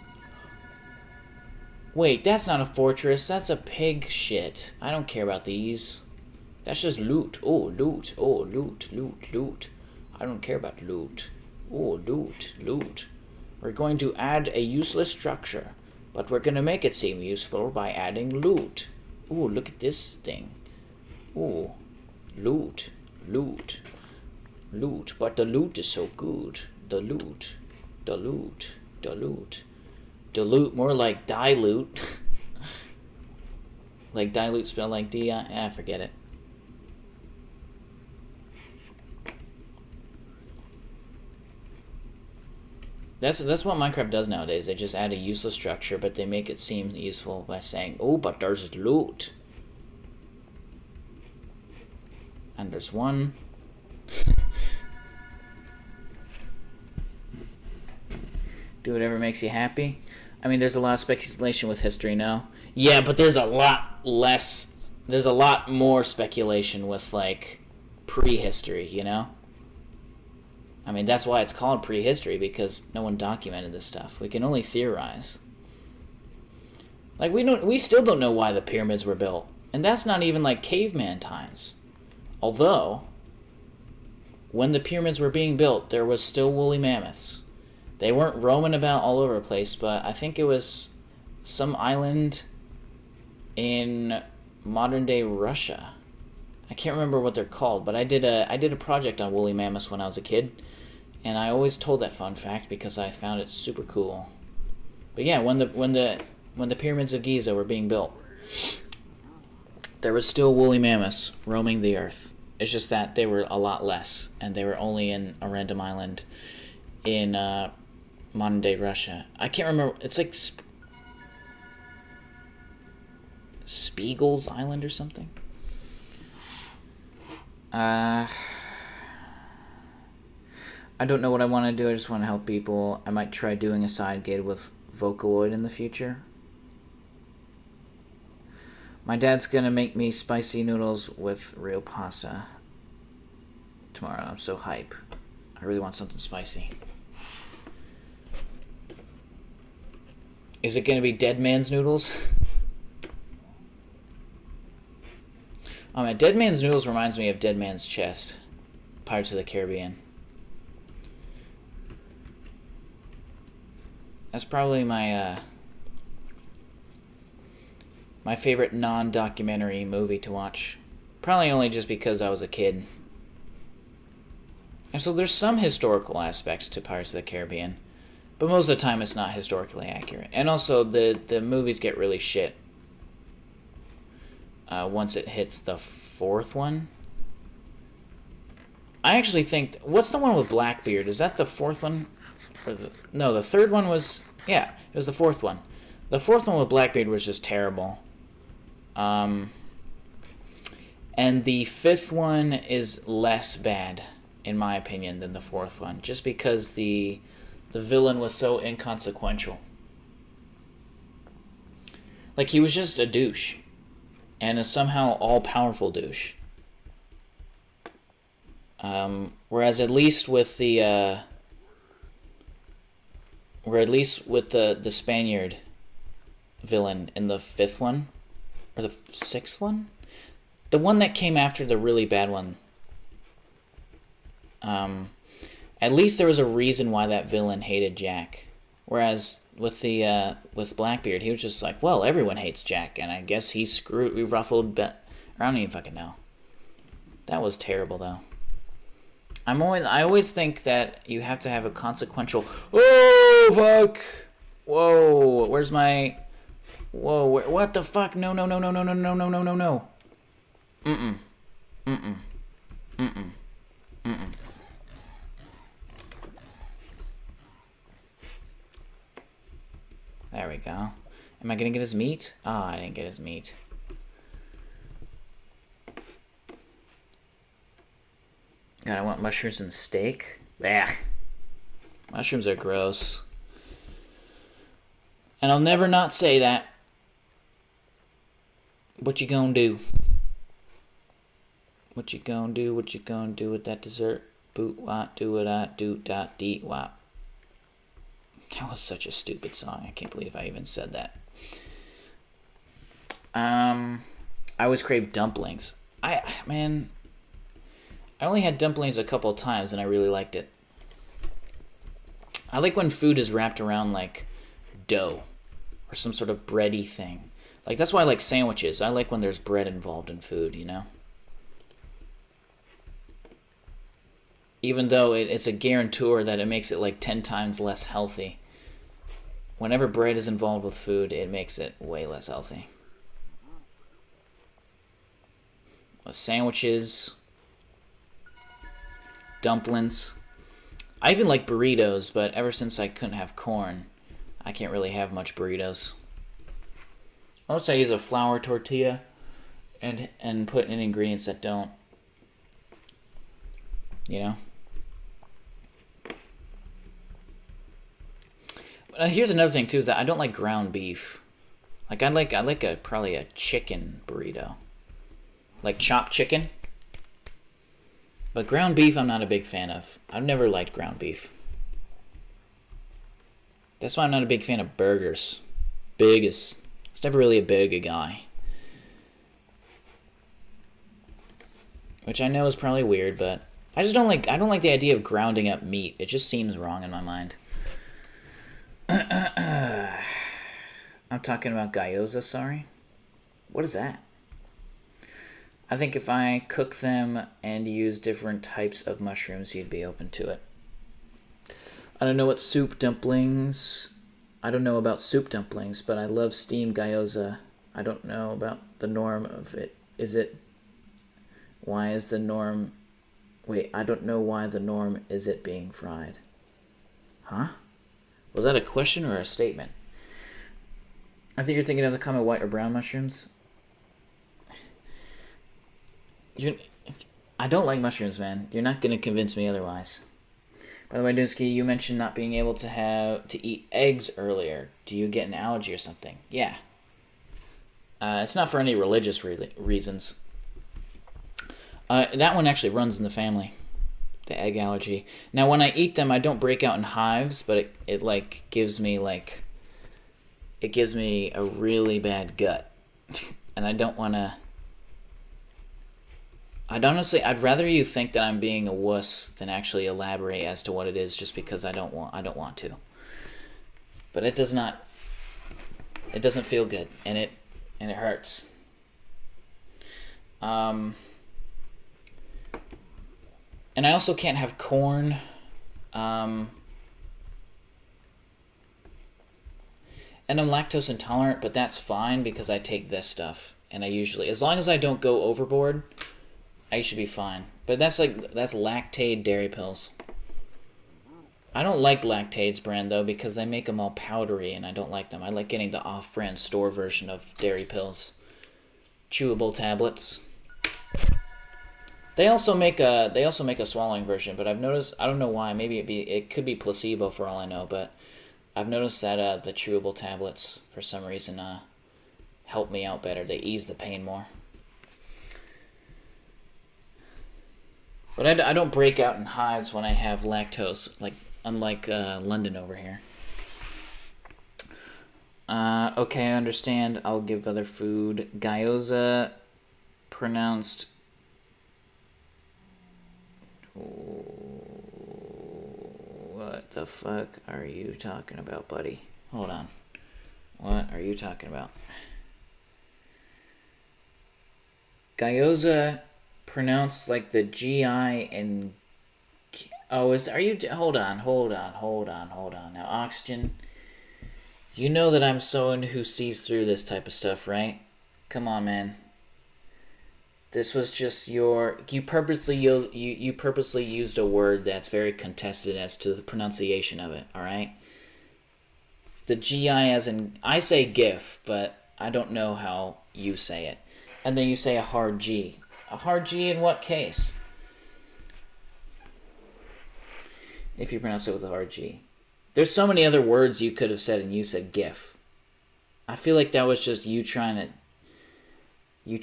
Wait, that's not a fortress. That's a pig shit. I don't care about these. That's just loot. Oh, loot. Oh, loot, loot, loot. I don't care about loot. Oh, loot, loot. We're going to add a useless structure, but we're going to make it seem useful by adding loot. Ooh, look at this thing. Ooh, loot, loot, loot. But the loot is so good. The loot, the loot, the loot. Dilute, more like dilute. Like dilute spelled like D-I... forget it. That's what Minecraft does nowadays. They just add a useless structure, but they make it seem useful by saying, oh, but there's loot. And there's one. Do whatever makes you happy. I mean, there's a lot of speculation with history now. Yeah, but there's a lot less... There's a lot more speculation with, like, prehistory, you know? I mean, that's why it's called prehistory, because no one documented this stuff. We can only theorize. Like, we still don't know why the pyramids were built. And that's not even, like, caveman times. Although, when the pyramids were being built, there was still woolly mammoths. They weren't roaming about all over the place, but I think it was some island in modern-day Russia. I can't remember what they're called, but I did a project on woolly mammoths when I was a kid, and I always told that fun fact because I found it super cool. But yeah, when the pyramids of Giza were being built, there was still woolly mammoths roaming the earth. It's just that they were a lot less, and they were only in a random island in modern-day Russia. I can't remember. It's like Spiegel's Island or something. I don't know what I want to do. I just want to help people. I might try doing a side gig with Vocaloid in the future. My dad's gonna make me spicy noodles with real pasta tomorrow. I'm so hype. I really want something spicy. Is it gonna be Dead Man's Noodles? Oh man, Dead Man's Noodles reminds me of Dead Man's Chest. Pirates of the Caribbean. That's probably my my favorite non-documentary movie to watch. Probably only just because I was a kid. And so there's some historical aspects to Pirates of the Caribbean, but most of the time it's not historically accurate. And also the movies get really shit once it hits the fourth one. I actually think... What's the one with Blackbeard? Is that the fourth one? No, the third one was... Yeah, it was the fourth one. The fourth one with Blackbeard was just terrible. And the fifth one is less bad, in my opinion, than the fourth one. Just because the villain was so inconsequential. Like, he was just a douche. And a somehow all-powerful douche. Whereas at least with the Spaniard villain in the fifth one, or the sixth one, the one that came after the really bad one. At least there was a reason why that villain hated Jack. Whereas with Blackbeard, he was just like, well, everyone hates Jack, and I guess he ruffled. I don't even fucking know. That was terrible though. I always think that you have to have a consequential... Oh, fuck! Whoa, where's my... Whoa, what the fuck? No. Mm-mm. There we go. Am I gonna get his meat? Oh, I didn't get his meat. God, I want mushrooms and steak. Blech. Mushrooms are gross. And I'll never not say that. What you gonna do? What you gonna do? What you gonna do with that dessert? Boot wop, do what I do, dot, deet wop. That was such a stupid song. I can't believe I even said that. I always crave dumplings. I only had dumplings a couple of times and I really liked it. I like when food is wrapped around like dough or some sort of bready thing. Like that's why I like sandwiches. I like when there's bread involved in food, you know? Even though it's a guarantor that it makes it like 10 times less healthy. Whenever bread is involved with food, it makes it way less healthy. Sandwiches, dumplings. I even like burritos, but ever since I couldn't have corn, I can't really have much burritos. Most I use a flour tortilla and put in ingredients that don't, you know. Here's another thing too, is that I don't like ground beef. Like I like probably a chicken burrito. Like chopped chicken. But ground beef I'm not a big fan of. I've never liked ground beef. That's why I'm not a big fan of burgers. Burgers. I was never really a burger guy. Which I know is probably weird, but I just don't like the idea of grounding up meat. It just seems wrong in my mind. I'm talking about gyoza, sorry. What is that? I think if I cook them and use different types of mushrooms, you'd be open to it. I don't know what soup dumplings... I don't know about soup dumplings, but I love steamed gyoza. I don't know about the norm of it. Is it... Why is the norm... Wait, I don't know why the norm is it being fried. Huh? Was that a question or a statement? I think you're thinking of the common white or brown mushrooms. I don't like mushrooms, man. You're not going to convince me otherwise. By the way, Doonski, you mentioned not being able to eat eggs earlier. Do you get an allergy or something? Yeah. It's not for any religious reasons. That one actually runs in the family. The egg allergy. Now, when I eat them, I don't break out in hives, but it like gives me a really bad gut, and I don't want to. I'd rather you think that I'm being a wuss than actually elaborate as to what it is, just because I don't want to. But it does not. It doesn't feel good, and it hurts. And I also can't have corn. And I'm lactose intolerant, but that's fine because I take this stuff. And I usually, as long as I don't go overboard, I should be fine. But that's Lactaid dairy pills. I don't like Lactaid's brand, though, because they make them all powdery, and I don't like them. I like getting the off-brand store version of dairy pills. Chewable tablets. They also make a swallowing version, but I've noticed, I don't know why, maybe it could be placebo for all I know, but I've noticed that the chewable tablets for some reason help me out better. They ease the pain more. But I don't break out in hives when I have lactose, unlike London over here. Okay, I understand. I'll give other food. Gyoza, pronounced. What the fuck are you talking about, buddy? Hold on. What are you talking about? Gyoza, pronounced like the GI and... Oh, hold on. Now, Oxygen, you know that I'm someone who sees through this type of stuff, right? Come on, man. This was just you purposely used a word that's very contested as to the pronunciation of it, alright? The GI as in, I say GIF, but I don't know how you say it. And then you say a hard G. A hard G in what case? If you pronounce it with a hard G. There's so many other words you could have said and you said GIF. I feel like that was just you trying to, you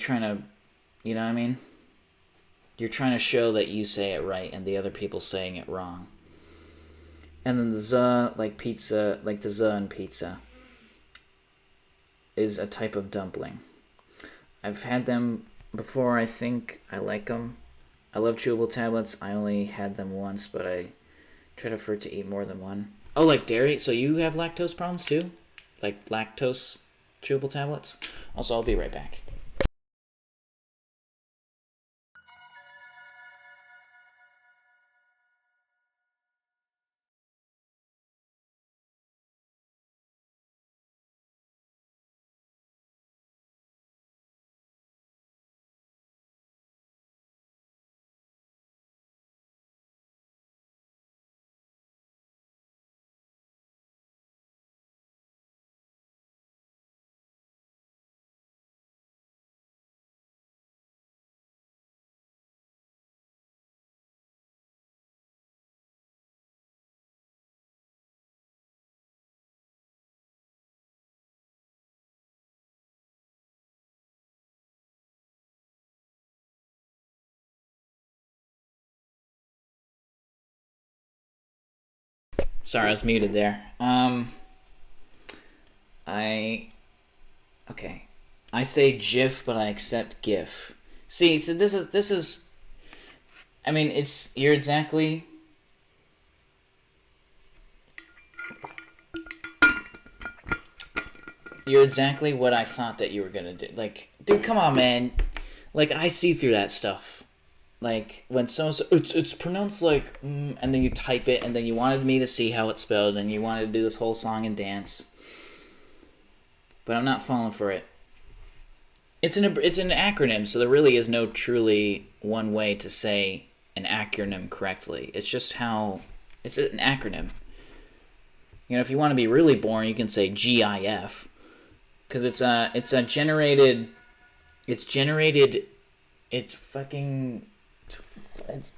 know what I mean? You're trying to show that you say it right and the other people saying it wrong. And then the Z, like pizza, like the Z in pizza, is a type of dumpling. I've had them before. I think I like them. I love chewable tablets. I only had them once, but I try to prefer to eat more than one. Oh, like dairy? So you have lactose problems too? Like lactose chewable tablets? Also, I'll be right back. Sorry, I was muted there. Okay. I say GIF, but I accept GIF. See, so this is. I mean, you're exactly. You're exactly what I thought that you were gonna do. Like, dude, come on, man. Like, I see through that stuff. Like, when it's pronounced like, and then you type it, and then you wanted me to see how it's spelled, and you wanted to do this whole song and dance. But I'm not falling for it. It's an acronym, so there really is no truly one way to say an acronym correctly. It's just how it's an acronym. You know, if you want to be really boring, you can say GIF, because it's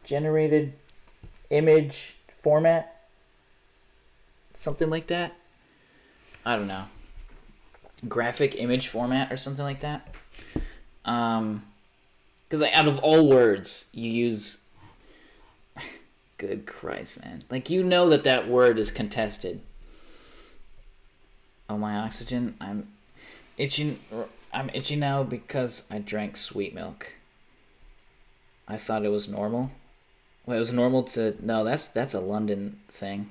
generated image format, something like that. I don't know. Graphic image format or something like that. Because like, out of all words, you use. Good Christ, man! Like, you know that word is contested. Oh, my oxygen! I'm itching. I'm itchy now because I drank sweet milk. I thought it was normal. Well, it was normal to. No, that's a London thing.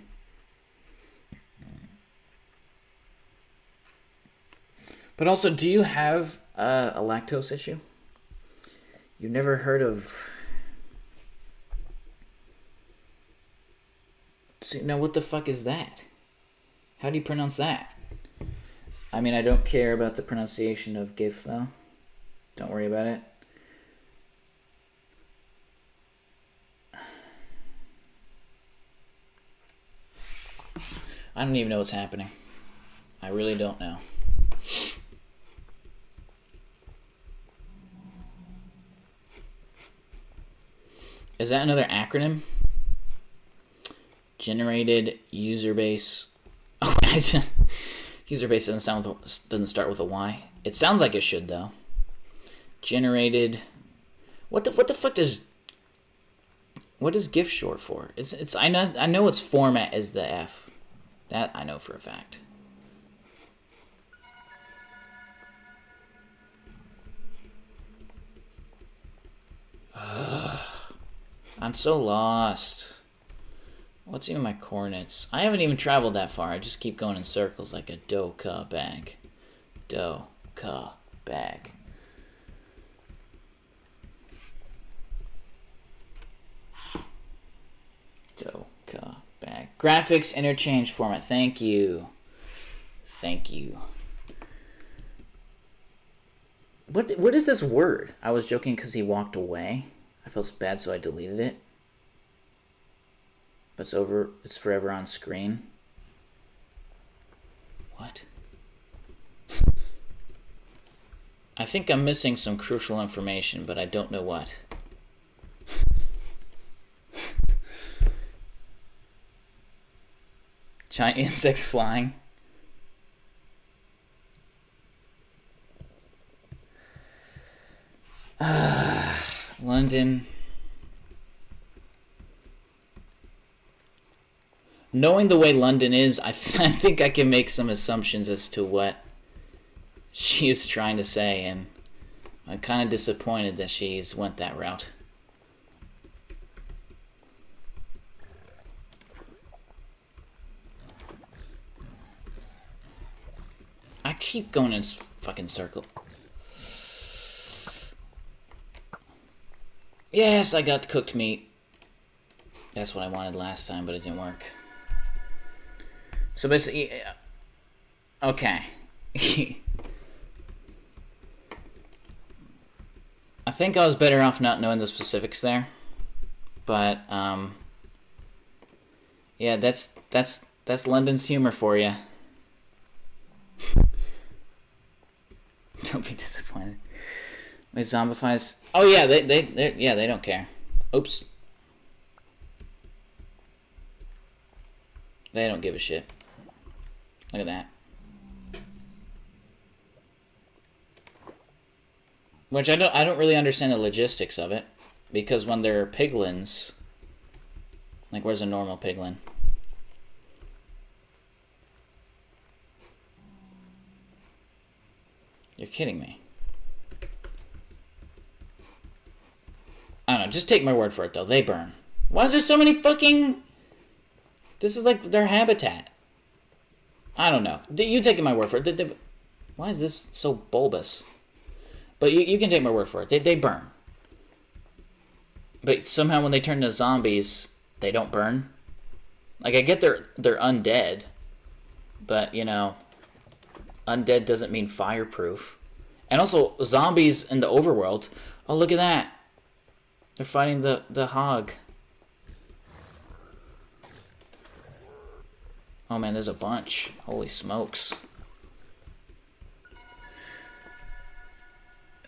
But also, do you have a lactose issue? You've never heard of... See, now what the fuck is that? How do you pronounce that? I mean, I don't care about the pronunciation of GIF, though. Don't worry about it. I don't even know what's happening. I really don't know. Is that another acronym? Generated user base. Oh, user base doesn't start with a Y. It sounds like it should though. Generated. What the fuck does? What is GIF short for? It's I know its format is the F. That I know for a fact. I'm so lost. What's even my coordinates? I haven't even traveled that far. I just keep going in circles like a doka bag. Doka bag. Doka bag. Graphics interchange format. Thank you. Thank you. What is this word? I was joking because he walked away. I felt bad, so I deleted it. But it's over. It's forever on screen. What? I think I'm missing some crucial information, but I don't know what. Giant insects flying. London. knowing the way London is, I think I can make some assumptions as to what she is trying to say, and I'm kind of disappointed that she's went that route. I keep going in this fucking circle. Yes, I got cooked meat. That's what I wanted last time, but it didn't work. So basically, okay. I think I was better off not knowing the specifics there, but yeah, that's London's humor for you. Don't be disappointed. Wait, zombifies. Oh yeah, they don't care. Oops. They don't give a shit. Look at that. Which I don't really understand the logistics of it, because when they're piglins, like where's a normal piglin? You're kidding me. I don't know, just take my word for it though, they burn. Why is there so many fucking... This is like their habitat. I don't know. You taking my word for it. Why is this so bulbous? But you can take my word for it. They burn. But somehow when they turn into zombies, they don't burn. Like, I get they're undead. But, you know, undead doesn't mean fireproof. And also, zombies in the overworld. Oh, look at that. They're fighting the hog. Oh man, there's a bunch. Holy smokes.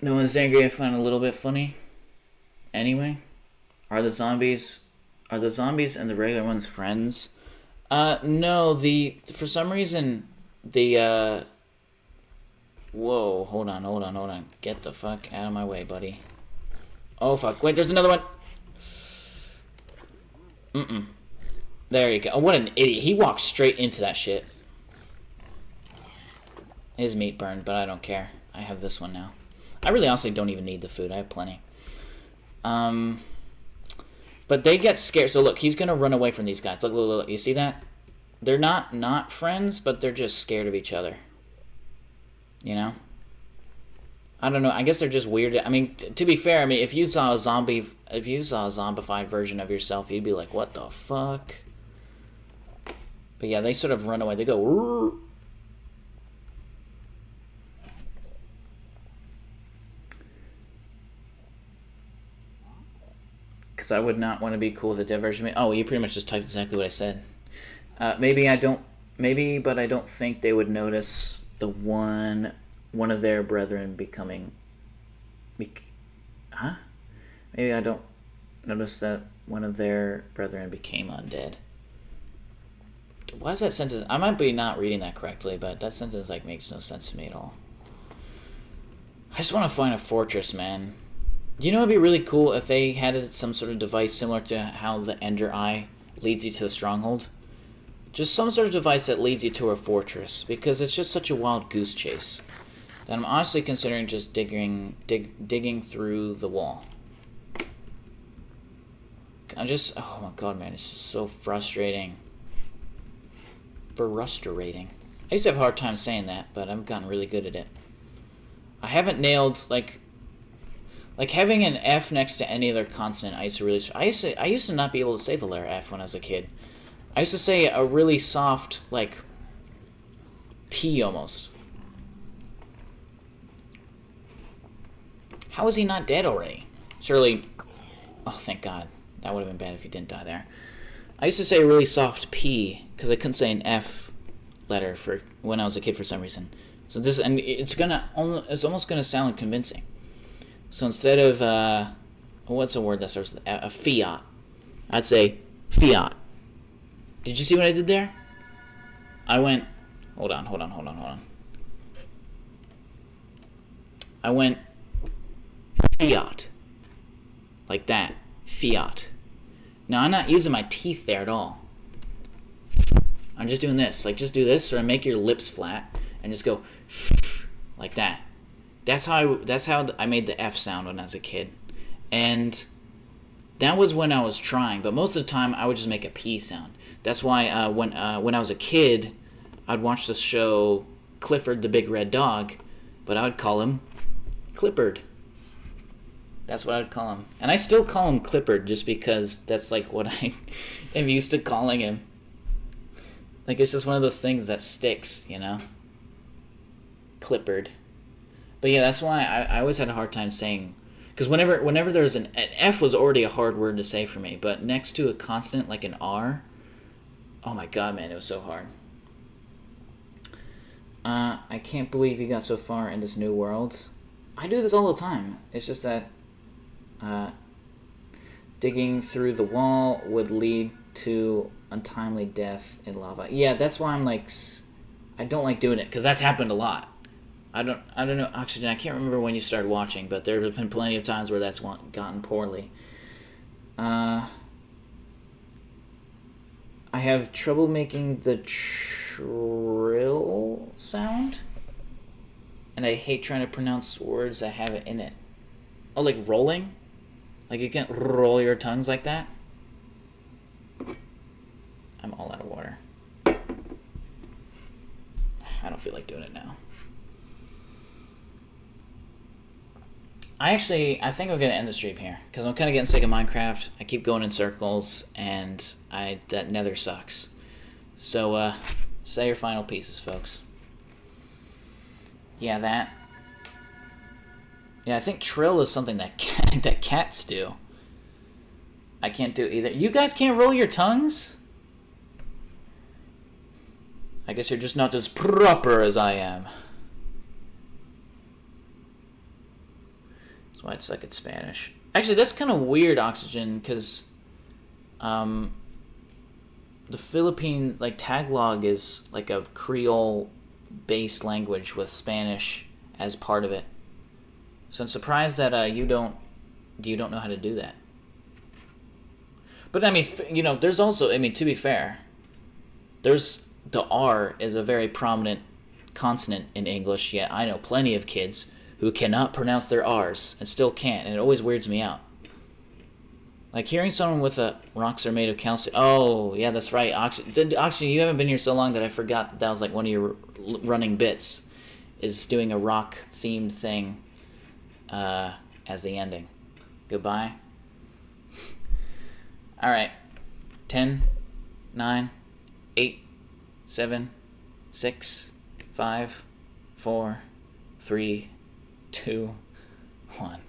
No one's angry. I find it a little bit funny. Anyway, are the zombies and the regular ones friends? No, for some reason whoa, hold on. Get the fuck out of my way, buddy. Oh fuck, wait, there's another one. There you go. Oh, what an idiot. He walked straight into that shit. His meat burned, but I don't care. I have this one now. I really honestly don't even need the food. I have plenty. But they get scared. So look, he's going to run away from these guys. Look. You see that? They're not friends, but they're just scared of each other. You know? I don't know. I guess they're just weird. I mean, to be fair, I mean, if you saw a zombified version of yourself, you'd be like, what the fuck? But yeah, they sort of run away. They go, "Rrr." Because I would not want to be cool with a dev version of me. Oh, you pretty much just typed exactly what I said. Maybe, but I don't think they would notice the one of their brethren becoming... Huh? Maybe I don't notice that one of their brethren became undead. Why is that sentence... I might be not reading that correctly, but that sentence like makes no sense to me at all. I just want to find a fortress, man. Do you know it'd be really cool if they had some sort of device similar to how the Ender Eye leads you to a stronghold? Just some sort of device that leads you to a fortress, because it's just such a wild goose chase that I'm honestly considering just digging through the wall. Oh my god, man, it's just so frustrating. Frustrating. I used to have a hard time saying that, but I've gotten really good at it. I haven't nailed, like having an F next to any other consonant. I used to not be able to say the letter F when I was a kid. I used to say a really soft, like, P almost. How is he not dead already? Surely... Oh, thank God. That would have been bad if he didn't die there. I used to say a really soft P, because I couldn't say an F letter for when I was a kid for some reason. So this... And it's almost gonna sound convincing. So instead of, what's a word that starts with a fiat? I'd say fiat. Did you see what I did there? I went... Hold on. I went fiat. Like that. Fiat. Now, I'm not using my teeth there at all. I'm just doing this. Like, just do this, or make your lips flat, and just go like that. That's how I made the F sound when I was a kid. And that was when I was trying, but most of the time I would just make a P sound. That's why when I was a kid, I'd watch the show Clifford the Big Red Dog, but I would call him Clippard. That's what I would call him. And I still call him Clippard just because that's like what I am used to calling him. Like, it's just one of those things that sticks, you know? Clippard. But yeah, that's why I always had a hard time saying, because whenever there's an F was already a hard word to say for me, but next to a consonant like an R, oh my god, man, it was so hard. I can't believe you got so far in this new world. I do this all the time. It's just that digging through the wall would lead to untimely death in lava. Yeah, that's why I'm like, I don't like doing it, because that's happened a lot. I don't know, Oxygen, I can't remember when you started watching, but there have been plenty of times where that's gotten poorly. I have trouble making the trill sound, and I hate trying to pronounce words that have it in it. Oh, like rolling? Like you can't roll your tongues like that? I'm all out of water. I don't feel like doing it now. I think I'm going to end the stream here, because I'm kind of getting sick of Minecraft. I keep going in circles, and that nether sucks. So, say your final pieces, folks. Yeah, I think trill is something that cats do. I can't do either. You guys can't roll your tongues? I guess you're just not as proper as I am. That's why I suck at Spanish. Actually, that's kind of weird, Oxygen, because the Philippine, like, Tagalog is like a Creole-based language with Spanish as part of it. So I'm surprised that you don't know how to do that. But I mean, you know, there's also, I mean, to be fair, the R is a very prominent consonant in English. Yet I know plenty of kids who cannot pronounce their R's and still can't, and it always weirds me out. Like hearing someone with a rocks are made of calcium. Oh, yeah, that's right. Oxygen, you haven't been here so long that I forgot that was like one of your running bits, is doing a rock-themed thing as the ending. Goodbye. All right. 10, 9, 8, 7, 6, 5, 4, 3, 2, 1.